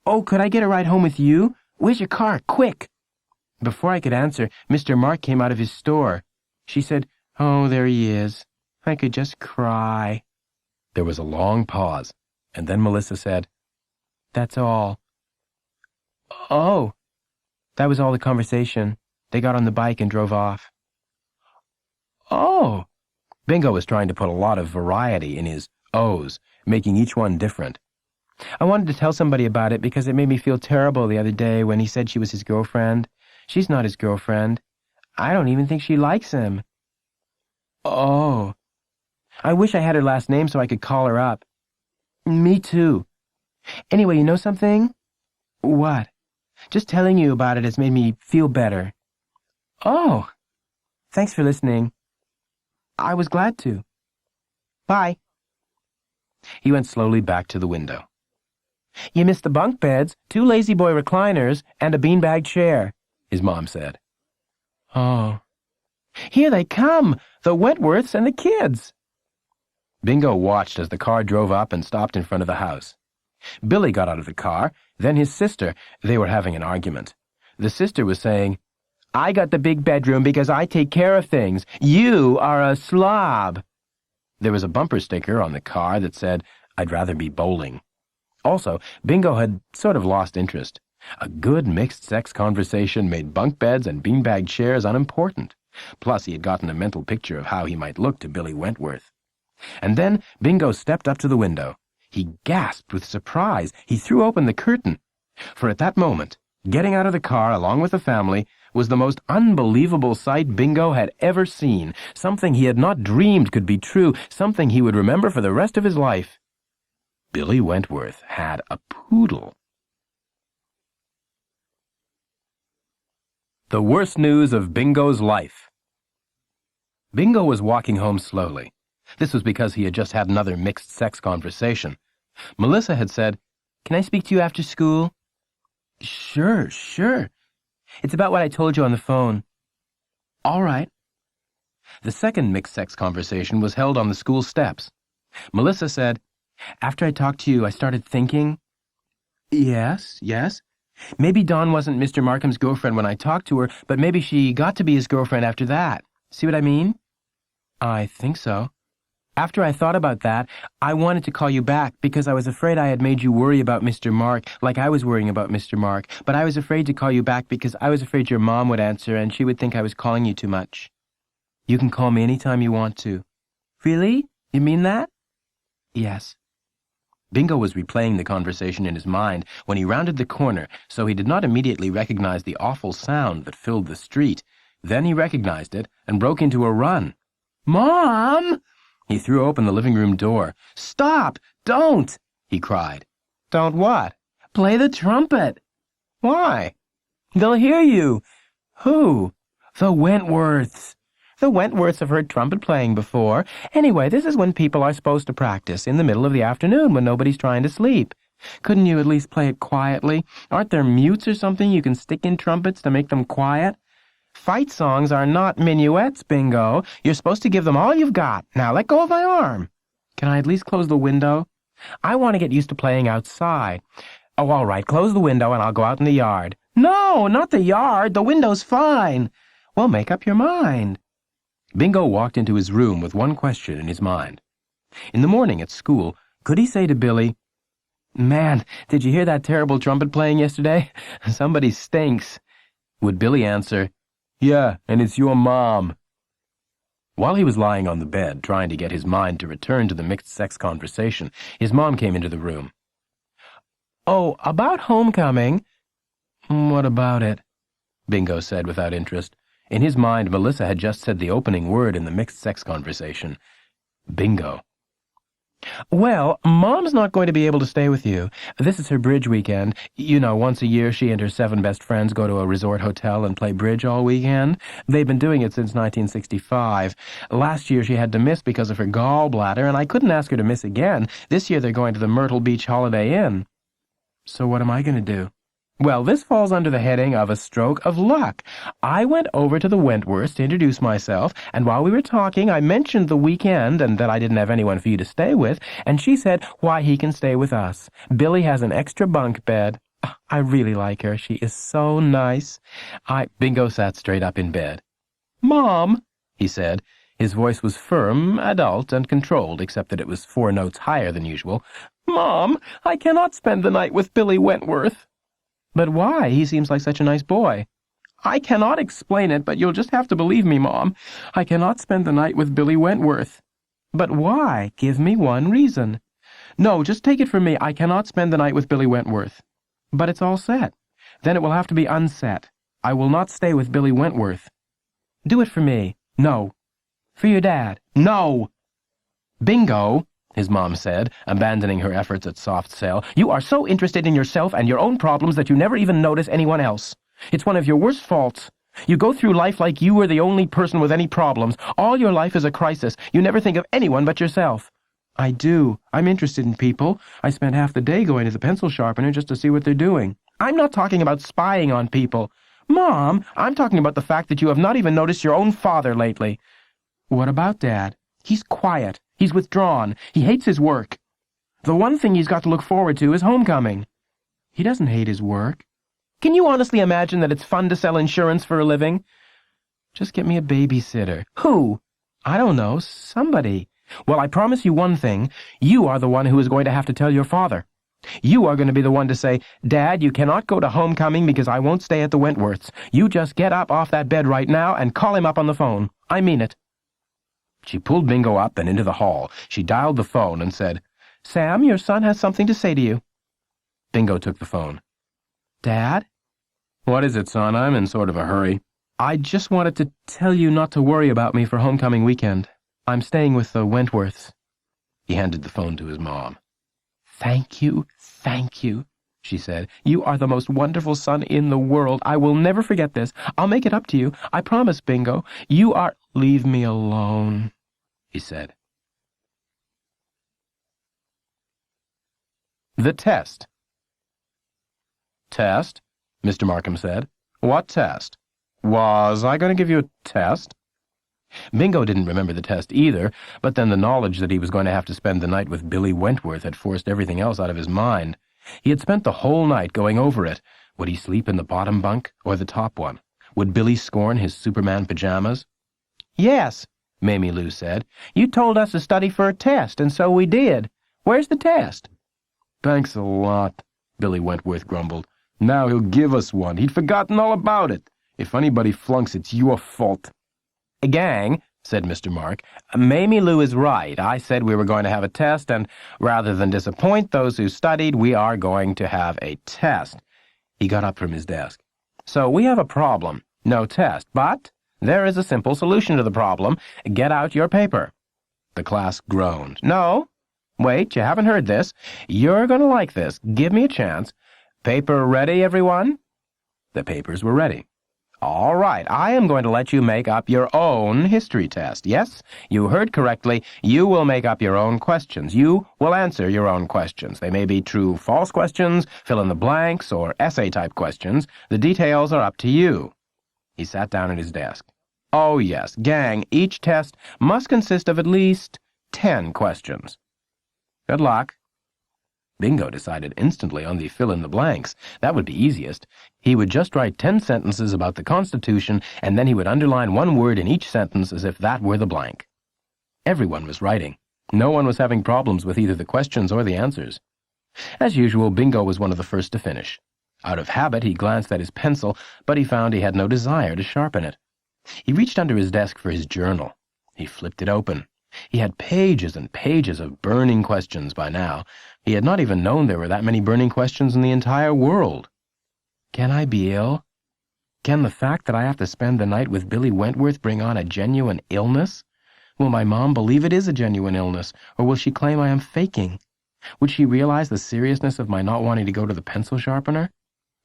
"Oh, could I get a ride home with you? Where's your car? Quick!" Before I could answer, Mr. Mark came out of his store. She said, "Oh, there he is. I could just cry." There was a long pause, and then Melissa said, "That's all." "Oh." That was all the conversation. They got on the bike and drove off. "Oh." Bingo was trying to put a lot of variety in his O's, making each one different. "I wanted to tell somebody about it because it made me feel terrible the other day when he said she was his girlfriend. She's not his girlfriend. I don't even think she likes him." "Oh." "I wish I had her last name so I could call her up." "Me too. Anyway, you know something?" "What?" "Just telling you about it has made me feel better." "Oh." "Thanks for listening." "I was glad to. Bye." He went slowly back to the window. "You missed the bunk beds, 2 lazy boy recliners, and a beanbag chair," his mom said. "Oh." "Here they come, the Wentworths and the kids." Bingo watched as the car drove up and stopped in front of the house. Billy got out of the car, then his sister. They were having an argument. The sister was saying, "I got the big bedroom because I take care of things. You are a slob." There was a bumper sticker on the car that said, "I'd rather be bowling." Also, Bingo had sort of lost interest. A good mixed-sex conversation made bunk beds and beanbag chairs unimportant. Plus, he had gotten a mental picture of how he might look to Billy Wentworth. And then Bingo stepped up to the window. He gasped with surprise. He threw open the curtain. For at that moment, getting out of the car along with the family was the most unbelievable sight Bingo had ever seen, something he had not dreamed could be true, something he would remember for the rest of his life. Billy Wentworth had a poodle. The worst news of Bingo's life. Bingo was walking home slowly. This was because he had just had another mixed-sex conversation. Melissa had said, "Can I speak to you after school?" "Sure. It's about what I told you on the phone." "All right." The second mixed-sex conversation was held on the school steps. Melissa said, "After I talked to you, I started thinking." Yes. "Maybe Dawn wasn't Mr. Markham's girlfriend when I talked to her, but maybe she got to be his girlfriend after that. See what I mean?" "I think so." "After I thought about that, I wanted to call you back because I was afraid I had made you worry about Mr. Mark like I was worrying about Mr. Mark, but I was afraid to call you back because I was afraid your mom would answer and she would think I was calling you too much. You can call me anytime you want to." "Really? You mean that?" "Yes." Bingo was replaying the conversation in his mind when he rounded the corner, so he did not immediately recognize the awful sound that filled the street. Then he recognized it and broke into a run. "Mom!" He threw open the living room door. "Stop! Don't!" he cried. "Don't what?" "Play the trumpet." "Why?" "They'll hear you." "Who?" "The Wentworths." "The Wentworths have heard trumpet playing before. Anyway, this is when people are supposed to practice, in the middle of the afternoon when nobody's trying to sleep. Couldn't you at least play it quietly? Aren't there mutes or something you can stick in trumpets to make them quiet? Fight songs are not minuets, Bingo. You're supposed to give them all you've got. Now let go of my arm. Can I at least close the window? I want to get used to playing outside. Oh, all right, close the window and I'll go out in the yard. No, not the yard. The window's fine. Well, make up your mind. Bingo walked into his room with one question in his mind. In the morning at school, could he say to Billy, "Man, did you hear that terrible trumpet playing yesterday? Somebody stinks." Would Billy answer, "Yeah, and it's your mom"? While he was lying on the bed, trying to get his mind to return to the mixed-sex conversation, his mom came into the room. Oh, about homecoming. What about it? Bingo said without interest. In his mind, Melissa had just said the opening word in the mixed-sex conversation. Bingo. Well, Mom's not going to be able to stay with you. This is her bridge weekend. You know, once a year she and her 7 best friends go to a resort hotel and play bridge all weekend. They've been doing it since 1965. Last year she had to miss because of her gallbladder, and I couldn't ask her to miss again. This year they're going to the Myrtle Beach Holiday Inn. So what am I going to do? Well, this falls under the heading of a stroke of luck. I went over to the Wentworths to introduce myself, and while we were talking, I mentioned the weekend and that I didn't have anyone for you to stay with, and she said, why, he can stay with us. Billy has an extra bunk bed. I really like her. She is so nice. Bingo sat straight up in bed. Mom, he said. His voice was firm, adult, and controlled, except that it was 4 notes higher than usual. Mom, I cannot spend the night with Billy Wentworth. But why? He seems like such a nice boy. I cannot explain it, but you'll just have to believe me, Mom. I cannot spend the night with Billy Wentworth. But why? Give me one reason. No, just take it from me. I cannot spend the night with Billy Wentworth. But it's all set. Then it will have to be unset. I will not stay with Billy Wentworth. Do it for me. No. For your dad. No. Bingo, his mom said, abandoning her efforts at soft sell. You are so interested in yourself and your own problems that you never even notice anyone else. It's one of your worst faults. You go through life like you are the only person with any problems. All your life is a crisis. You never think of anyone but yourself. I do. I'm interested in people. I spend half the day going to the pencil sharpener just to see what they're doing. I'm not talking about spying on people. Mom, I'm talking about the fact that you have not even noticed your own father lately. What about Dad? He's quiet. He's withdrawn. He hates his work. The one thing he's got to look forward to is homecoming. He doesn't hate his work. Can you honestly imagine that it's fun to sell insurance for a living? Just get me a babysitter. Who? I don't know. Somebody. Well, I promise you one thing. You are the one who is going to have to tell your father. You are going to be the one to say, Dad, you cannot go to homecoming because I won't stay at the Wentworths. You just get up off that bed right now and call him up on the phone. I mean it. She pulled Bingo up and into the hall. She dialed the phone and said, Sam, your son has something to say to you. Bingo took the phone. Dad? What is it, son? I'm in sort of a hurry. I just wanted to tell you not to worry about me for homecoming weekend. I'm staying with the Wentworths. He handed the phone to his mom. Thank you, she said. You are the most wonderful son in the world. I will never forget this. I'll make it up to you. I promise, Bingo. You are— Leave me alone, he said. The test. Test? Mr. Markham said. What test? Was I going to give you a test? Bingo didn't remember the test either, but then the knowledge that he was going to have to spend the night with Billy Wentworth had forced everything else out of his mind. He had spent the whole night going over it. Would he sleep in the bottom bunk or the top one? Would Billy scorn his Superman pajamas? Yes, Mamie Lou said. You told us to study for a test, and so we did. Where's the test? Thanks a lot, Billy Wentworth grumbled. Now he'll give us one. He'd forgotten all about it. If anybody flunks, it's your fault. Gang, said Mr. Mark, Mamie Lou is right. I said we were going to have a test, and rather than disappoint those who studied, we are going to have a test. He got up from his desk. So we have a problem. No test, but there is a simple solution to the problem. Get out your paper. The class groaned. No. Wait, you haven't heard this. You're going to like this. Give me a chance. Paper ready, everyone? The papers were ready. All right, I am going to let you make up your own history test. Yes, you heard correctly. You will make up your own questions. You will answer your own questions. They may be true-false questions, fill-in-the-blanks, or essay-type questions. The details are up to you. He sat down at his desk. Oh, yes, gang, each test must consist of at least 10 questions. Good luck. Bingo decided instantly on the fill-in-the-blanks. That would be easiest. He would just write 10 sentences about the Constitution, and then he would underline one word in each sentence as if that were the blank. Everyone was writing. No one was having problems with either the questions or the answers. As usual, Bingo was one of the first to finish. Out of habit, he glanced at his pencil, but he found he had no desire to sharpen it. He reached under his desk for his journal. He flipped it open. He had pages and pages of burning questions by now, He had not even known there were that many burning questions in the entire world. Can I be ill? Can the fact that I have to spend the night with Billy Wentworth bring on a genuine illness? Will my mom believe it is a genuine illness, or will she claim I am faking? Would she realize the seriousness of my not wanting to go to the pencil sharpener?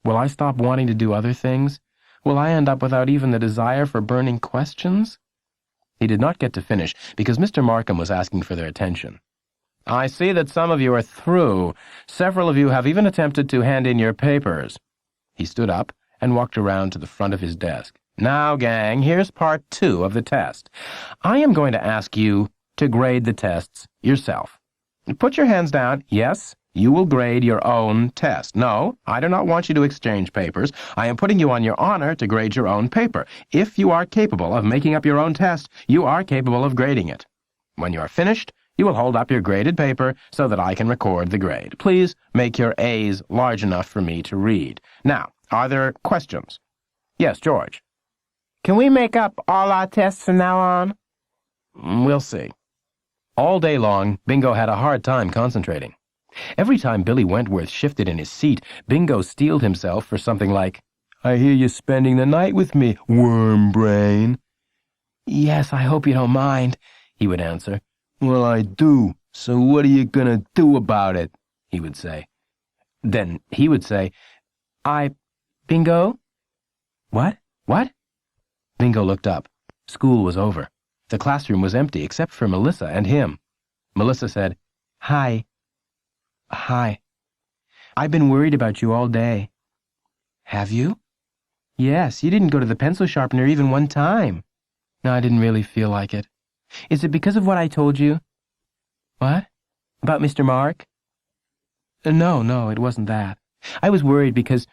Will I stop wanting to do other things? Will I end up without even the desire for burning questions? He did not get to finish because Mr. Markham was asking for their attention. I see that some of you are through. Several of you have even attempted to hand in your papers. He stood up and walked around to the front of his desk. Now, gang, here's part 2 of the test. I am going to ask you to grade the tests yourself. Put your hands down. Yes, you will grade your own test. No, I do not want you to exchange papers. I am putting you on your honor to grade your own paper. If you are capable of making up your own test, you are capable of grading it. When you are finished, you will hold up your graded paper so that I can record the grade. Please make your A's large enough for me to read. Now, are there questions? Yes, George. Can we make up all our tests from now on? We'll see. All day long, Bingo had a hard time concentrating. Every time Billy Wentworth shifted in his seat, Bingo steeled himself for something like, I hear you spending the night with me, worm brain. Yes, I hope you don't mind, he would answer. Well, I do, so what are you gonna do about it? He would say. Then he would say, Bingo? What? What? Bingo looked up. School was over. The classroom was empty except for Melissa and him. Melissa said, Hi. Hi. I've been worried about you all day. Have you? Yes, you didn't go to the pencil sharpener even one time. No, I didn't really feel like it. Is it because of what I told you? What? About Mr. Mark? No, it wasn't that. I was worried because,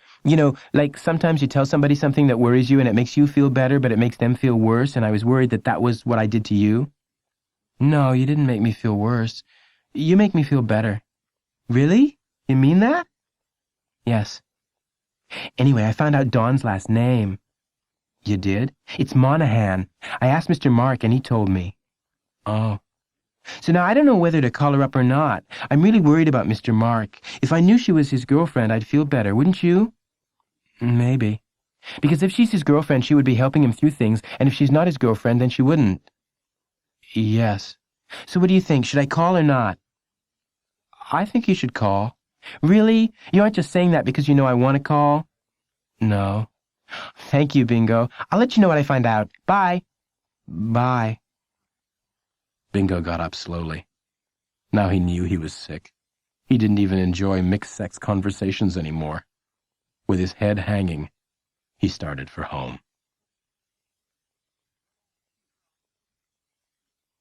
like sometimes you tell somebody something that worries you and it makes you feel better, but it makes them feel worse, and I was worried that that was what I did to you. No, you didn't make me feel worse. You make me feel better. Really? You mean that? Yes. Anyway, I found out Dawn's last name. You did? It's Monahan. I asked Mr. Mark and he told me. Oh. So now I don't know whether to call her up or not. I'm really worried about Mr. Mark. If I knew she was his girlfriend, I'd feel better, wouldn't you? Maybe. Because if she's his girlfriend, she would be helping him through things, and if she's not his girlfriend, then she wouldn't. Yes. So what do you think? Should I call or not? I think you should call. Really? You aren't just saying that because you know I want to call? No. Thank you, Bingo. I'll let you know what I find out. Bye. Bye. Bingo got up slowly. Now he knew he was sick. He didn't even enjoy mixed-sex conversations anymore. With his head hanging, he started for home.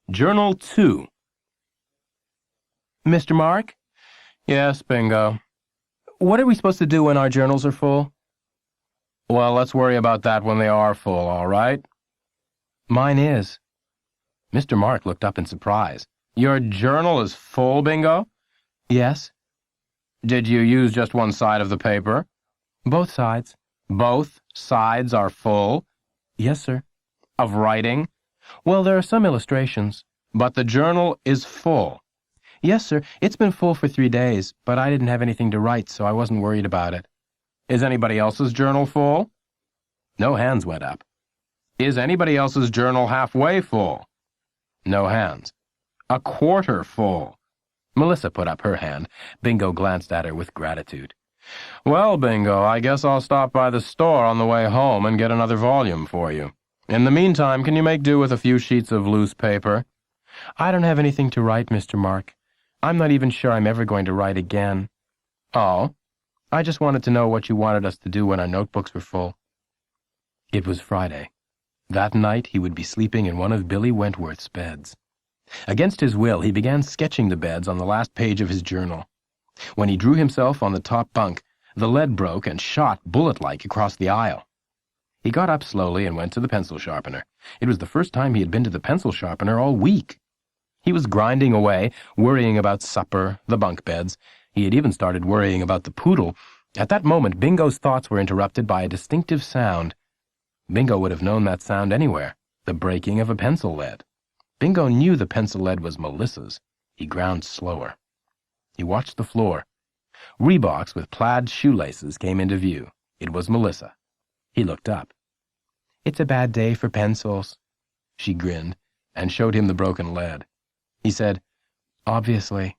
Journal 2. Mr. Mark? Yes, Bingo. What are we supposed to do when our journals are full? Well, let's worry about that when they are full, all right? Mine is. Mr. Mark looked up in surprise. Your journal is full, Bingo? Yes. Did you use just one side of the paper? Both sides. Both sides are full? Yes, sir. Of writing? Well, there are some illustrations. But the journal is full. Yes, sir. It's been full for 3 days, but I didn't have anything to write, so I wasn't worried about it. Is anybody else's journal full? No hands went up. Is anybody else's journal halfway full? No hands. A quarter full. Melissa put up her hand. Bingo glanced at her with gratitude. Well, Bingo, I guess I'll stop by the store on the way home and get another volume for you. In the meantime, can you make do with a few sheets of loose paper? I don't have anything to write, Mr. Mark. I'm not even sure I'm ever going to write again. Oh? I just wanted to know what you wanted us to do when our notebooks were full. It was Friday. That night he would be sleeping in one of Billy Wentworth's beds. Against his will, he began sketching the beds on the last page of his journal. When he drew himself on the top bunk, the lead broke and shot bullet-like across the aisle. He got up slowly and went to the pencil sharpener. It was the first time he had been to the pencil sharpener all week. He was grinding away, worrying about supper, the bunk beds. He had even started worrying about the poodle. At that moment, Bingo's thoughts were interrupted by a distinctive sound. Bingo would have known that sound anywhere, the breaking of a pencil lead. Bingo knew the pencil lead was Melissa's. He ground slower. He watched the floor. Reeboks with plaid shoelaces came into view. It was Melissa. He looked up. "It's a bad day for pencils." She grinned and showed him the broken lead. He said, "Obviously."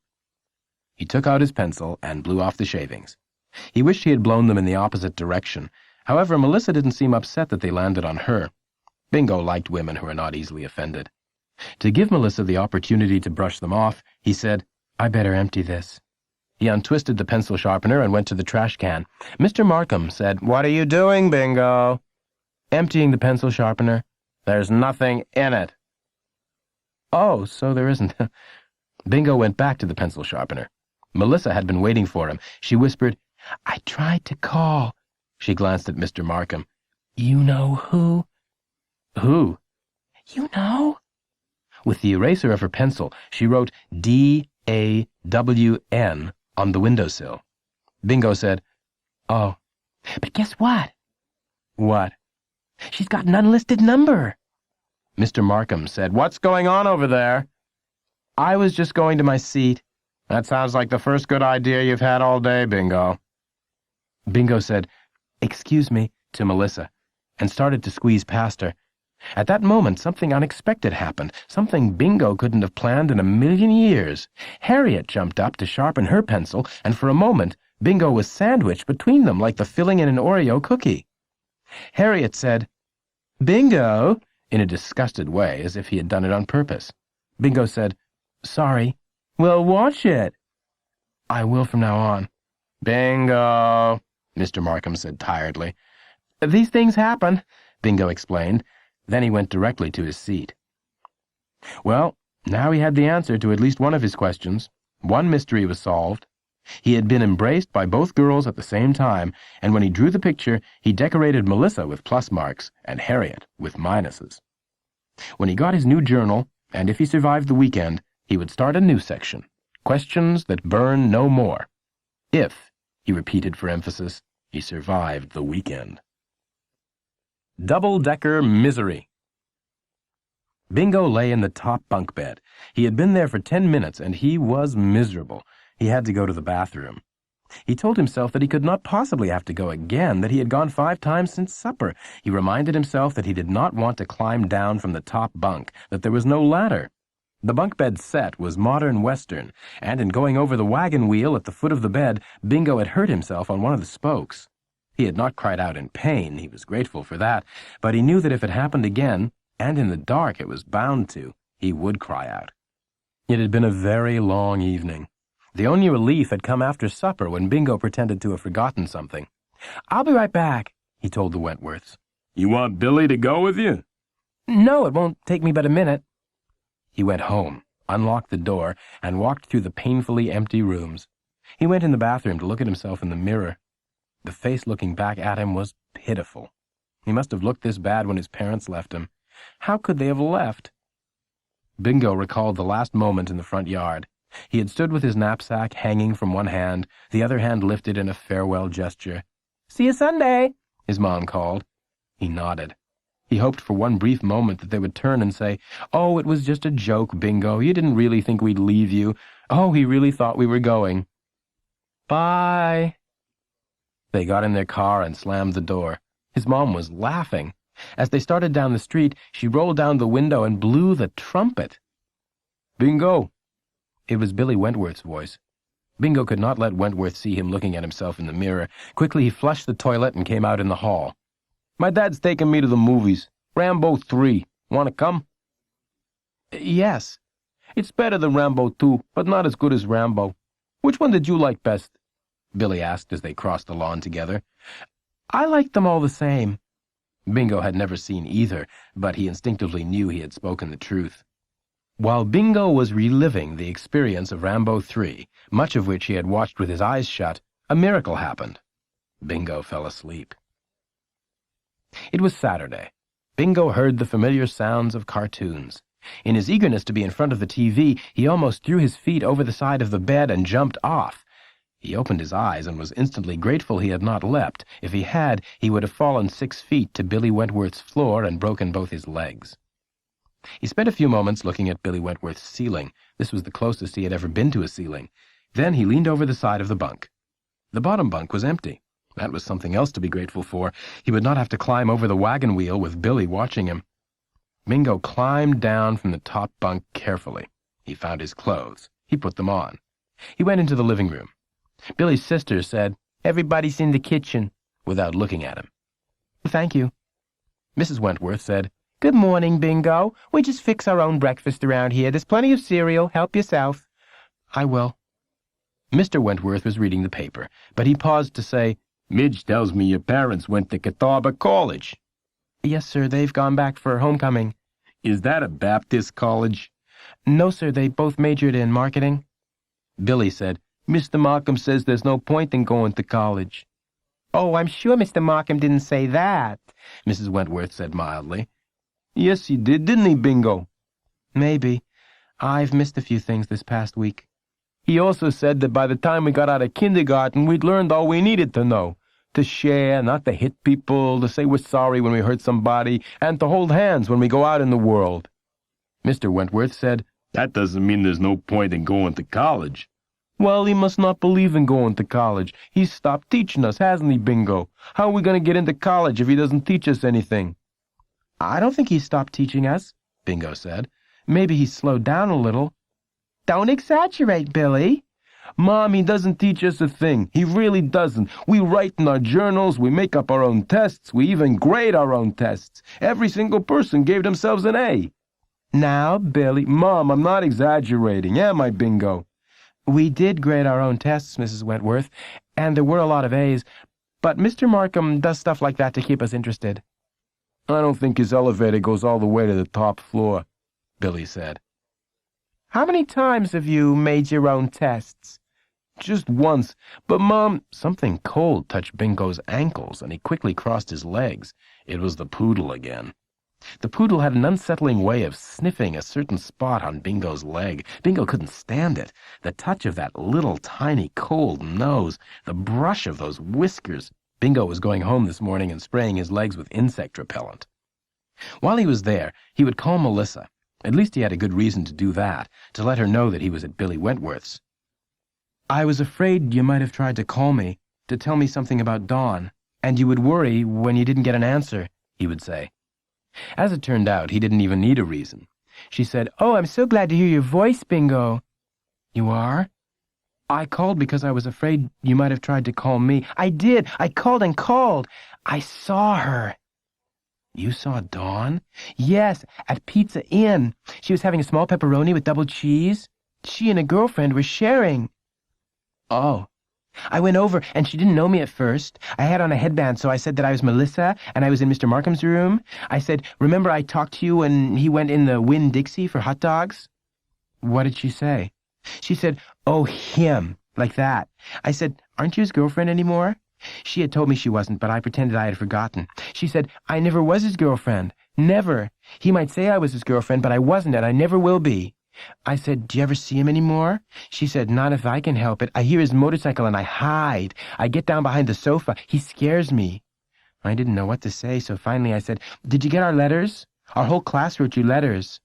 He took out his pencil and blew off the shavings. He wished he had blown them in the opposite direction. However, Melissa didn't seem upset that they landed on her. Bingo liked women who are not easily offended. To give Melissa the opportunity to brush them off, he said, "I better empty this." He untwisted the pencil sharpener and went to the trash can. Mr. Markham said, "What are you doing, Bingo?" "Emptying the pencil sharpener." "There's nothing in it." "Oh, so there isn't." Bingo went back to the pencil sharpener. Melissa had been waiting for him. She whispered, "I tried to call." She glanced at Mr. Markham. "You know who?" "Who?" "You know?" With the eraser of her pencil, she wrote D-A-W-N on the windowsill. Bingo said, "Oh." "But guess what?" "What?" "She's got an unlisted number." Mr. Markham said, "What's going on over there?" "I was just going to my seat." "That sounds like the first good idea you've had all day, Bingo." Bingo said, "Excuse me," to Melissa, and started to squeeze past her. At that moment, something unexpected happened, something Bingo couldn't have planned in a million years. Harriet jumped up to sharpen her pencil, and for a moment, Bingo was sandwiched between them like the filling in an Oreo cookie. Harriet said, "Bingo," in a disgusted way, as if he had done it on purpose. Bingo said, "Sorry." "Well, watch it." "I will from now on." "Bingo," Mr. Markham said tiredly. "These things happen," Bingo explained. Then he went directly to his seat. Well, now he had the answer to at least one of his questions. One mystery was solved. He had been embraced by both girls at the same time, and when he drew the picture, he decorated Melissa with plus marks and Harriet with minuses. When he got his new journal, and if he survived the weekend, he would start a new section, Questions That Burn No More. If, he repeated for emphasis, he survived the weekend. Double-decker misery. Bingo lay in the top bunk bed. He had been there for 10 minutes, and he was miserable. He had to go to the bathroom. He told himself that he could not possibly have to go again, that he had gone 5 times since supper. He reminded himself that he did not want to climb down from the top bunk, that there was no ladder. The bunk bed set was modern Western, and in going over the wagon wheel at the foot of the bed, Bingo had hurt himself on one of the spokes. He had not cried out in pain, he was grateful for that, but he knew that if it happened again, and in the dark it was bound to, he would cry out. It had been a very long evening. The only relief had come after supper when Bingo pretended to have forgotten something. "I'll be right back," he told the Wentworths. "You want Billy to go with you?" "No, it won't take me but a minute." He went home, unlocked the door, and walked through the painfully empty rooms. He went in the bathroom to look at himself in the mirror. The face looking back at him was pitiful. He must have looked this bad when his parents left him. How could they have left? Bingo recalled the last moment in the front yard. He had stood with his knapsack hanging from one hand, the other hand lifted in a farewell gesture. "See you Sunday," his mom called. He nodded. He hoped for one brief moment that they would turn and say, "Oh, it was just a joke, Bingo. You didn't really think we'd leave you. Oh, he really thought we were going." "Bye." They got in their car and slammed the door. His mom was laughing. As they started down the street, she rolled down the window and blew the trumpet. "Bingo!" It was Billy Wentworth's voice. Bingo could not let Wentworth see him looking at himself in the mirror. Quickly he flushed the toilet and came out in the hall. "My dad's taking me to the movies. Rambo 3. Want to come?" "Yes." "It's better than Rambo 2, but not as good as Rambo. Which one did you like best?" Billy asked as they crossed the lawn together. "I liked them all the same." Bingo had never seen either, but he instinctively knew he had spoken the truth. While Bingo was reliving the experience of Rambo 3, much of which he had watched with his eyes shut, a miracle happened. Bingo fell asleep. It was Saturday. Bingo heard the familiar sounds of cartoons. In his eagerness to be in front of the TV, he almost threw his feet over the side of the bed and jumped off. He opened his eyes and was instantly grateful he had not leapt. If he had, he would have fallen 6 feet to Billy Wentworth's floor and broken both his legs. He spent a few moments looking at Billy Wentworth's ceiling. This was the closest he had ever been to a ceiling. Then he leaned over the side of the bunk. The bottom bunk was empty. That was something else to be grateful for. He would not have to climb over the wagon wheel with Billy watching him. Bingo climbed down from the top bunk carefully. He found his clothes. He put them on. He went into the living room. Billy's sister said, "Everybody's in the kitchen," without looking at him. "Thank you." Mrs. Wentworth said, "Good morning, Bingo. We just fix our own breakfast around here. There's plenty of cereal. Help yourself." "I will." Mr. Wentworth was reading the paper, but he paused to say, "Midge tells me your parents went to Catawba College." "Yes, sir. They've gone back for homecoming." "Is that a Baptist college?" "No, sir. They both majored in marketing." Billy said, "Mr. Markham says there's no point in going to college." "Oh, I'm sure Mr. Markham didn't say that," Mrs. Wentworth said mildly. "Yes, he did, didn't he, Bingo?" "Maybe. I've missed a few things this past week." "He also said that by the time we got out of kindergarten, we'd learned all we needed to know. To share, not to hit people, to say we're sorry when we hurt somebody, and to hold hands when we go out in the world." Mr. Wentworth said, "That doesn't mean there's no point in going to college." "Well, he must not believe in going to college. He's stopped teaching us, hasn't he, Bingo? How are we going to get into college if he doesn't teach us anything?" "I don't think he's stopped teaching us," Bingo said. "Maybe he's slowed down a little." "Don't exaggerate, Billy." "Mom, he doesn't teach us a thing. He really doesn't. We write in our journals, we make up our own tests, we even grade our own tests. Every single person gave themselves an A." "Now, Billy—" "Mom, I'm not exaggerating, am I, Bingo?" "We did grade our own tests, Mrs. Wentworth, and there were a lot of A's, but Mr. Markham does stuff like that to keep us interested." "I don't think his elevator goes all the way to the top floor," Billy said. "How many times have you made your own tests?" "Just once. But, Mom—" Something cold touched Bingo's ankles, and he quickly crossed his legs. It was the poodle again. The poodle had an unsettling way of sniffing a certain spot on Bingo's leg. Bingo couldn't stand it. The touch of that little tiny cold nose, the brush of those whiskers. Bingo was going home this morning and spraying his legs with insect repellent. While he was there, he would call Melissa. At least he had a good reason to do that, to let her know that he was at Billy Wentworth's. "I was afraid you might have tried to call me, to tell me something about Dawn, and you would worry when you didn't get an answer," he would say. As it turned out, he didn't even need a reason. She said, "Oh, I'm so glad to hear your voice, Bingo." "You are?" "I called because I was afraid you might have tried to call me." "I did. I called and called. I saw her." "You saw Dawn?" "Yes, at Pizza Inn. She was having a small pepperoni with double cheese. She and a girlfriend were sharing." "Oh." "I went over, and she didn't know me at first. I had on a headband, so I said that I was Melissa, and I was in Mr. Markham's room. I said, 'Remember I talked to you when he went in the Winn-Dixie for hot dogs?'" "What did she say?" "She said, 'Oh, him,' like that. I said, 'Aren't you his girlfriend anymore?' She had told me she wasn't, but I pretended I had forgotten. She said, 'I never was his girlfriend. Never. He might say I was his girlfriend, but I wasn't, and I never will be.' I said, 'Do you ever see him anymore?' She said, 'Not if I can help it. I hear his motorcycle and I hide. I get down behind the sofa. He scares me.' I didn't know what to say, so finally I said, 'Did you get our letters? Our whole class wrote you letters.'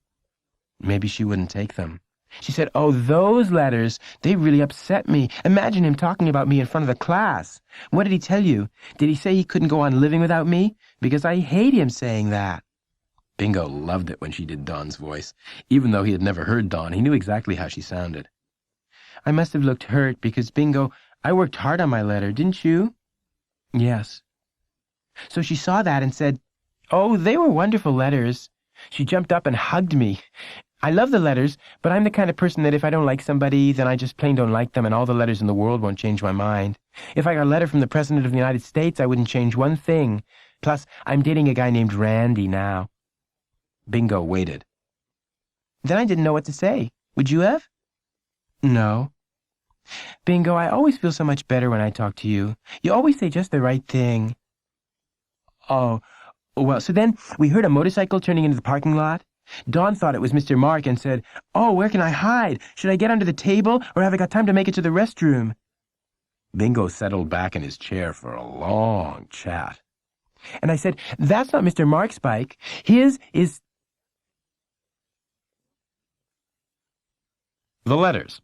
Maybe she wouldn't take them. She said, 'Oh, those letters, they really upset me. Imagine him talking about me in front of the class. What did he tell you? Did he say he couldn't go on living without me? Because I hate him saying that.'" Bingo loved it when she did Dawn's voice. Even though he had never heard Dawn, he knew exactly how she sounded. "I must have looked hurt because, Bingo, I worked hard on my letter, didn't you?" "Yes." "So she saw that and said, 'Oh, they were wonderful letters.' She jumped up and hugged me. I love the letters, but I'm the kind of person that if I don't like somebody, then I just plain don't like them, and all the letters in the world won't change my mind. If I got a letter from the President of the United States, I wouldn't change one thing. Plus, I'm dating a guy named Randy now." Bingo waited. "Then I didn't know what to say. Would you have?" "No." "Bingo, I always feel so much better when I talk to you. You always say just the right thing." "Oh, well, so then we heard a motorcycle turning into the parking lot. Dawn thought it was Mr. Mark and said, 'Oh, where can I hide? Should I get under the table, or have I got time to make it to the restroom?'" Bingo settled back in his chair for a long chat. "And I said, 'That's not Mr. Mark's bike. His is—'" The letters.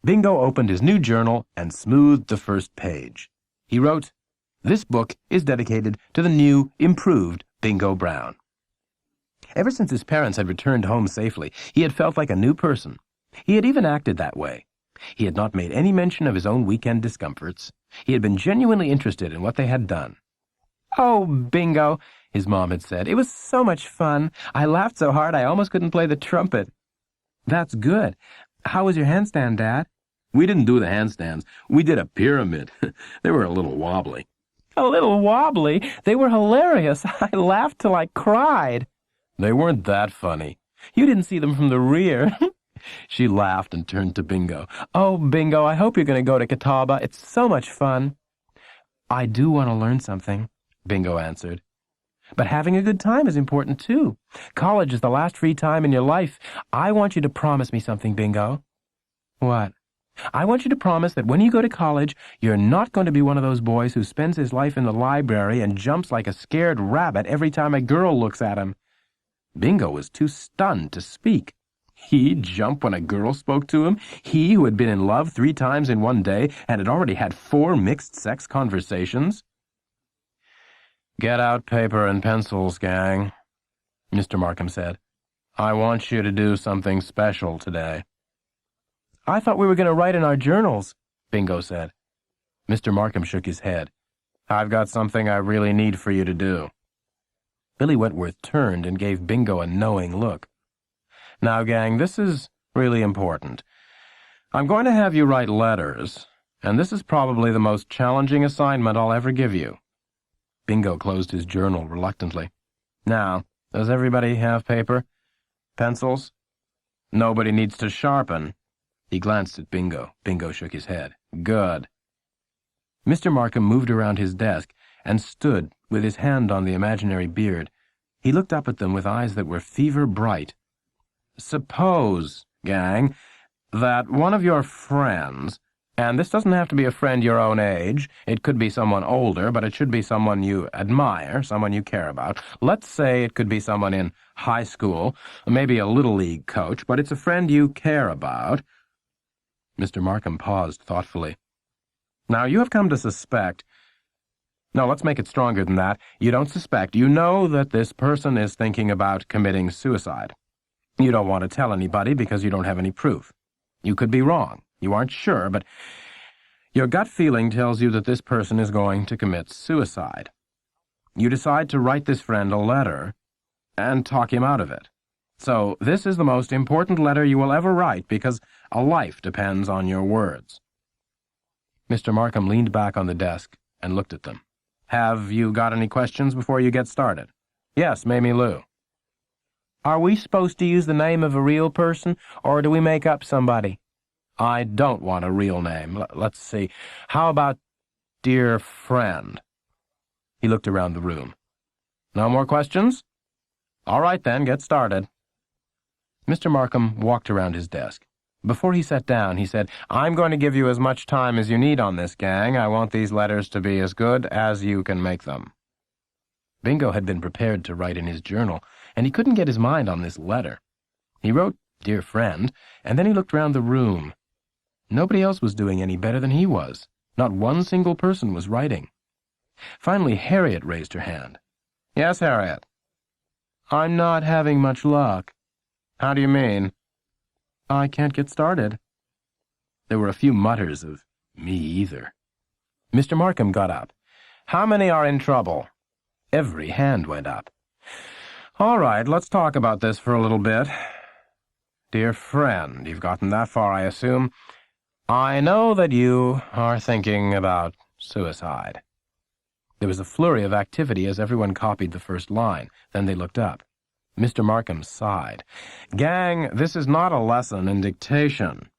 Bingo opened his new journal and smoothed the first page. He wrote, "This book is dedicated to the new, improved Bingo Brown." Ever since his parents had returned home safely, he had felt like a new person. He had even acted that way. He had not made any mention of his own weekend discomforts. He had been genuinely interested in what they had done. "Oh, Bingo," his mom had said, "it was so much fun. I laughed so hard I almost couldn't play the trumpet." "That's good. How was your handstand, Dad?" "We didn't do the handstands. We did a pyramid. They were a little wobbly." "A little wobbly? They were hilarious. I laughed till I cried." "They weren't that funny. You didn't see them from the rear." She laughed and turned to Bingo. "Oh, Bingo, I hope you're going to go to Catawba. It's so much fun." "I do want to learn something," Bingo answered. "But having a good time is important, too. College is the last free time in your life. I want you to promise me something, Bingo." "What?" "I want you to promise that when you go to college, you're not going to be one of those boys who spends his life in the library and jumps like a scared rabbit every time a girl looks at him." Bingo was too stunned to speak. He'd jump when a girl spoke to him? He who had been in love 3 times in one day and had already had 4 mixed-sex conversations? "Get out paper and pencils, gang," Mr. Markham said. "I want you to do something special today." "I thought we were going to write in our journals," Bingo said. Mr. Markham shook his head. "I've got something I really need for you to do." Billy Wentworth turned and gave Bingo a knowing look. "Now, gang, this is really important. I'm going to have you write letters, and this is probably the most challenging assignment I'll ever give you." Bingo closed his journal reluctantly. "Now, does everybody have paper? Pencils? Nobody needs to sharpen." He glanced at Bingo. Bingo shook his head. "Good." Mr. Markham moved around his desk and stood with his hand on the imaginary beard. He looked up at them with eyes that were fever-bright. "Suppose, gang, that one of your friends, and this doesn't have to be a friend your own age, it could be someone older, but it should be someone you admire, someone you care about. Let's say it could be someone in high school, maybe a little league coach, but it's a friend you care about." Mr. Markham paused thoughtfully. "Now, you have come to suspect— No, let's make it stronger than that. You don't suspect. You know that this person is thinking about committing suicide. You don't want to tell anybody because you don't have any proof. You could be wrong. You aren't sure, but your gut feeling tells you that this person is going to commit suicide. You decide to write this friend a letter and talk him out of it. So this is the most important letter you will ever write because a life depends on your words." Mr. Markham leaned back on the desk and looked at them. "Have you got any questions before you get started?" "Yes, Mamie Lou." "Are we supposed to use the name of a real person, or do we make up somebody?" "I don't want a real name. Let's see. How about dear friend?" He looked around the room. "No more questions? All right, then, get started." Mr. Markham walked around his desk. Before he sat down, he said, "I'm going to give you as much time as you need on this, gang. I want these letters to be as good as you can make them." Bingo had been prepared to write in his journal, and he couldn't get his mind on this letter. He wrote, "Dear friend," and then he looked round the room. Nobody else was doing any better than he was. Not one single person was writing. Finally, Harriet raised her hand. "Yes, Harriet." "I'm not having much luck." "How do you mean?" "I can't get started." There were a few mutters of, "Me either." Mr. Markham got up. "How many are in trouble?" Every hand went up. "All right, let's talk about this for a little bit. Dear friend, you've gotten that far, I assume. I know that you are thinking about suicide." There was a flurry of activity as everyone copied the first line. Then they looked up. Mr. Markham sighed. "Gang, this is not a lesson in dictation.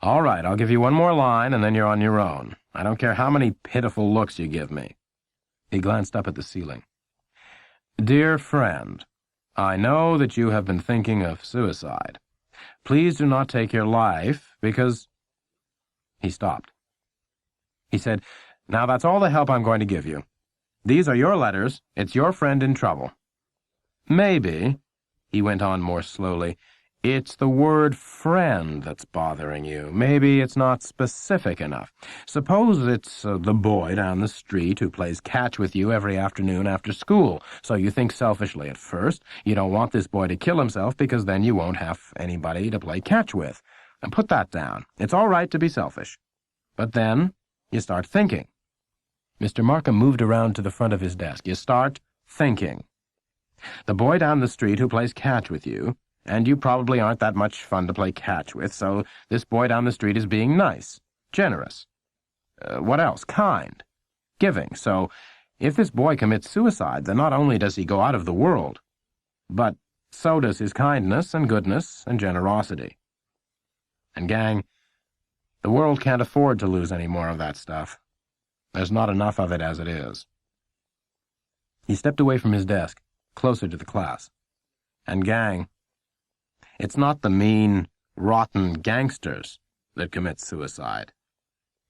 All right, I'll give you one more line, and then you're on your own. I don't care how many pitiful looks you give me." He glanced up at the ceiling. "Dear friend, I know that you have been thinking of suicide. Please do not take your life, because—" He stopped. He said, "Now that's all the help I'm going to give you. These are your letters. It's your friend in trouble. Maybe," he went on more slowly, It's the word friend that's bothering you. Maybe it's not specific enough. Suppose it's the boy down the street who plays catch with you every afternoon after school. So you think selfishly at first. You don't want this boy to kill himself because then you won't have anybody to play catch with. And put that down. It's all right to be selfish. But then you start thinking. Mr. Markham moved around to the front of his desk. You start thinking. The boy down the street who plays catch with you, and you probably aren't that much fun to play catch with, so this boy down the street is being nice, generous. What else? Kind. Giving. So, if this boy commits suicide, then not only does he go out of the world, but so does his kindness and goodness and generosity. And gang, the world can't afford to lose any more of that stuff. There's not enough of it as it is. He stepped away from his desk, closer to the class. And gang, it's not the mean, rotten gangsters that commit suicide.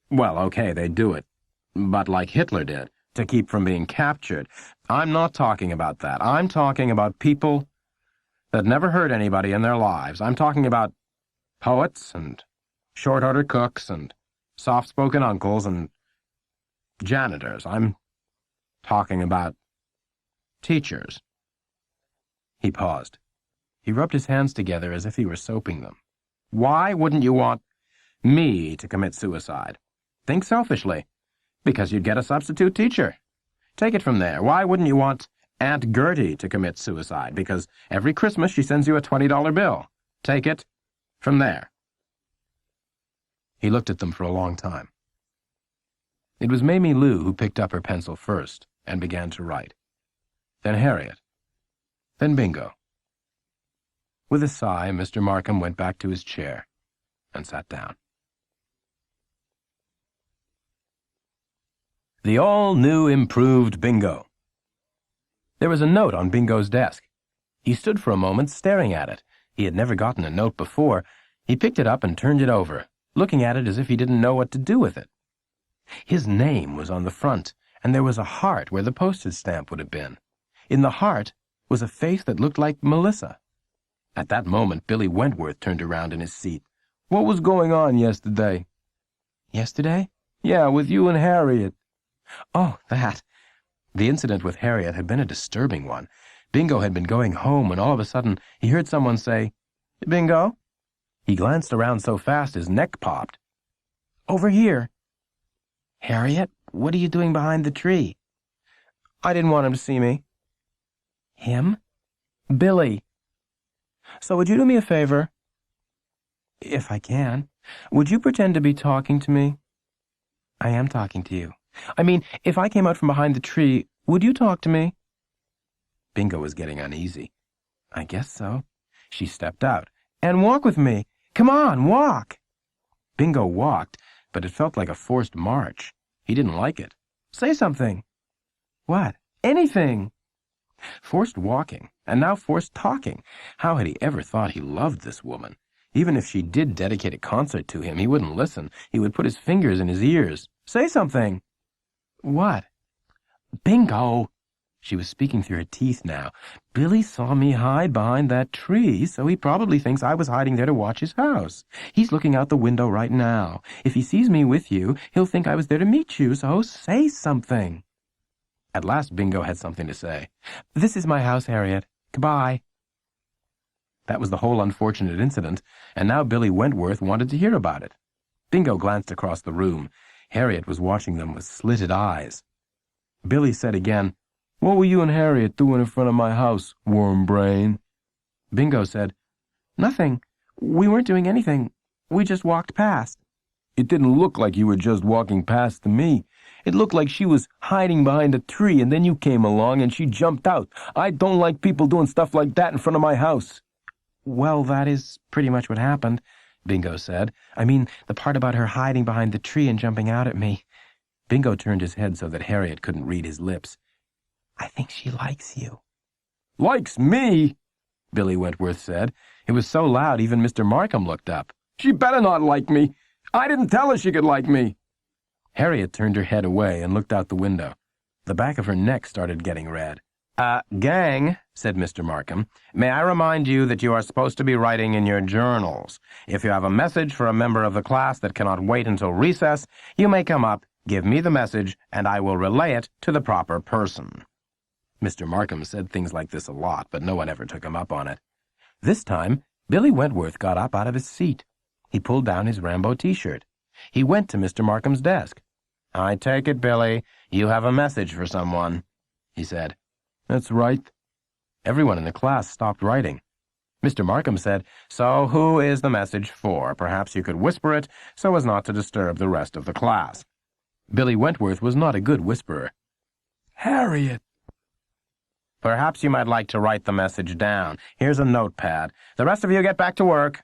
Well, okay, they do it, but like Hitler did, to keep from being captured. I'm not talking about that. I'm talking about people that never hurt anybody in their lives. I'm talking about poets and short-order cooks and soft-spoken uncles and janitors. I'm talking about teachers. He paused. He rubbed his hands together as if he were soaping them. Why wouldn't you want me to commit suicide? Think selfishly. Because you'd get a substitute teacher. Take it from there. Why wouldn't you want Aunt Gertie to commit suicide? Because every Christmas she sends you a $20 bill. Take it from there. He looked at them for a long time. It was Mamie Lou who picked up her pencil first and began to write. Then Harriet. Then Bingo. With a sigh, Mr. Markham went back to his chair and sat down. The all-new improved Bingo. There was a note on Bingo's desk. He stood for a moment staring at it. He had never gotten a note before. He picked it up and turned it over, looking at it as if he didn't know what to do with it. His name was on the front, and there was a heart where the postage stamp would have been. In the heart was a face that looked like Melissa. At that moment, Billy Wentworth turned around in his seat. "What was going on yesterday?" "Yesterday?" "Yeah, with you and Harriet." "Oh, that." The incident with Harriet had been a disturbing one. Bingo had been going home when all of a sudden he heard someone say, "Bingo?" He glanced around so fast his neck popped. "Over here." "Harriet, what are you doing behind the tree?" "I didn't want him to see me." "Him?" "Billy." "So would you do me a favor?" "If I can. Would you pretend to be talking to me?" "I am talking to you. I mean, if I came out from behind the tree, would you talk to me?" Bingo was getting uneasy. "I guess so." She stepped out. "And walk with me. Come on, walk." Bingo walked, but it felt like a forced march. He didn't like it. "Say something." "What?" "Anything." Forced walking, and now forced talking. How had he ever thought he loved this woman? Even if she did dedicate a concert to him, he wouldn't listen. He would put his fingers in his ears. "Say something." "What?" "Bingo." She was speaking through her teeth now. "Billy saw me hide behind that tree, so he probably thinks I was hiding there to watch his house. He's looking out the window right now. If he sees me with you, he'll think I was there to meet you, so say something." At last Bingo had something to say. "This is my house, Harriet. Goodbye." That was the whole unfortunate incident, and now Billy Wentworth wanted to hear about it. Bingo glanced across the room. Harriet was watching them with slitted eyes. Billy said again, "What were you and Harriet doing in front of my house, worm brain?" Bingo said, "Nothing. We weren't doing anything. We just walked past." "It didn't look like you were just walking past to me. It looked like she was hiding behind a tree, and then you came along and she jumped out. I don't like people doing stuff like that in front of my house." "Well, that is pretty much what happened," Bingo said. "I mean, the part about her hiding behind the tree and jumping out at me." Bingo turned his head so that Harriet couldn't read his lips. "I think she likes you." "Likes me?" Billy Wentworth said. It was so loud even Mr. Markham looked up. "She better not like me. I didn't tell her she could like me." Harriet turned her head away and looked out the window. The back of her neck started getting red. Gang," said Mr. Markham, "may I remind you that you are supposed to be writing in your journals. If you have a message for a member of the class that cannot wait until recess, you may come up, give me the message, and I will relay it to the proper person." Mr. Markham said things like this a lot, but no one ever took him up on it. This time, Billy Wentworth got up out of his seat. He pulled down his Rambo t-shirt. He went to Mr. Markham's desk. "I take it, Billy, you have a message for someone," he said. "That's right." Everyone in the class stopped writing. Mr. Markham said, "So who is the message for? Perhaps you could whisper it so as not to disturb the rest of the class." Billy Wentworth was not a good whisperer. "Harriet." "Perhaps you might like to write the message down. Here's a notepad. The rest of you get back to work."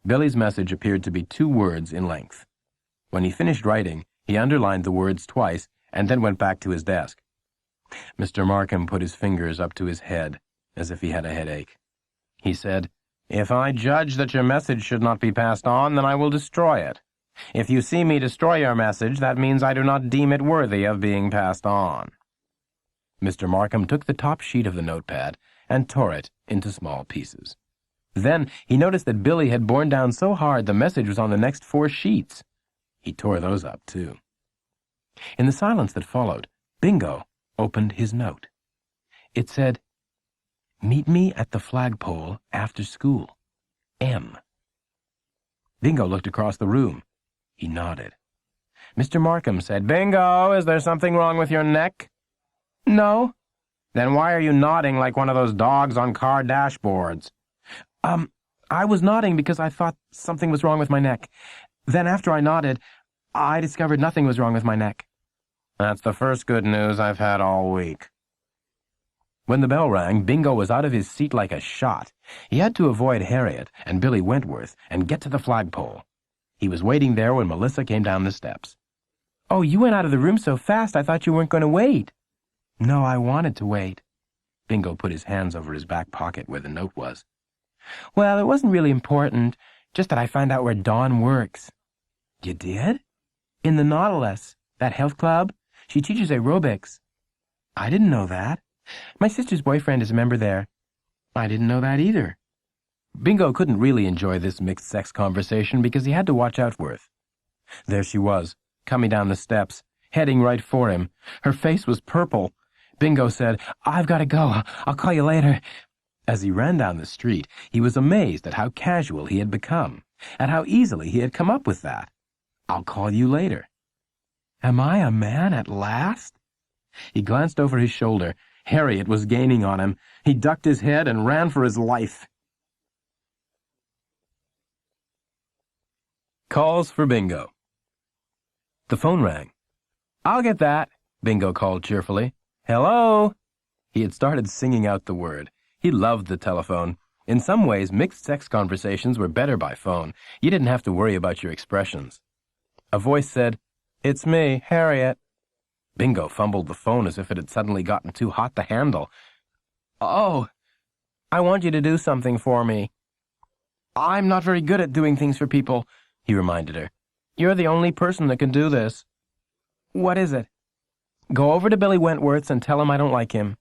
Billy's message appeared to be 2 words in length. When he finished writing, he underlined the words twice and then went back to his desk. Mr. Markham put his fingers up to his head, as if he had a headache. He said, "If I judge that your message should not be passed on, then I will destroy it. If you see me destroy your message, that means I do not deem it worthy of being passed on." Mr. Markham took the top sheet of the notepad and tore it into small pieces. Then he noticed that Billy had borne down so hard the message was on the next 4 sheets. He tore those up, too. In the silence that followed, Bingo opened his note. It said, "Meet me at the Flagpole after school. M." Bingo looked across the room. He nodded. Mr. Markham said, "Bingo, is there something wrong with your neck?" "No." "Then why are you nodding like one of those dogs on car dashboards?" I was nodding because I thought something was wrong with my neck. Then after I nodded, I discovered nothing was wrong with my neck." "That's the first good news I've had all week." When the bell rang, Bingo was out of his seat like a shot. He had to avoid Harriet and Billy Wentworth and get to the flagpole. He was waiting there when Melissa came down the steps. "Oh, you went out of the room so fast I thought you weren't going to wait." "No, I wanted to wait." Bingo put his hands over his back pocket where the note was. "Well, it wasn't really important, just that I found out where Dawn works." "You did?" "In the Nautilus, that health club. She teaches aerobics." "I didn't know that. My sister's boyfriend is a member there." "I didn't know that either." Bingo couldn't really enjoy this mixed-sex conversation because he had to watch Outworth. There she was, coming down the steps, heading right for him. Her face was purple. Bingo said, "I've got to go. I'll call you later." As he ran down the street, he was amazed at how casual he had become, at how easily he had come up with that. "I'll call you later." Am I a man at last? He glanced over his shoulder. Harriet was gaining on him. He ducked his head and ran for his life. Calls for Bingo. The phone rang. "I'll get that," Bingo called cheerfully. "Hello?" He had started singing out the word. He loved the telephone. In some ways, mixed-sex conversations were better by phone. You didn't have to worry about your expressions. A voice said, "It's me, Harriet." Bingo fumbled the phone as if it had suddenly gotten too hot to handle. "Oh, I want you to do something for me." "I'm not very good at doing things for people," he reminded her. "You're the only person that can do this." "What is it?" "Go over to Billy Wentworth's and tell him I don't like him."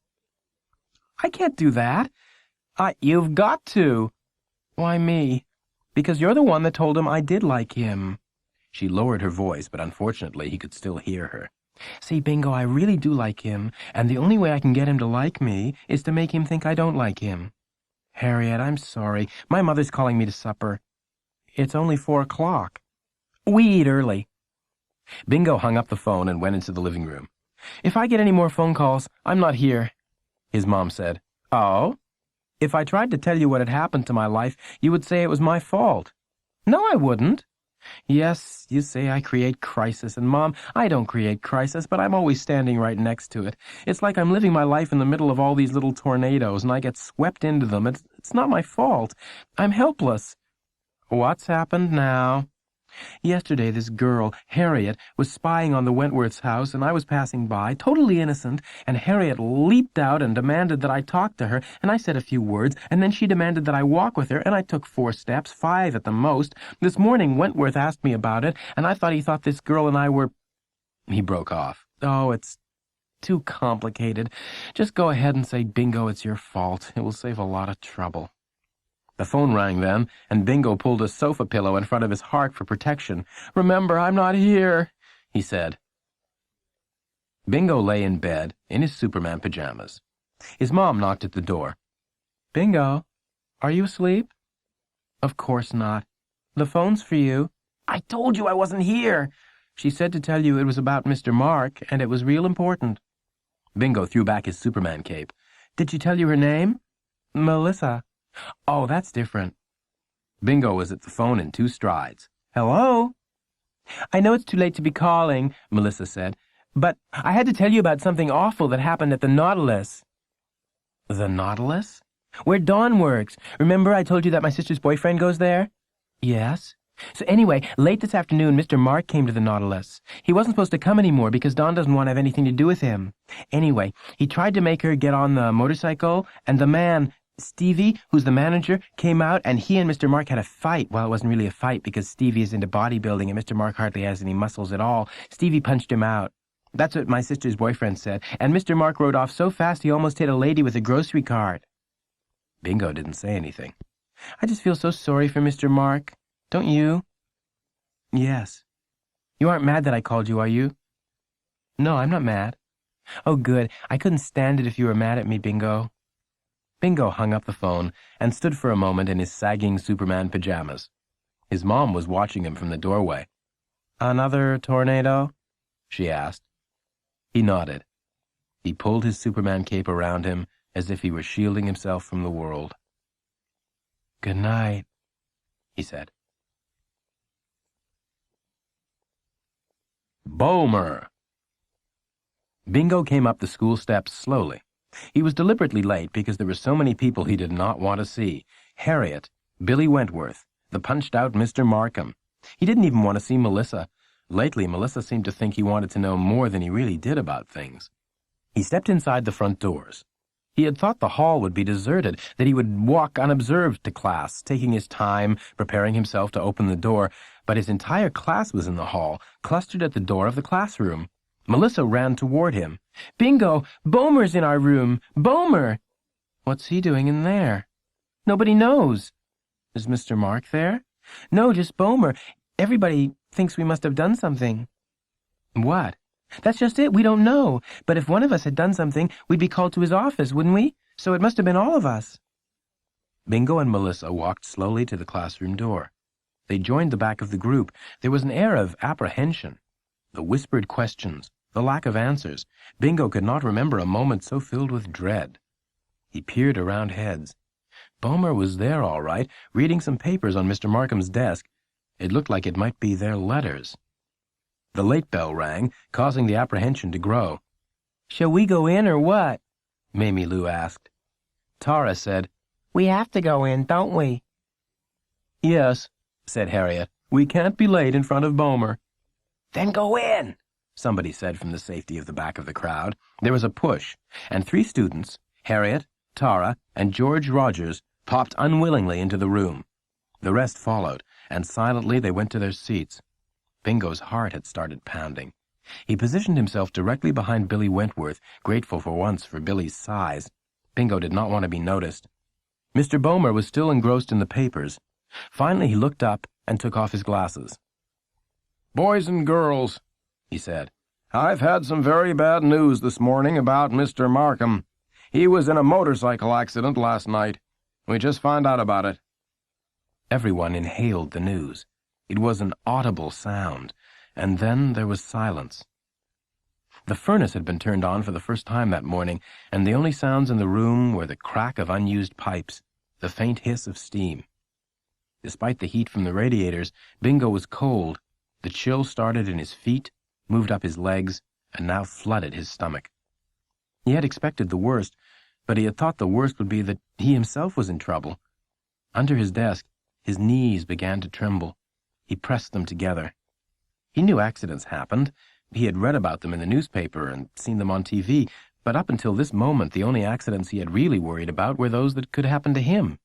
"I can't do that." "You've got to." "Why me?" "Because you're the one that told him I did like him." She lowered her voice, but unfortunately he could still hear her. "See, Bingo, I really do like him, and the only way I can get him to like me is to make him think I don't like him." "Harriet, I'm sorry. My mother's calling me to supper." "It's only 4:00. "We eat early." Bingo hung up the phone and went into the living room. "If I get any more phone calls, I'm not here," his mom said. "Oh? If I tried to tell you what had happened to my life, you would say it was my fault." "No, I wouldn't." "Yes, you say I create crisis, and Mom, I don't create crisis, but I'm always standing right next to it. It's like I'm living my life in the middle of all these little tornadoes, and I get swept into them. It's not my fault. I'm helpless." "What's happened now?" "Yesterday, this girl, Harriet, was spying on the Wentworth's house, and I was passing by, totally innocent, and Harriet leaped out and demanded that I talk to her, and I said a few words, and then she demanded that I walk with her, and I took 4 steps, 5 at the most. This morning, Wentworth asked me about it, and I thought he thought this girl and I were—" He broke off. "Oh, it's Too complicated. Just go ahead and say, Bingo, it's your fault. It will save a lot of trouble. The phone rang then, and Bingo pulled a sofa pillow in front of his heart for protection. Remember, I'm not here, he said. Bingo lay in bed in his Superman pajamas. His mom knocked at the door. Bingo, are you asleep? Of course not. The phone's for you. I told you I wasn't here. She said to tell you it was about Mr. Mark, and it was real important. Bingo threw back his Superman cape. Did she tell you her name? Melissa. Oh, that's different. Bingo was at the phone in 2 strides. Hello? I know it's too late to be calling, Melissa said, but I had to tell you about something awful that happened at the Nautilus. The Nautilus? Where Dawn works. Remember I told you that my sister's boyfriend goes there? Yes. So anyway, late this afternoon, Mr. Mark came to the Nautilus. He wasn't supposed to come anymore because Dawn doesn't want to have anything to do with him. Anyway, he tried to make her get on the motorcycle, and the man, Stevie, who's the manager, came out, and he and Mr. Mark had a fight. Well, it wasn't really a fight because Stevie is into bodybuilding and Mr. Mark hardly has any muscles at all. Stevie punched him out. That's what my sister's boyfriend said, and Mr. Mark rode off so fast he almost hit a lady with a grocery cart. Bingo didn't say anything. I just feel so sorry for Mr. Mark. Don't you? Yes. You aren't mad that I called you, are you? No, I'm not mad. Oh, good. I couldn't stand it if you were mad at me, Bingo. Bingo hung up the phone and stood for a moment in his sagging Superman pajamas. His mom was watching him from the doorway. Another tornado? She asked. He nodded. He pulled his Superman cape around him as if he were shielding himself from the world. Good night, he said. Bomer. Bingo came up the school steps slowly. He was deliberately late because there were so many people he did not want to see. Harriet, Billy Wentworth, the punched-out Mr. Markham. He didn't even want to see Melissa. Lately, Melissa seemed to think he wanted to know more than he really did about things. He stepped inside the front doors. He had thought the hall would be deserted, that he would walk unobserved to class, taking his time, preparing himself to open the door, but his entire class was in the hall, clustered at the door of the classroom. Melissa ran toward him. Bingo, Bomer's in our room. Bomer! What's he doing in there? Nobody knows. Is Mr. Mark there? No, just Bomer. Everybody thinks we must have done something. What? That's just it. We don't know. But if one of us had done something, we'd be called to his office, wouldn't we? So it must have been all of us. Bingo and Melissa walked slowly to the classroom door. They joined the back of the group. There was an air of apprehension. The whispered questions, the lack of answers. Bingo could not remember a moment so filled with dread. He peered around heads. Bomer was there all right, reading some papers on Mr. Markham's desk. It looked like it might be their letters. The late bell rang, causing the apprehension to grow. Shall we go in or what? Mamie Lou asked. Tara said, We have to go in, don't we? Yes, said Harriet. We can't be late in front of Bomer. Then go in, somebody said from the safety of the back of the crowd. There was a push, and 3 students, Harriet, Tara, and George Rogers, popped unwillingly into the room. The rest followed, and silently they went to their seats. Bingo's heart had started pounding. He positioned himself directly behind Billy Wentworth, grateful for once for Billy's size. Bingo did not want to be noticed. Mr. Bomer was still engrossed in the papers. Finally he looked up and took off his glasses. Boys and girls, he said, I've had some very bad news this morning about Mr. Markham. He was in a motorcycle accident last night. We just found out about it. Everyone inhaled the news. It was an audible sound, and then there was silence. The furnace had been turned on for the first time that morning, and the only sounds in the room were the crack of unused pipes, the faint hiss of steam. Despite the heat from the radiators, Bingo was cold. The chill started in his feet, moved up his legs, and now flooded his stomach. He had expected the worst, but he had thought the worst would be that he himself was in trouble. Under his desk, his knees began to tremble. He pressed them together. He knew accidents happened. He had read about them in the newspaper and seen them on TV, but up until this moment the only accidents he had really worried about were those that could happen to him.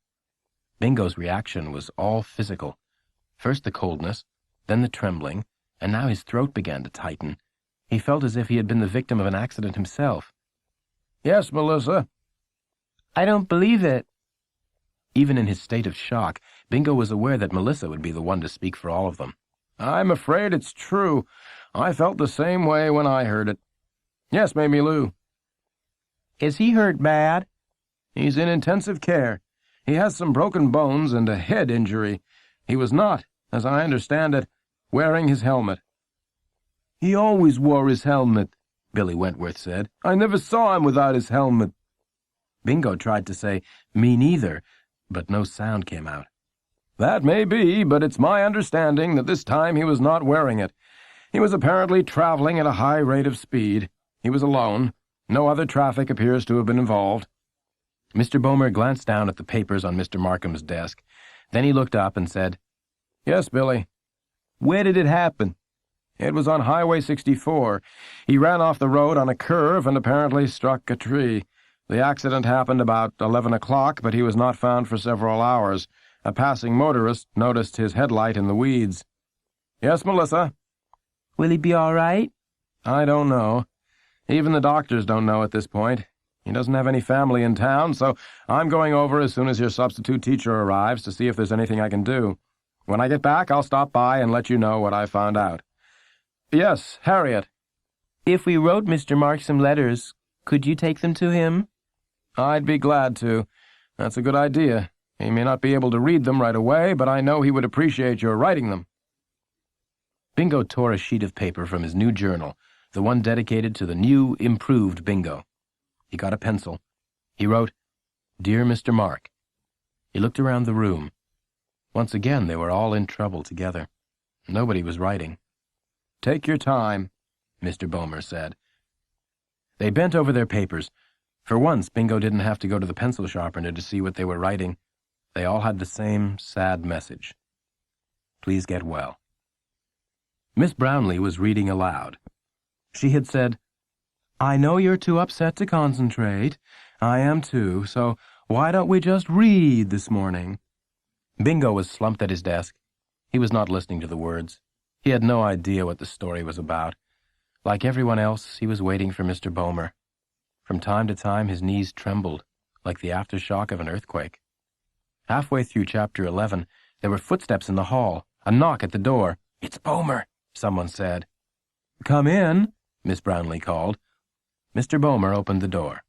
Bingo's reaction was all physical. First the coldness, then the trembling, and now his throat began to tighten. He felt as if he had been the victim of an accident himself. Yes, Melissa. I don't believe it. Even in his state of shock, Bingo was aware that Melissa would be the one to speak for all of them. I'm afraid it's true. I felt the same way when I heard it. Yes, Mamie Lou. Is he hurt bad? He's in intensive care. He has some broken bones and a head injury. He was not, as I understand it, wearing his helmet. He always wore his helmet, Billy Wentworth said. I never saw him without his helmet. Bingo tried to say, me neither, but no sound came out. That may be, but it's my understanding that this time he was not wearing it. He was apparently traveling at a high rate of speed. He was alone. No other traffic appears to have been involved. Mr. Bomer glanced down at the papers on Mr. Markham's desk. Then he looked up and said, Yes, Billy. Where did it happen? It was on Highway 64. He ran off the road on a curve and apparently struck a tree. The accident happened about 11 o'clock, but he was not found for several hours. A passing motorist noticed his headlight in the weeds. Yes, Melissa? Will he be all right? I don't know. Even the doctors don't know at this point. He doesn't have any family in town, so I'm going over as soon as your substitute teacher arrives to see if there's anything I can do. When I get back, I'll stop by and let you know what I found out. Yes, Harriet. If we wrote Mr. Mark some letters, could you take them to him? I'd be glad to. That's a good idea. He may not be able to read them right away, but I know he would appreciate your writing them. Bingo tore a sheet of paper from his new journal, the one dedicated to the new, improved Bingo. He got a pencil. He wrote, Dear Mr. Mark. He looked around the room. Once again, they were all in trouble together. Nobody was writing. Take your time, Mr. Bomer said. They bent over their papers. For once, Bingo didn't have to go to the pencil sharpener to see what they were writing. They all had the same sad message. Please get well. Miss Brownlee was reading aloud. She had said, I know you're too upset to concentrate. I am too, so why don't we just read this morning? Bingo was slumped at his desk. He was not listening to the words. He had no idea what the story was about. Like everyone else, he was waiting for Mr. Bomer. From time to time, his knees trembled, like the aftershock of an earthquake. Halfway through Chapter 11, there were footsteps in the hall, a knock at the door. It's Bomer, someone said. Come in, Miss Brownlee called. Mr. Bomer opened the door.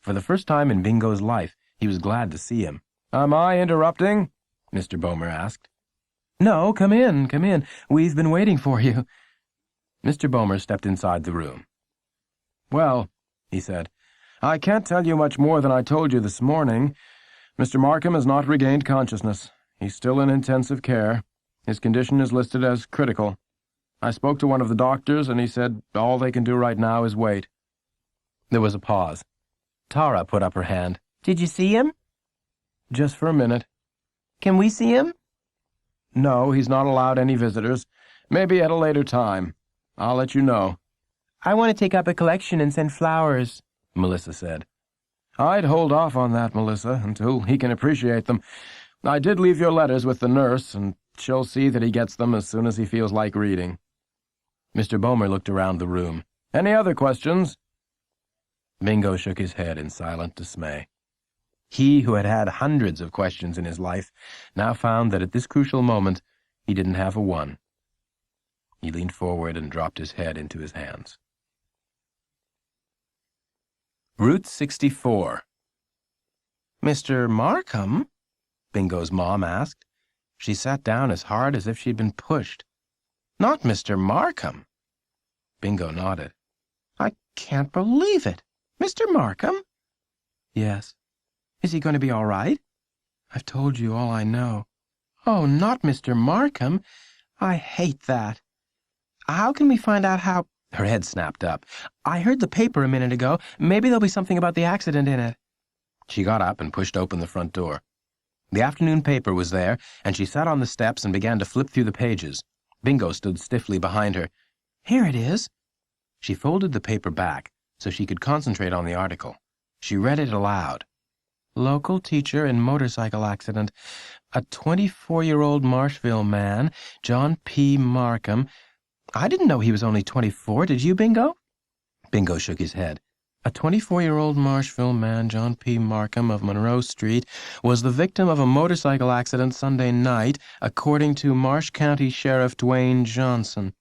For the first time in Bingo's life, he was glad to see him. Am I interrupting? Mr. Bomer asked. No, come in, come in. We've been waiting for you. Mr. Bomer stepped inside the room. Well, he said, I can't tell you much more than I told you this morning. Mr. Markham has not regained consciousness. He's still in intensive care. His condition is listed as critical. I spoke to one of the doctors, and he said all they can do right now is wait. There was a pause. Tara put up her hand. Did you see him? Just for a minute. Can we see him? No, he's not allowed any visitors. Maybe at a later time. I'll let you know. I want to take up a collection and send flowers, Melissa said. I'd hold off on that, Melissa, until he can appreciate them. I did leave your letters with the nurse, and she'll see that he gets them as soon as he feels like reading. Mr. Bomer looked around the room. Any other questions? Bingo shook his head in silent dismay. He, who had had hundreds of questions in his life, now found that at this crucial moment he didn't have a one. He leaned forward and dropped his head into his hands. Route 64. Mr. Markham? Bingo's mom asked. She sat down as hard as if she'd been pushed. Not Mr. Markham. Bingo nodded. I can't believe it. Mr. Markham? Yes. Is he going to be all right? I've told you all I know. Oh, not Mr. Markham. I hate that. How can we find out how... Her head snapped up. I heard the paper a minute ago. Maybe there'll be something about the accident in it. She got up and pushed open the front door. The afternoon paper was there, and she sat on the steps and began to flip through the pages. Bingo stood stiffly behind her. Here it is. She folded the paper back so she could concentrate on the article. She read it aloud. Local teacher in motorcycle accident. A 24-year-old Marshville man, John P. Markham. I didn't know he was only 24. Did you, Bingo? Bingo shook his head. A 24-year-old Marshville man, John P. Markham of Monroe Street, was the victim of a motorcycle accident Sunday night, according to Marsh County Sheriff Dwayne Johnson.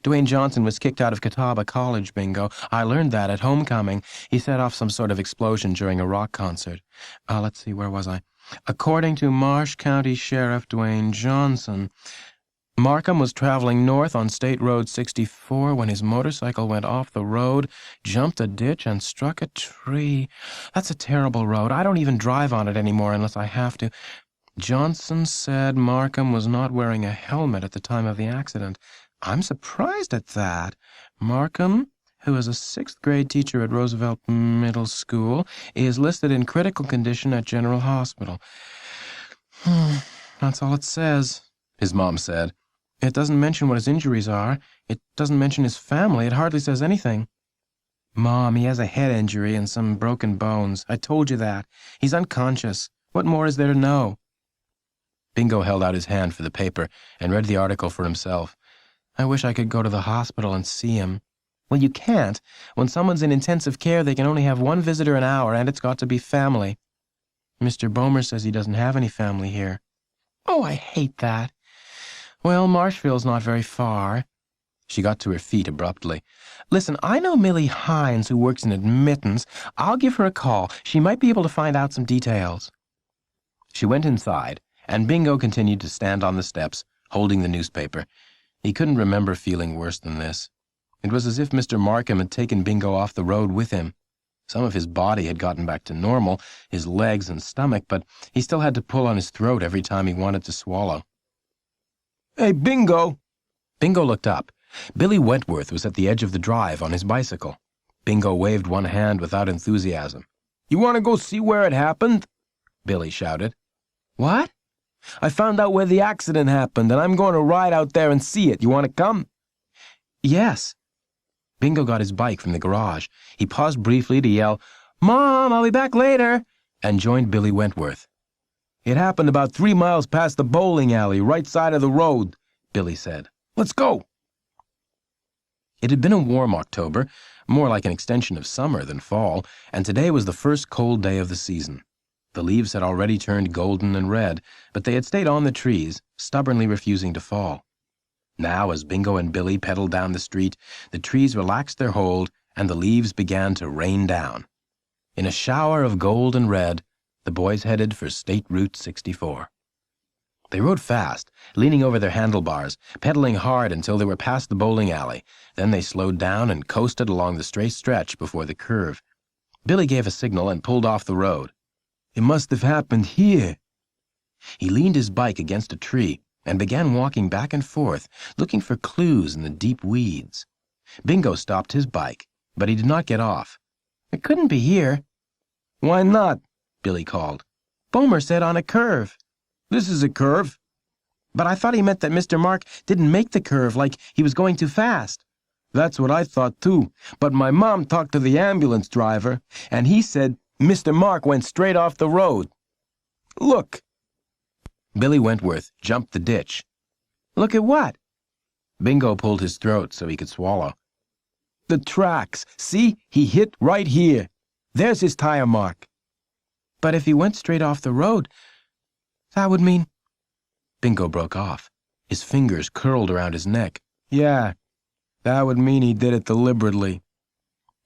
Dwayne Johnson was kicked out of Catawba College, Bingo. I learned that at homecoming. He set off some sort of explosion during a rock concert. Let's see, where was I? According to Marsh County Sheriff Dwayne Johnson, Markham was traveling north on State Road 64 when his motorcycle went off the road, jumped a ditch, and struck a tree. That's a terrible road. I don't even drive on it anymore unless I have to. Johnson said Markham was not wearing a helmet at the time of the accident. I'm surprised at that. Markham, who is a 6th grade teacher at Roosevelt Middle School, is listed in critical condition at General Hospital. That's all it says, his mom said. It doesn't mention what his injuries are. It doesn't mention his family. It hardly says anything. Mom, he has a head injury and some broken bones. I told you that. He's unconscious. What more is there to know? Bingo held out his hand for the paper and read the article for himself. I wish I could go to the hospital and see him. Well, you can't. When someone's in intensive care, they can only have one visitor an hour, and it's got to be family. Mr. Bomer says he doesn't have any family here. Oh, I hate that. Well, Marshville's not very far. She got to her feet abruptly. Listen, I know Millie Hines, who works in admittance. I'll give her a call. She might be able to find out some details. She went inside, and Bingo continued to stand on the steps, holding the newspaper. He couldn't remember feeling worse than this. It was as if Mr. Markham had taken Bingo off the road with him. Some of his body had gotten back to normal, his legs and stomach, but he still had to pull on his throat every time he wanted to swallow. Hey, Bingo! Bingo looked up. Billy Wentworth was at the edge of the drive on his bicycle. Bingo waved one hand without enthusiasm. You want to go see where it happened? Billy shouted. What? I found out where the accident happened, and I'm going to ride out there and see it. You want to come? Yes. Bingo got his bike from the garage. He paused briefly to yell, Mom, I'll be back later, and joined Billy Wentworth. It happened about 3 miles past the bowling alley, right side of the road, Billy said. Let's go. It had been a warm October, more like an extension of summer than fall, and today was the first cold day of the season. The leaves had already turned golden and red, but they had stayed on the trees, stubbornly refusing to fall. Now, as Bingo and Billy pedaled down the street, the trees relaxed their hold, and the leaves began to rain down. In a shower of gold and red, the boys headed for State Route 64. They rode fast, leaning over their handlebars, pedaling hard until they were past the bowling alley. Then they slowed down and coasted along the straight stretch before the curve. Billy gave a signal and pulled off the road. It must have happened here. He leaned his bike against a tree and began walking back and forth, looking for clues in the deep weeds. Bingo stopped his bike, but he did not get off. It couldn't be here. Why not? Billy called. Bomer said on a curve. This is a curve. But I thought he meant that Mr. Mark didn't make the curve, like he was going too fast. That's what I thought too, but my mom talked to the ambulance driver, and he said Mr. Mark went straight off the road. Look. Billy Wentworth jumped the ditch. Look at what? Bingo pulled his throat so he could swallow. The tracks. See, he hit right here. There's his tire mark. But if he went straight off the road, that would mean... Bingo broke off. His fingers curled around his neck. Yeah, that would mean he did it deliberately.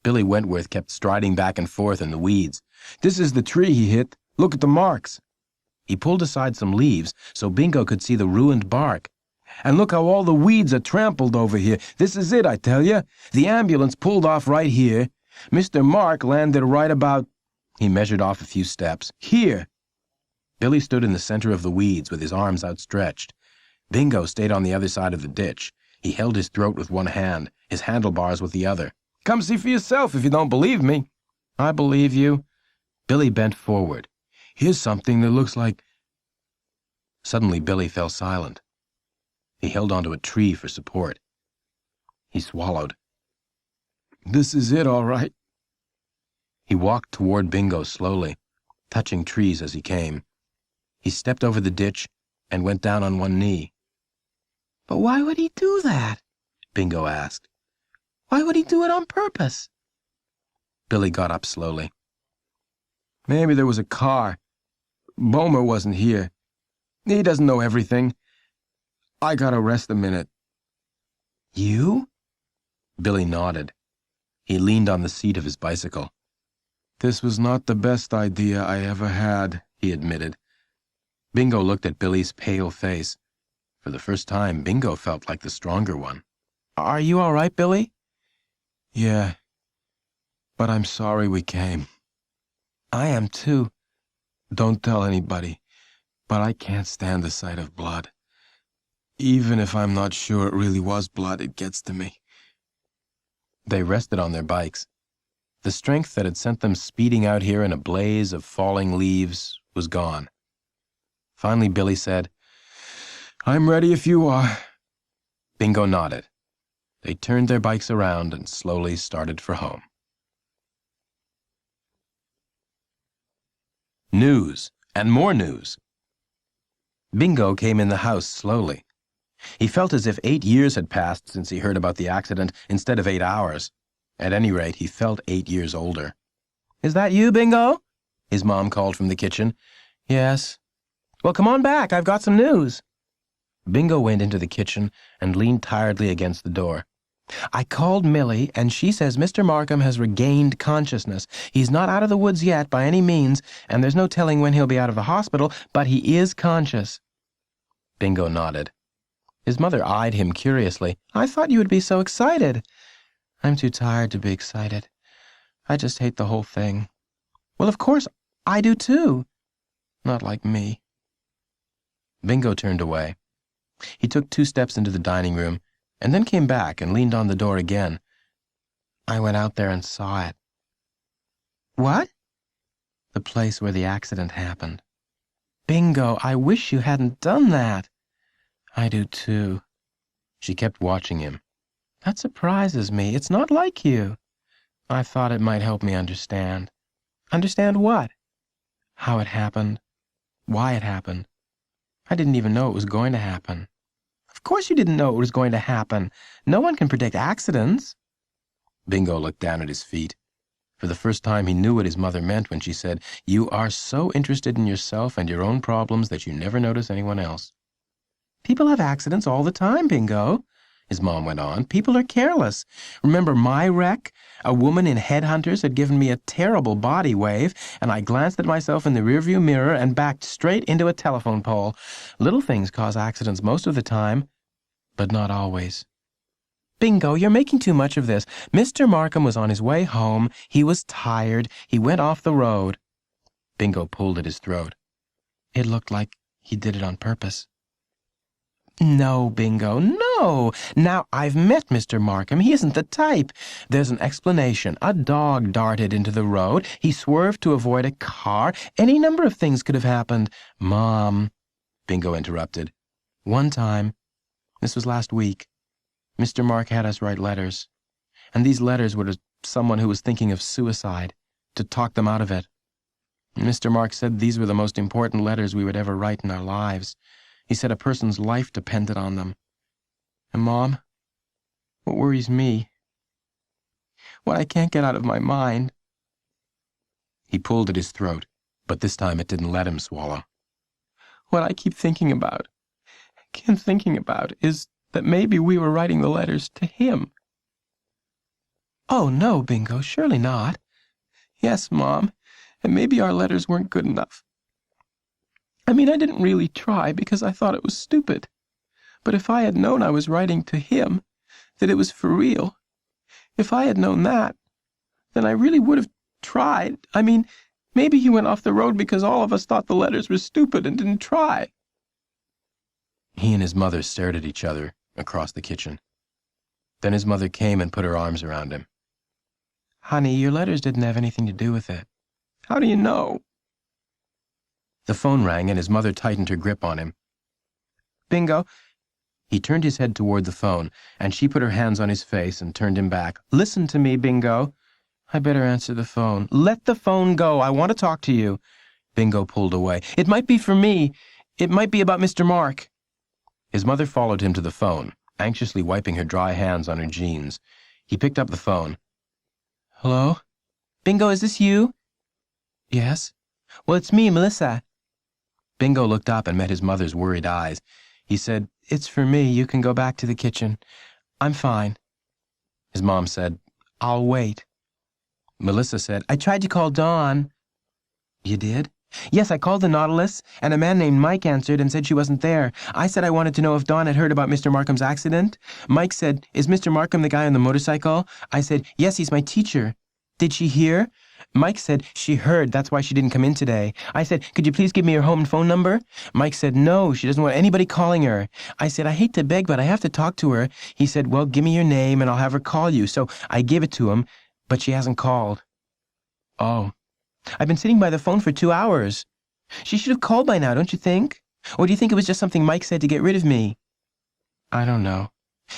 Billy Wentworth kept striding back and forth in the weeds. This is the tree he hit. Look at the marks. He pulled aside some leaves so Bingo could see the ruined bark. And look how all the weeds are trampled over here. This is it, I tell you. The ambulance pulled off right here. Mr. Mark landed right about... He measured off a few steps. Here. Billy stood in the center of the weeds with his arms outstretched. Bingo stayed on the other side of the ditch. He held his throat with one hand, his handlebars with the other. Come see for yourself if you don't believe me. I believe you. Billy bent forward. Here's something that looks like... Suddenly Billy fell silent. He held onto a tree for support. He swallowed. This is it, all right. He walked toward Bingo slowly, touching trees as he came. He stepped over the ditch and went down on one knee. But why would he do that? Bingo asked. Why would he do it on purpose? Billy got up slowly. Maybe there was a car. Bomer wasn't here. He doesn't know everything. I gotta rest a minute. You? Billy nodded. He leaned on the seat of his bicycle. This was not the best idea I ever had, he admitted. Bingo looked at Billy's pale face. For the first time, Bingo felt like the stronger one. Are you all right, Billy? Yeah, but I'm sorry we came. I am too. Don't tell anybody, but I can't stand the sight of blood. Even if I'm not sure it really was blood, it gets to me. They rested on their bikes. The strength that had sent them speeding out here in a blaze of falling leaves was gone. Finally, Billy said, I'm ready if you are. Bingo nodded. They turned their bikes around and slowly started for home. News, and more news. Bingo came in the house slowly. He felt as if 8 years had passed since he heard about the accident instead of 8 hours. At any rate, he felt 8 years older. Is that you, Bingo? His mom called from the kitchen. Yes. Well, come on back. I've got some news. Bingo went into the kitchen and leaned tiredly against the door. I called Millie, and she says Mr. Markham has regained consciousness. He's not out of the woods yet by any means, and there's no telling when he'll be out of the hospital, but he is conscious. Bingo nodded. His mother eyed him curiously. I thought you would be so excited. I'm too tired to be excited. I just hate the whole thing. Well, of course, I do too. Not like me. Bingo turned away. He took 2 steps into the dining room, and then came back and leaned on the door again. I went out there and saw it. What? The place where the accident happened. Bingo, I wish you hadn't done that. I do too. She kept watching him. That surprises me. It's not like you. I thought it might help me understand. Understand what? How it happened. Why it happened. I didn't even know it was going to happen. Of course you didn't know it was going to happen. No one can predict accidents. Bingo looked down at his feet. For the first time, he knew what his mother meant when she said, "You are so interested in yourself and your own problems that you never notice anyone else." People have accidents all the time, Bingo, his mom went on. People are careless. Remember my wreck? A woman in Headhunters had given me a terrible body wave, and I glanced at myself in the rearview mirror and backed straight into a telephone pole. Little things cause accidents most of the time, but not always. Bingo, you're making too much of this. Mr. Markham was on his way home. He was tired. He went off the road. Bingo pulled at his throat. It looked like he did it on purpose. No, Bingo, no. Now, I've met Mr. Markham. He isn't the type. There's an explanation. A dog darted into the road. He swerved to avoid a car. Any number of things could have happened. Mom, Bingo interrupted. One time, this was last week, Mr. Mark had us write letters. And these letters were to someone who was thinking of suicide, to talk them out of it. And Mr. Mark said these were the most important letters we would ever write in our lives. He said a person's life depended on them. And, Mom, what worries me, what I can't get out of my mind. He pulled at his throat, but this time it didn't let him swallow. What I keep thinking about, is that maybe we were writing the letters to him. Oh, no, Bingo, surely not. Yes, Mom, and maybe our letters weren't good enough. I mean, I didn't really try because I thought it was stupid. But if I had known I was writing to him, that it was for real, if I had known that, then I really would have tried. I mean, maybe he went off the road because all of us thought the letters were stupid and didn't try. He and his mother stared at each other across the kitchen. Then his mother came and put her arms around him. Honey, your letters didn't have anything to do with it. How do you know? The phone rang and his mother tightened her grip on him. Bingo. He turned his head toward the phone, and she put her hands on his face and turned him back. Listen to me, Bingo. I better answer the phone. Let the phone go. I want to talk to you. Bingo pulled away. It might be for me. It might be about Mr. Mark. His mother followed him to the phone. anxiously wiping her dry hands on her jeans. He picked up the phone. Hello? Bingo, is this you? Yes. Well, it's me, Melissa. Bingo looked up and met his mother's worried eyes. He said, It's for me. You can go back to the kitchen. I'm fine. His mom said, I'll wait. Melissa said, I tried to call Dawn. You did? Yes, I called the Nautilus, and a man named Mike answered and said she wasn't there. I said I wanted to know if Dawn had heard about Mr. Markham's accident. Mike said, Is Mr. Markham the guy on the motorcycle? I said, Yes, he's my teacher. Did she hear? Mike said she heard, that's why she didn't come in today. I said, Could you please give me your home phone number? Mike said, No, she doesn't want anybody calling her. I said, I hate to beg, but I have to talk to her. He said, Well, give me your name and I'll have her call you. So I gave it to him, but she hasn't called. Oh. I've been sitting by the phone for 2 hours. She should have called by now, don't you think? Or do you think it was just something Mike said to get rid of me? I don't know.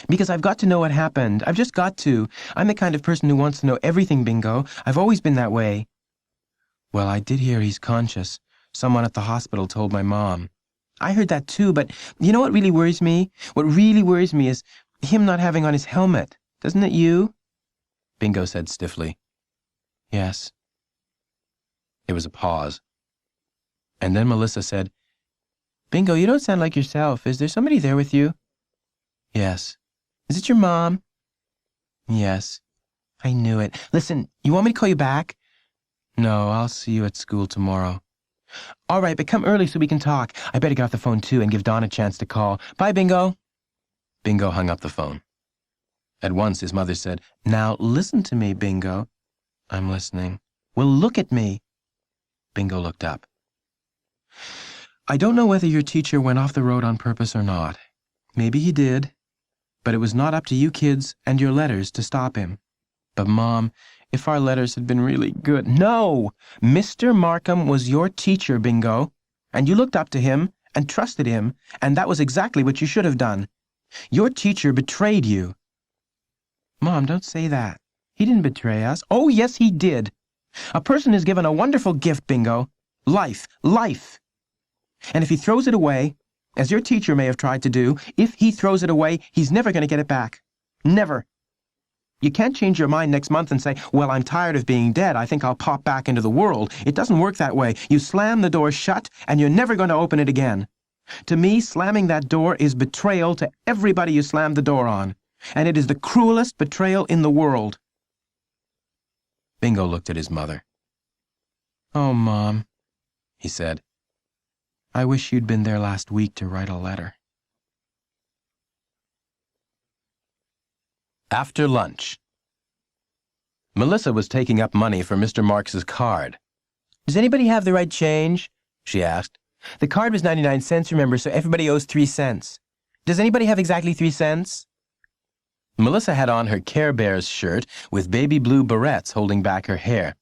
Because I've got to know what happened. I've just got to. I'm the kind of person who wants to know everything, Bingo. I've always been that way. Well, I did hear he's conscious. Someone at the hospital told my mom. I heard that too, but you know what really worries me? What really worries me is him not having on his helmet. Doesn't it you? Bingo said stiffly. Yes. There was a pause. And then Melissa said, Bingo, you don't sound like yourself. Is there somebody there with you? Yes. Is it your mom? Yes. I knew it. Listen, you want me to call you back? No, I'll see you at school tomorrow. All right, but come early so we can talk. I better get off the phone too and give Dawn a chance to call. Bye, Bingo. Bingo hung up the phone. At once his mother said, Now listen to me, Bingo. I'm listening. Well, look at me. Bingo looked up. I don't know whether your teacher went off the road on purpose or not. Maybe he did. But it was not up to you kids and your letters to stop him. But, Mom, if our letters had been really good... No! Mr. Markham was your teacher, Bingo. And you looked up to him and trusted him, and that was exactly what you should have done. Your teacher betrayed you. Mom, don't say that. He didn't betray us. Oh, yes, he did. A person is given a wonderful gift, Bingo. Life. Life. And if he throws it away, as your teacher may have tried to do, if he throws it away, he's never going to get it back. Never. You can't change your mind next month and say, well, I'm tired of being dead. I think I'll pop back into the world. It doesn't work that way. You slam the door shut, and you're never going to open it again. To me, slamming that door is betrayal to everybody you slammed the door on. And it is the cruelest betrayal in the world. Bingo looked at his mother. Oh, Mom, he said. I wish you'd been there last week to write a letter. After lunch. Melissa was taking up money for Mr. Marks's card. Does anybody have the right change? She asked. The card was 99 cents, remember, so everybody owes 3 cents. Does anybody have exactly 3 cents? Melissa had on her Care Bears shirt with baby blue barrettes holding back her hair.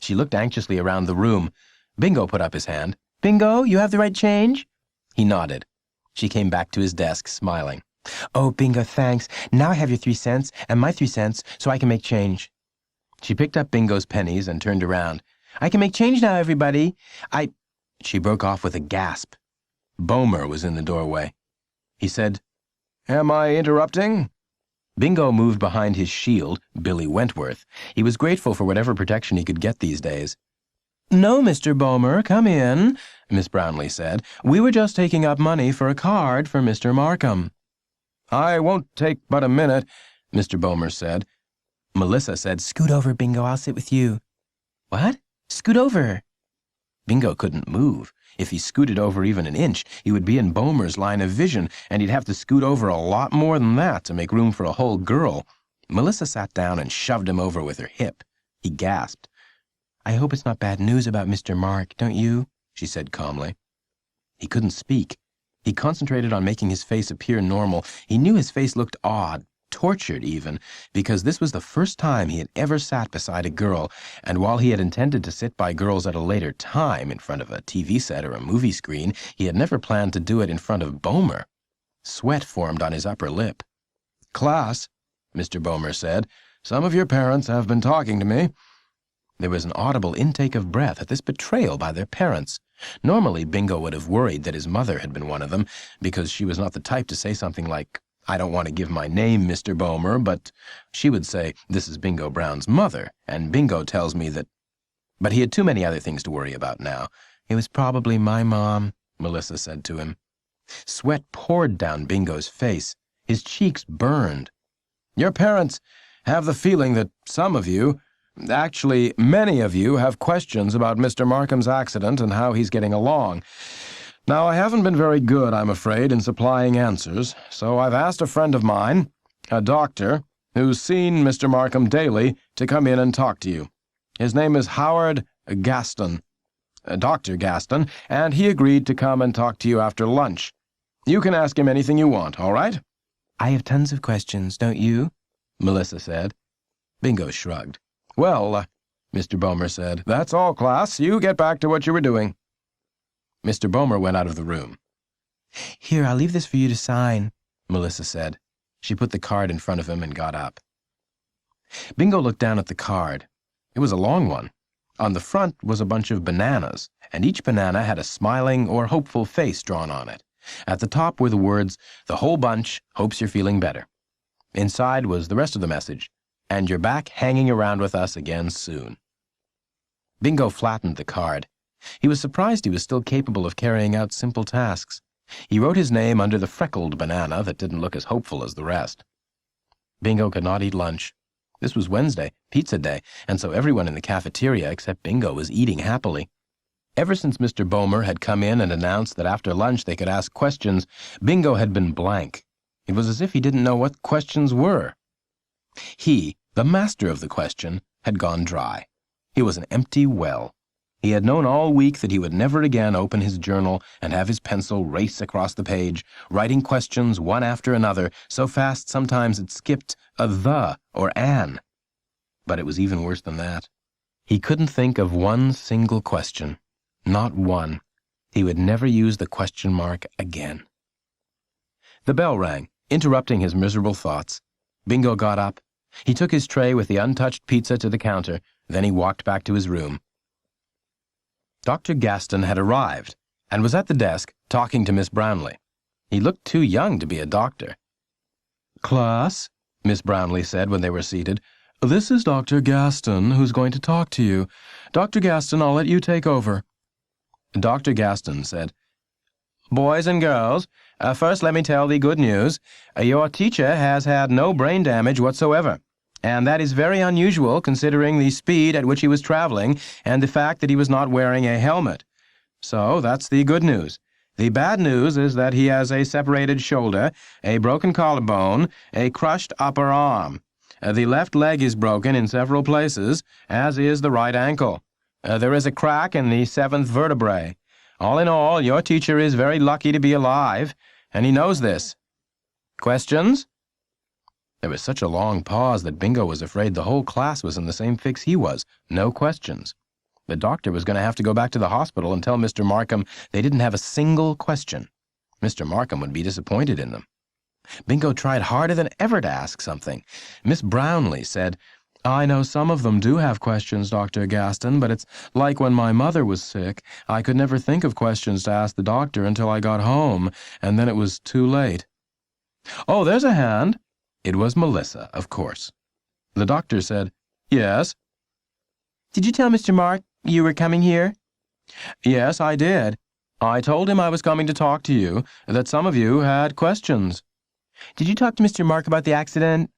She looked anxiously around the room. Bingo put up his hand. Bingo, you have the right change? He nodded. She came back to his desk, smiling. Oh, Bingo, thanks. Now I have your 3 cents and my 3 cents so I can make change. She picked up Bingo's pennies and turned around. I can make change now, everybody. She broke off with a gasp. Boehmer was in the doorway. He said, Am I interrupting? Bingo moved behind his shield, Billy Wentworth. He was grateful for whatever protection he could get these days. No, Mr. Boehmer, come in, Miss Brownlee said. We were just taking up money for a card for Mr. Markham. I won't take but a minute, Mr. Boehmer said. Melissa said, Scoot over, Bingo, I'll sit with you. What? Scoot over. Bingo couldn't move. If he scooted over even an inch, he would be in Boehmer's line of vision, and he'd have to scoot over a lot more than that to make room for a whole girl. Melissa sat down and shoved him over with her hip. He gasped. I hope it's not bad news about Mr. Mark, don't you? She said calmly. He couldn't speak. He concentrated on making his face appear normal. He knew his face looked odd, tortured even, because this was the first time he had ever sat beside a girl, and while he had intended to sit by girls at a later time in front of a TV set or a movie screen, he had never planned to do it in front of Boehmer. Sweat formed on his upper lip. Class, Mr. Boehmer said, some of your parents have been talking to me. There was an audible intake of breath at this betrayal by their parents. Normally, Bingo would have worried that his mother had been one of them, because she was not the type to say something like, I don't want to give my name, Mr. Bomer, but she would say, this is Bingo Brown's mother, and Bingo tells me that... But he had too many other things to worry about now. It was probably my mom, Melissa said to him. Sweat poured down Bingo's face. His cheeks burned. Your parents have the feeling that some of you, actually many of you, have questions about Mr. Markham's accident and how he's getting along. Now, I haven't been very good, I'm afraid, in supplying answers, so I've asked a friend of mine, a doctor, who's seen Mr. Markham daily, to come in and talk to you. His name is Howard Gaston, Dr. Gaston, and he agreed to come and talk to you after lunch. You can ask him anything you want, all right? I have tons of questions, don't you? Melissa said. Bingo shrugged. Well, Mr. Bomer said, that's all, class. You get back to what you were doing. Mr. Bomer went out of the room. Here, I'll leave this for you to sign, Melissa said. She put the card in front of him and got up. Bingo looked down at the card. It was a long one. On the front was a bunch of bananas, and each banana had a smiling or hopeful face drawn on it. At the top were the words, "The whole bunch hopes you're feeling better." Inside was the rest of the message, "And you're back hanging around with us again soon." Bingo flattened the card. He was surprised he was still capable of carrying out simple tasks. He wrote his name under the freckled banana that didn't look as hopeful as the rest. Bingo could not eat lunch. This was Wednesday, pizza day, and so everyone in the cafeteria except Bingo was eating happily. Ever since Mr. Bomer had come in and announced that after lunch they could ask questions, Bingo had been blank. It was as if he didn't know what questions were. He, the master of the question, had gone dry. He was an empty well. He had known all week that he would never again open his journal and have his pencil race across the page, writing questions one after another, so fast sometimes it skipped a the or an. But it was even worse than that. He couldn't think of one single question. Not one. He would never use the question mark again. The bell rang, interrupting his miserable thoughts. Bingo got up. He took his tray with the untouched pizza to the counter, then he walked back to his room. Dr. Gaston had arrived and was at the desk talking to Miss Brownlee. He looked too young to be a doctor. Class, Miss Brownlee said when they were seated, this is Dr. Gaston who's going to talk to you. Dr. Gaston, I'll let you take over. Dr. Gaston said, Boys and girls, first let me tell the good news. Your teacher has had no brain damage whatsoever. And that is very unusual considering the speed at which he was traveling and the fact that he was not wearing a helmet. So that's the good news. The bad news is that he has a separated shoulder, a broken collarbone, a crushed upper arm. The left leg is broken in several places, as is the right ankle. There is a crack in the 7th vertebrae. All in all, your teacher is very lucky to be alive, and he knows this. Questions? There was such a long pause that Bingo was afraid the whole class was in the same fix he was. No questions. The doctor was going to have to go back to the hospital and tell Mr. Markham they didn't have a single question. Mr. Markham would be disappointed in them. Bingo tried harder than ever to ask something. Miss Brownlee said, I know some of them do have questions, Dr. Gaston, but it's like when my mother was sick. I could never think of questions to ask the doctor until I got home, and then it was too late. Oh, there's a hand. It was Melissa, of course. The doctor said, Yes. Did you tell Mr. Mark you were coming here? Yes, I did. I told him I was coming to talk to you, that some of you had questions. Did you talk to Mr. Mark about the accident?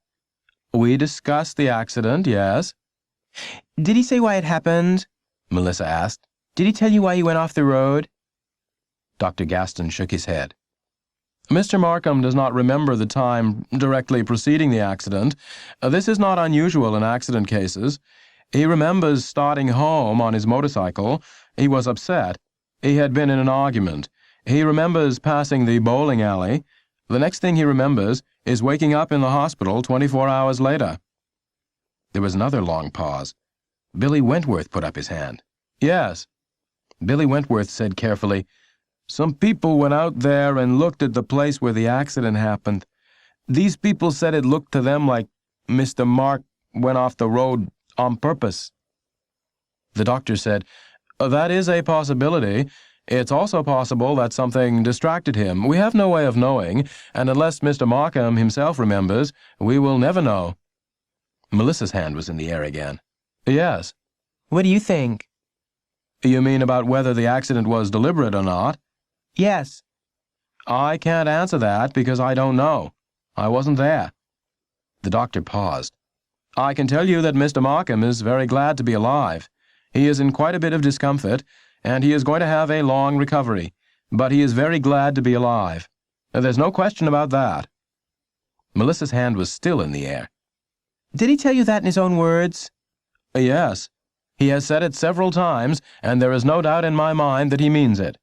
We discussed the accident, yes. Did he say why it happened? Melissa asked. Did he tell you why you went off the road? Dr. Gaston shook his head. Mr. Markham does not remember the time directly preceding the accident. This is not unusual in accident cases. He remembers starting home on his motorcycle. He was upset. He had been in an argument. He remembers passing the bowling alley. The next thing he remembers is waking up in the hospital 24 hours later. There was another long pause. Billy Wentworth put up his hand. Yes. Billy Wentworth said carefully, Some people went out there and looked at the place where the accident happened. These people said it looked to them like Mr. Mark went off the road on purpose. The doctor said, That is a possibility. It's also possible that something distracted him. We have no way of knowing, and unless Mr. Markham himself remembers, we will never know." Melissa's hand was in the air again. "Yes." What do you think? "You mean about whether the accident was deliberate or not?" Yes. "I can't answer that because I don't know. I wasn't there." The doctor paused. "I can tell you that Mr. Markham is very glad to be alive. He is in quite a bit of discomfort, and he is going to have a long recovery, but he is very glad to be alive. There's no question about that." Melissa's hand was still in the air. Did he tell you that in his own words? "Yes. He has said it several times, and there is no doubt in my mind that he means it."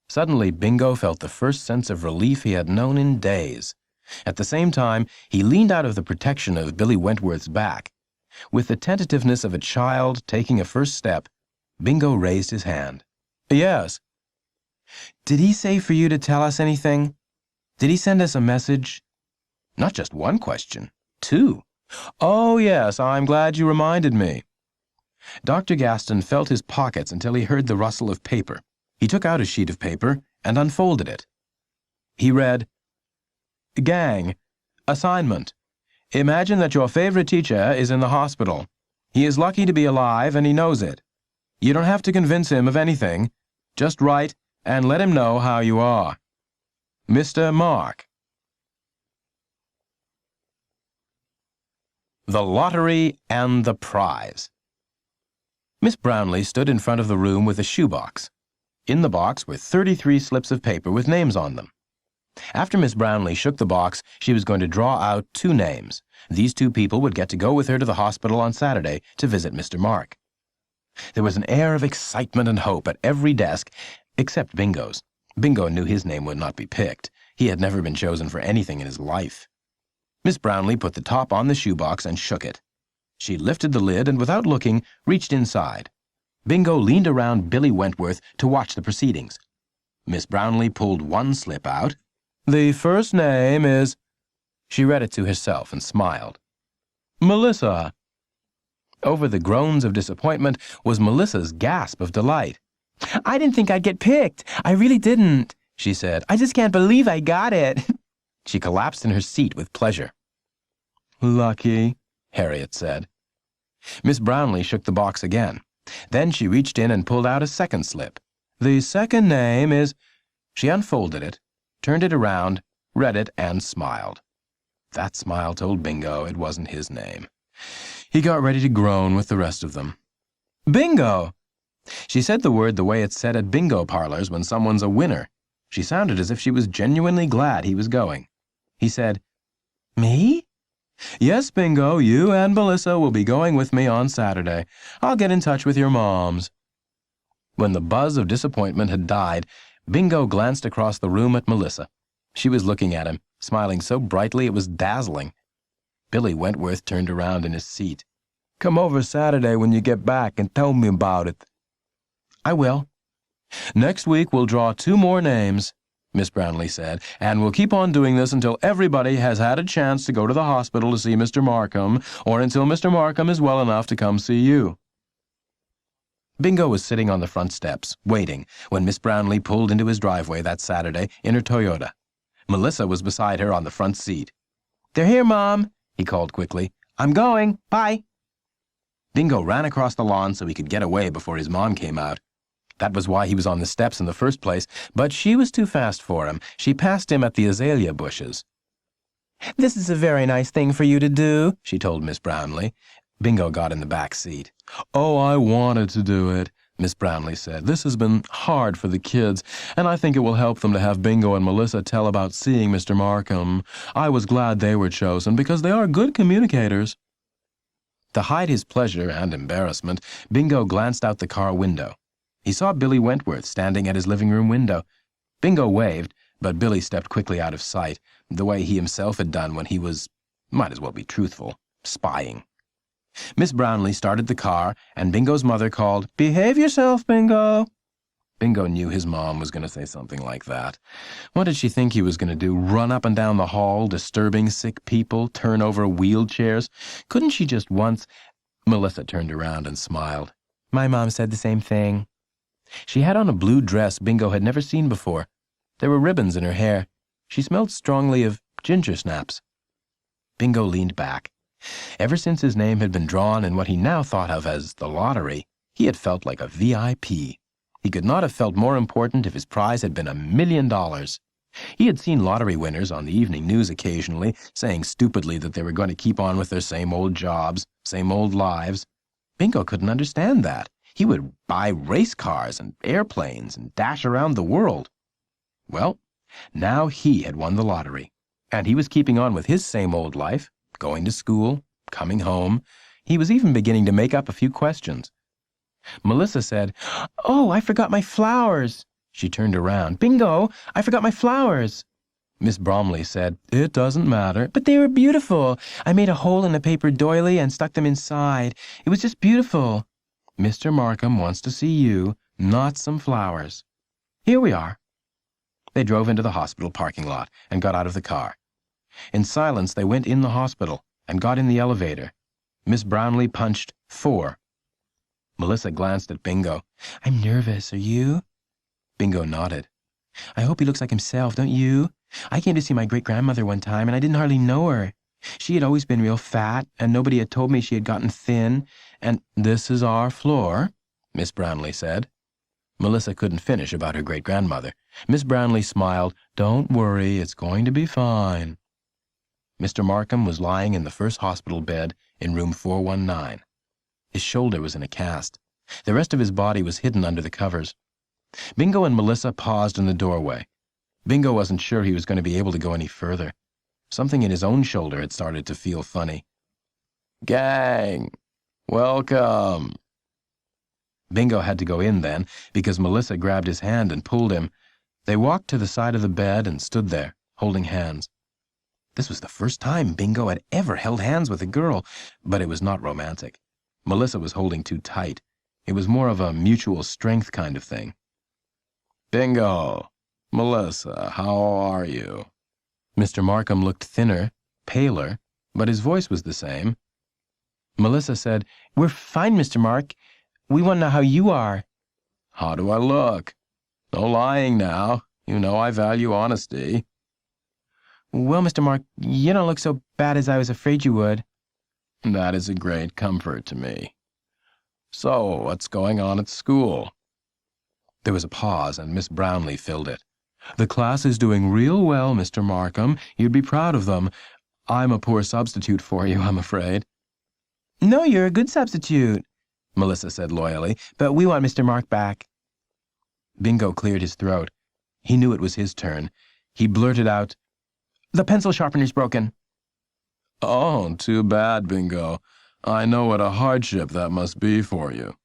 Suddenly, Bingo felt the first sense of relief he had known in days. At the same time, he leaned out of the protection of Billy Wentworth's back. With the tentativeness of a child taking a first step, Bingo raised his hand. "Yes." Did he say for you to tell us anything? Did he send us a message? Not just one question, two. "Oh, yes, I'm glad you reminded me." Dr. Gaston felt his pockets until he heard the rustle of paper. He took out a sheet of paper and unfolded it. He read, "Gang, assignment. Imagine that your favorite teacher is in the hospital. He is lucky to be alive and he knows it. You don't have to convince him of anything. Just write and let him know how you are. Mr. Mark." The Lottery and the Prize. Miss Brownlee stood in front of the room with a shoebox. In the box were 33 slips of paper with names on them. After Miss Brownlee shook the box, she was going to draw out 2 names. These 2 people would get to go with her to the hospital on Saturday to visit Mr. Mark. There was an air of excitement and hope at every desk, except Bingo's. Bingo knew his name would not be picked. He had never been chosen for anything in his life. Miss Brownlee put the top on the shoebox and shook it. She lifted the lid and, without looking, reached inside. Bingo leaned around Billy Wentworth to watch the proceedings. Miss Brownlee pulled one slip out. "The first name is—" She read it to herself and smiled. "Melissa." Over the groans of disappointment was Melissa's gasp of delight. I didn't think I'd get picked. I really didn't, she said. I just can't believe I got it. She collapsed in her seat with pleasure. "Lucky," Harriet said. Miss Brownlee shook the box again. Then she reached in and pulled out a second slip. "The second name is—" She unfolded it, turned it around, read it, and smiled. That smile told Bingo it wasn't his name. He got ready to groan with the rest of them. "Bingo!" She said the word the way it's said at bingo parlors when someone's a winner. She sounded as if she was genuinely glad he was going. He said, Me? "Yes, Bingo, you and Melissa will be going with me on Saturday. I'll get in touch with your moms." When the buzz of disappointment had died, Bingo glanced across the room at Melissa. She was looking at him, smiling so brightly it was dazzling. Billy Wentworth turned around in his seat. "Come over Saturday when you get back and tell me about it." "I will." "Next week we'll draw 2 more names," Miss Brownlee said, "and we'll keep on doing this until everybody has had a chance to go to the hospital to see Mr. Markham, or until Mr. Markham is well enough to come see you." Bingo was sitting on the front steps, waiting, when Miss Brownlee pulled into his driveway that Saturday in her Toyota. Melissa was beside her on the front seat. "They're here, Mom," he called quickly. "I'm going. Bye." Bingo ran across the lawn so he could get away before his mom came out. That was why he was on the steps in the first place, but she was too fast for him. She passed him at the azalea bushes. "This is a very nice thing for you to do," she told Miss Brownlee. Bingo got in the back seat. "Oh, I wanted to do it," Miss Brownlee said. "This has been hard for the kids, and I think it will help them to have Bingo and Melissa tell about seeing Mr. Markham. I was glad they were chosen because they are good communicators." To hide his pleasure and embarrassment, Bingo glanced out the car window. He saw Billy Wentworth standing at his living room window. Bingo waved, but Billy stepped quickly out of sight, the way he himself had done when he was, might as well be truthful, spying. Miss Brownlee started the car, and Bingo's mother called, "Behave yourself, Bingo." Bingo knew his mom was going to say something like that. What did she think he was going to do, run up and down the hall, disturbing sick people, turn over wheelchairs? Couldn't she just once— Melissa turned around and smiled. "My mom said the same thing." She had on a blue dress Bingo had never seen before. There were ribbons in her hair. She smelled strongly of ginger snaps. Bingo leaned back. Ever since his name had been drawn in what he now thought of as the lottery, he had felt like a VIP. He could not have felt more important if his prize had been $1 million. He had seen lottery winners on the evening news occasionally, saying stupidly that they were going to keep on with their same old jobs, same old lives. Bingo couldn't understand that. He would buy race cars and airplanes and dash around the world. Well, now he had won the lottery, and he was keeping on with his same old life, going to school, coming home. He was even beginning to make up a few questions. Melissa said, "Oh, I forgot my flowers." She turned around. "Bingo, I forgot my flowers." Miss Bromley said, "It doesn't matter." "But they were beautiful. I made a hole in a paper doily and stuck them inside. It was just beautiful." "Mr. Markham wants to see you, not some flowers." "Here we are." They drove into the hospital parking lot and got out of the car. In silence, they went in the hospital and got in the elevator. Miss Brownlee punched 4. Melissa glanced at Bingo. "I'm nervous. Are you?" Bingo nodded. "I hope he looks like himself, don't you? I came to see my great-grandmother one time, and I didn't hardly know her. She had always been real fat, and nobody had told me she had gotten thin, and—" "This is our floor," Miss Brownlee said. Melissa couldn't finish about her great-grandmother. Miss Brownlee smiled. "Don't worry, it's going to be fine." Mr. Markham was lying in the first hospital bed in room 419. His shoulder was in a cast. The rest of his body was hidden under the covers. Bingo and Melissa paused in the doorway. Bingo wasn't sure he was going to be able to go any further. Something in his own shoulder had started to feel funny. "Gang, welcome." Bingo had to go in then, because Melissa grabbed his hand and pulled him. They walked to the side of the bed and stood there, holding hands. This was the first time Bingo had ever held hands with a girl, but it was not romantic. Melissa was holding too tight. It was more of a mutual strength kind of thing. "Bingo, Melissa, how are you?" Mr. Markham looked thinner, paler, but his voice was the same. Melissa said, "We're fine, Mr. Mark. We want to know how you are." "How do I look? No lying now. You know I value honesty." "Well, Mr. Mark, you don't look so bad as I was afraid you would." "That is a great comfort to me. So, what's going on at school?" There was a pause, and Miss Brownlee filled it. "The class is doing real well, Mr. Markham. You'd be proud of them. I'm a poor substitute for you, I'm afraid." "No, you're a good substitute," Melissa said loyally, "but we want Mr. Mark back." Bingo cleared his throat. He knew it was his turn. He blurted out, "The pencil sharpener's broken." "Oh, too bad, Bingo. I know what a hardship that must be for you."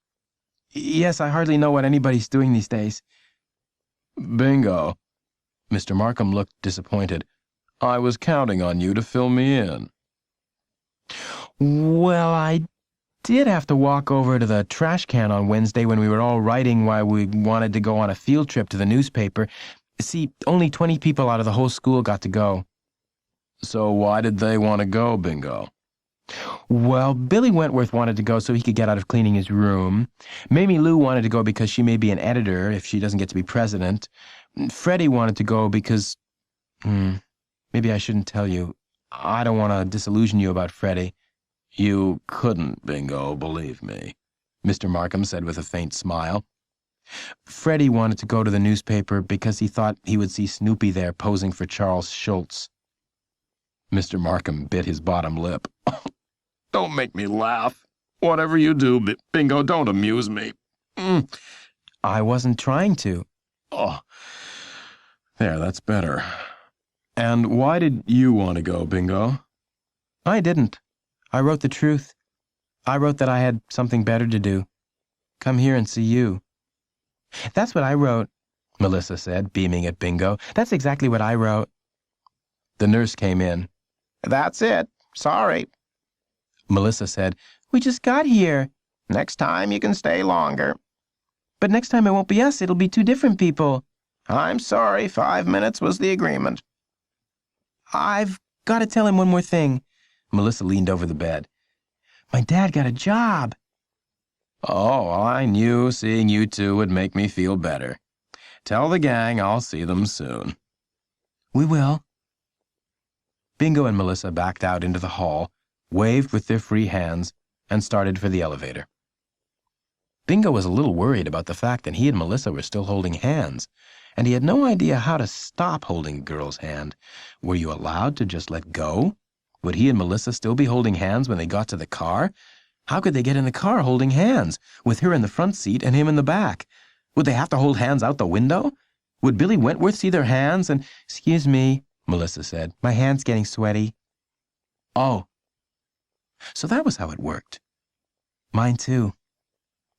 "Yes, I hardly know what anybody's doing these days." "Bingo." Mr. Markham looked disappointed. "I was counting on you to fill me in." "Well, I did have to walk over to the trash can on Wednesday when we were all writing why we wanted to go on a field trip to the newspaper. See, only 20 people out of the whole school got to go." "So why did they want to go, Bingo?" "Well, Billy Wentworth wanted to go so he could get out of cleaning his room. Mamie Lou wanted to go because she may be an editor if she doesn't get to be president. Freddie wanted to go because... maybe I shouldn't tell you. I don't want to disillusion you about Freddie." "You couldn't, Bingo, believe me," Mr. Markham said with a faint smile. "Freddie wanted to go to the newspaper because he thought he would see Snoopy there posing for Charles Schultz." Mr. Markham bit his bottom lip. "Don't make me laugh. Whatever you do, Bingo, don't amuse me." "I wasn't trying to." "Oh, there, that's better. And why did you want to go, Bingo?" "I didn't. I wrote the truth. I wrote that I had something better to do. Come here and see you." "That's what I wrote," Melissa said, beaming at Bingo. "That's exactly what I wrote." The nurse came in. "That's it. Sorry." Melissa said, "We just got here." "Next time you can stay longer." "But next time it won't be us. It'll be 2 different people." "I'm sorry. 5 minutes was the agreement." "I've got to tell him one more thing." Melissa leaned over the bed. "My dad got a job." Oh, well, I knew seeing you two would make me feel better. Tell the gang I'll see them soon. We will. Bingo and Melissa backed out into the hall, waved with their free hands, and started for the elevator. Bingo was a little worried about the fact that he and Melissa were still holding hands, and he had no idea how to stop holding a girl's hand. Were you allowed to just let go? Would he and Melissa still be holding hands when they got to the car? How could they get in the car holding hands, with her in the front seat and him in the back? Would they have to hold hands out the window? Would Billy Wentworth see their hands and— "Excuse me," Melissa said. "My hand's getting sweaty." Oh. So that was how it worked. Mine too.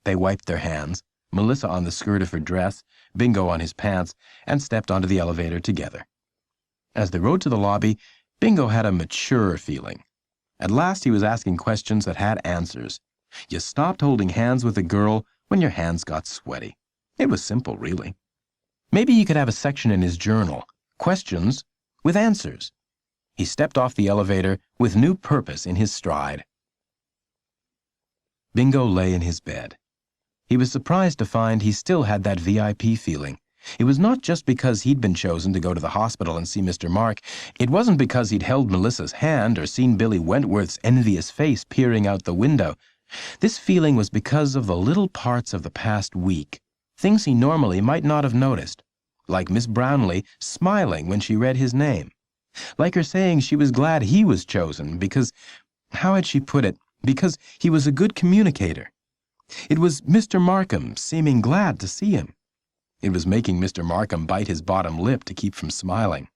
They wiped their hands, Melissa on the skirt of her dress, Bingo on his pants, and stepped onto the elevator together. As they rode to the lobby, Bingo had a mature feeling. At last he was asking questions that had answers. You stopped holding hands with a girl when your hands got sweaty. It was simple, really. Maybe he could have a section in his journal, questions with answers. He stepped off the elevator with new purpose in his stride. Bingo lay in his bed. He was surprised to find he still had that VIP feeling. It was not just because he'd been chosen to go to the hospital and see Mr. Mark. It wasn't because he'd held Melissa's hand or seen Billy Wentworth's envious face peering out the window. This feeling was because of the little parts of the past week, things he normally might not have noticed, like Miss Brownlee smiling when she read his name, like her saying she was glad he was chosen because, how had she put it, because he was a good communicator. It was Mr. Markham seeming glad to see him. It was making Mr. Markham bite his bottom lip to keep from smiling.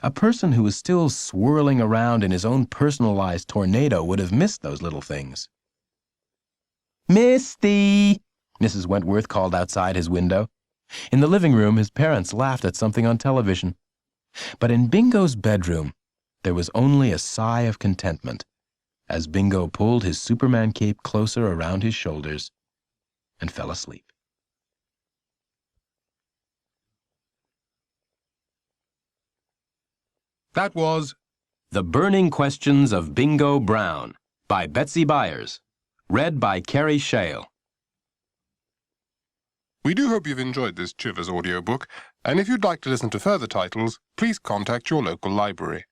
A person who was still swirling around in his own personalized tornado would have missed those little things. "Misty!" Mrs. Wentworth called outside his window. In the living room, his parents laughed at something on television. But in Bingo's bedroom, there was only a sigh of contentment as Bingo pulled his Superman cape closer around his shoulders and fell asleep. That was The Burning Questions of Bingo Brown by Betsy Byars. Read by Kerry Shale. We do hope you've enjoyed this Chivers audiobook, and if you'd like to listen to further titles, please contact your local library.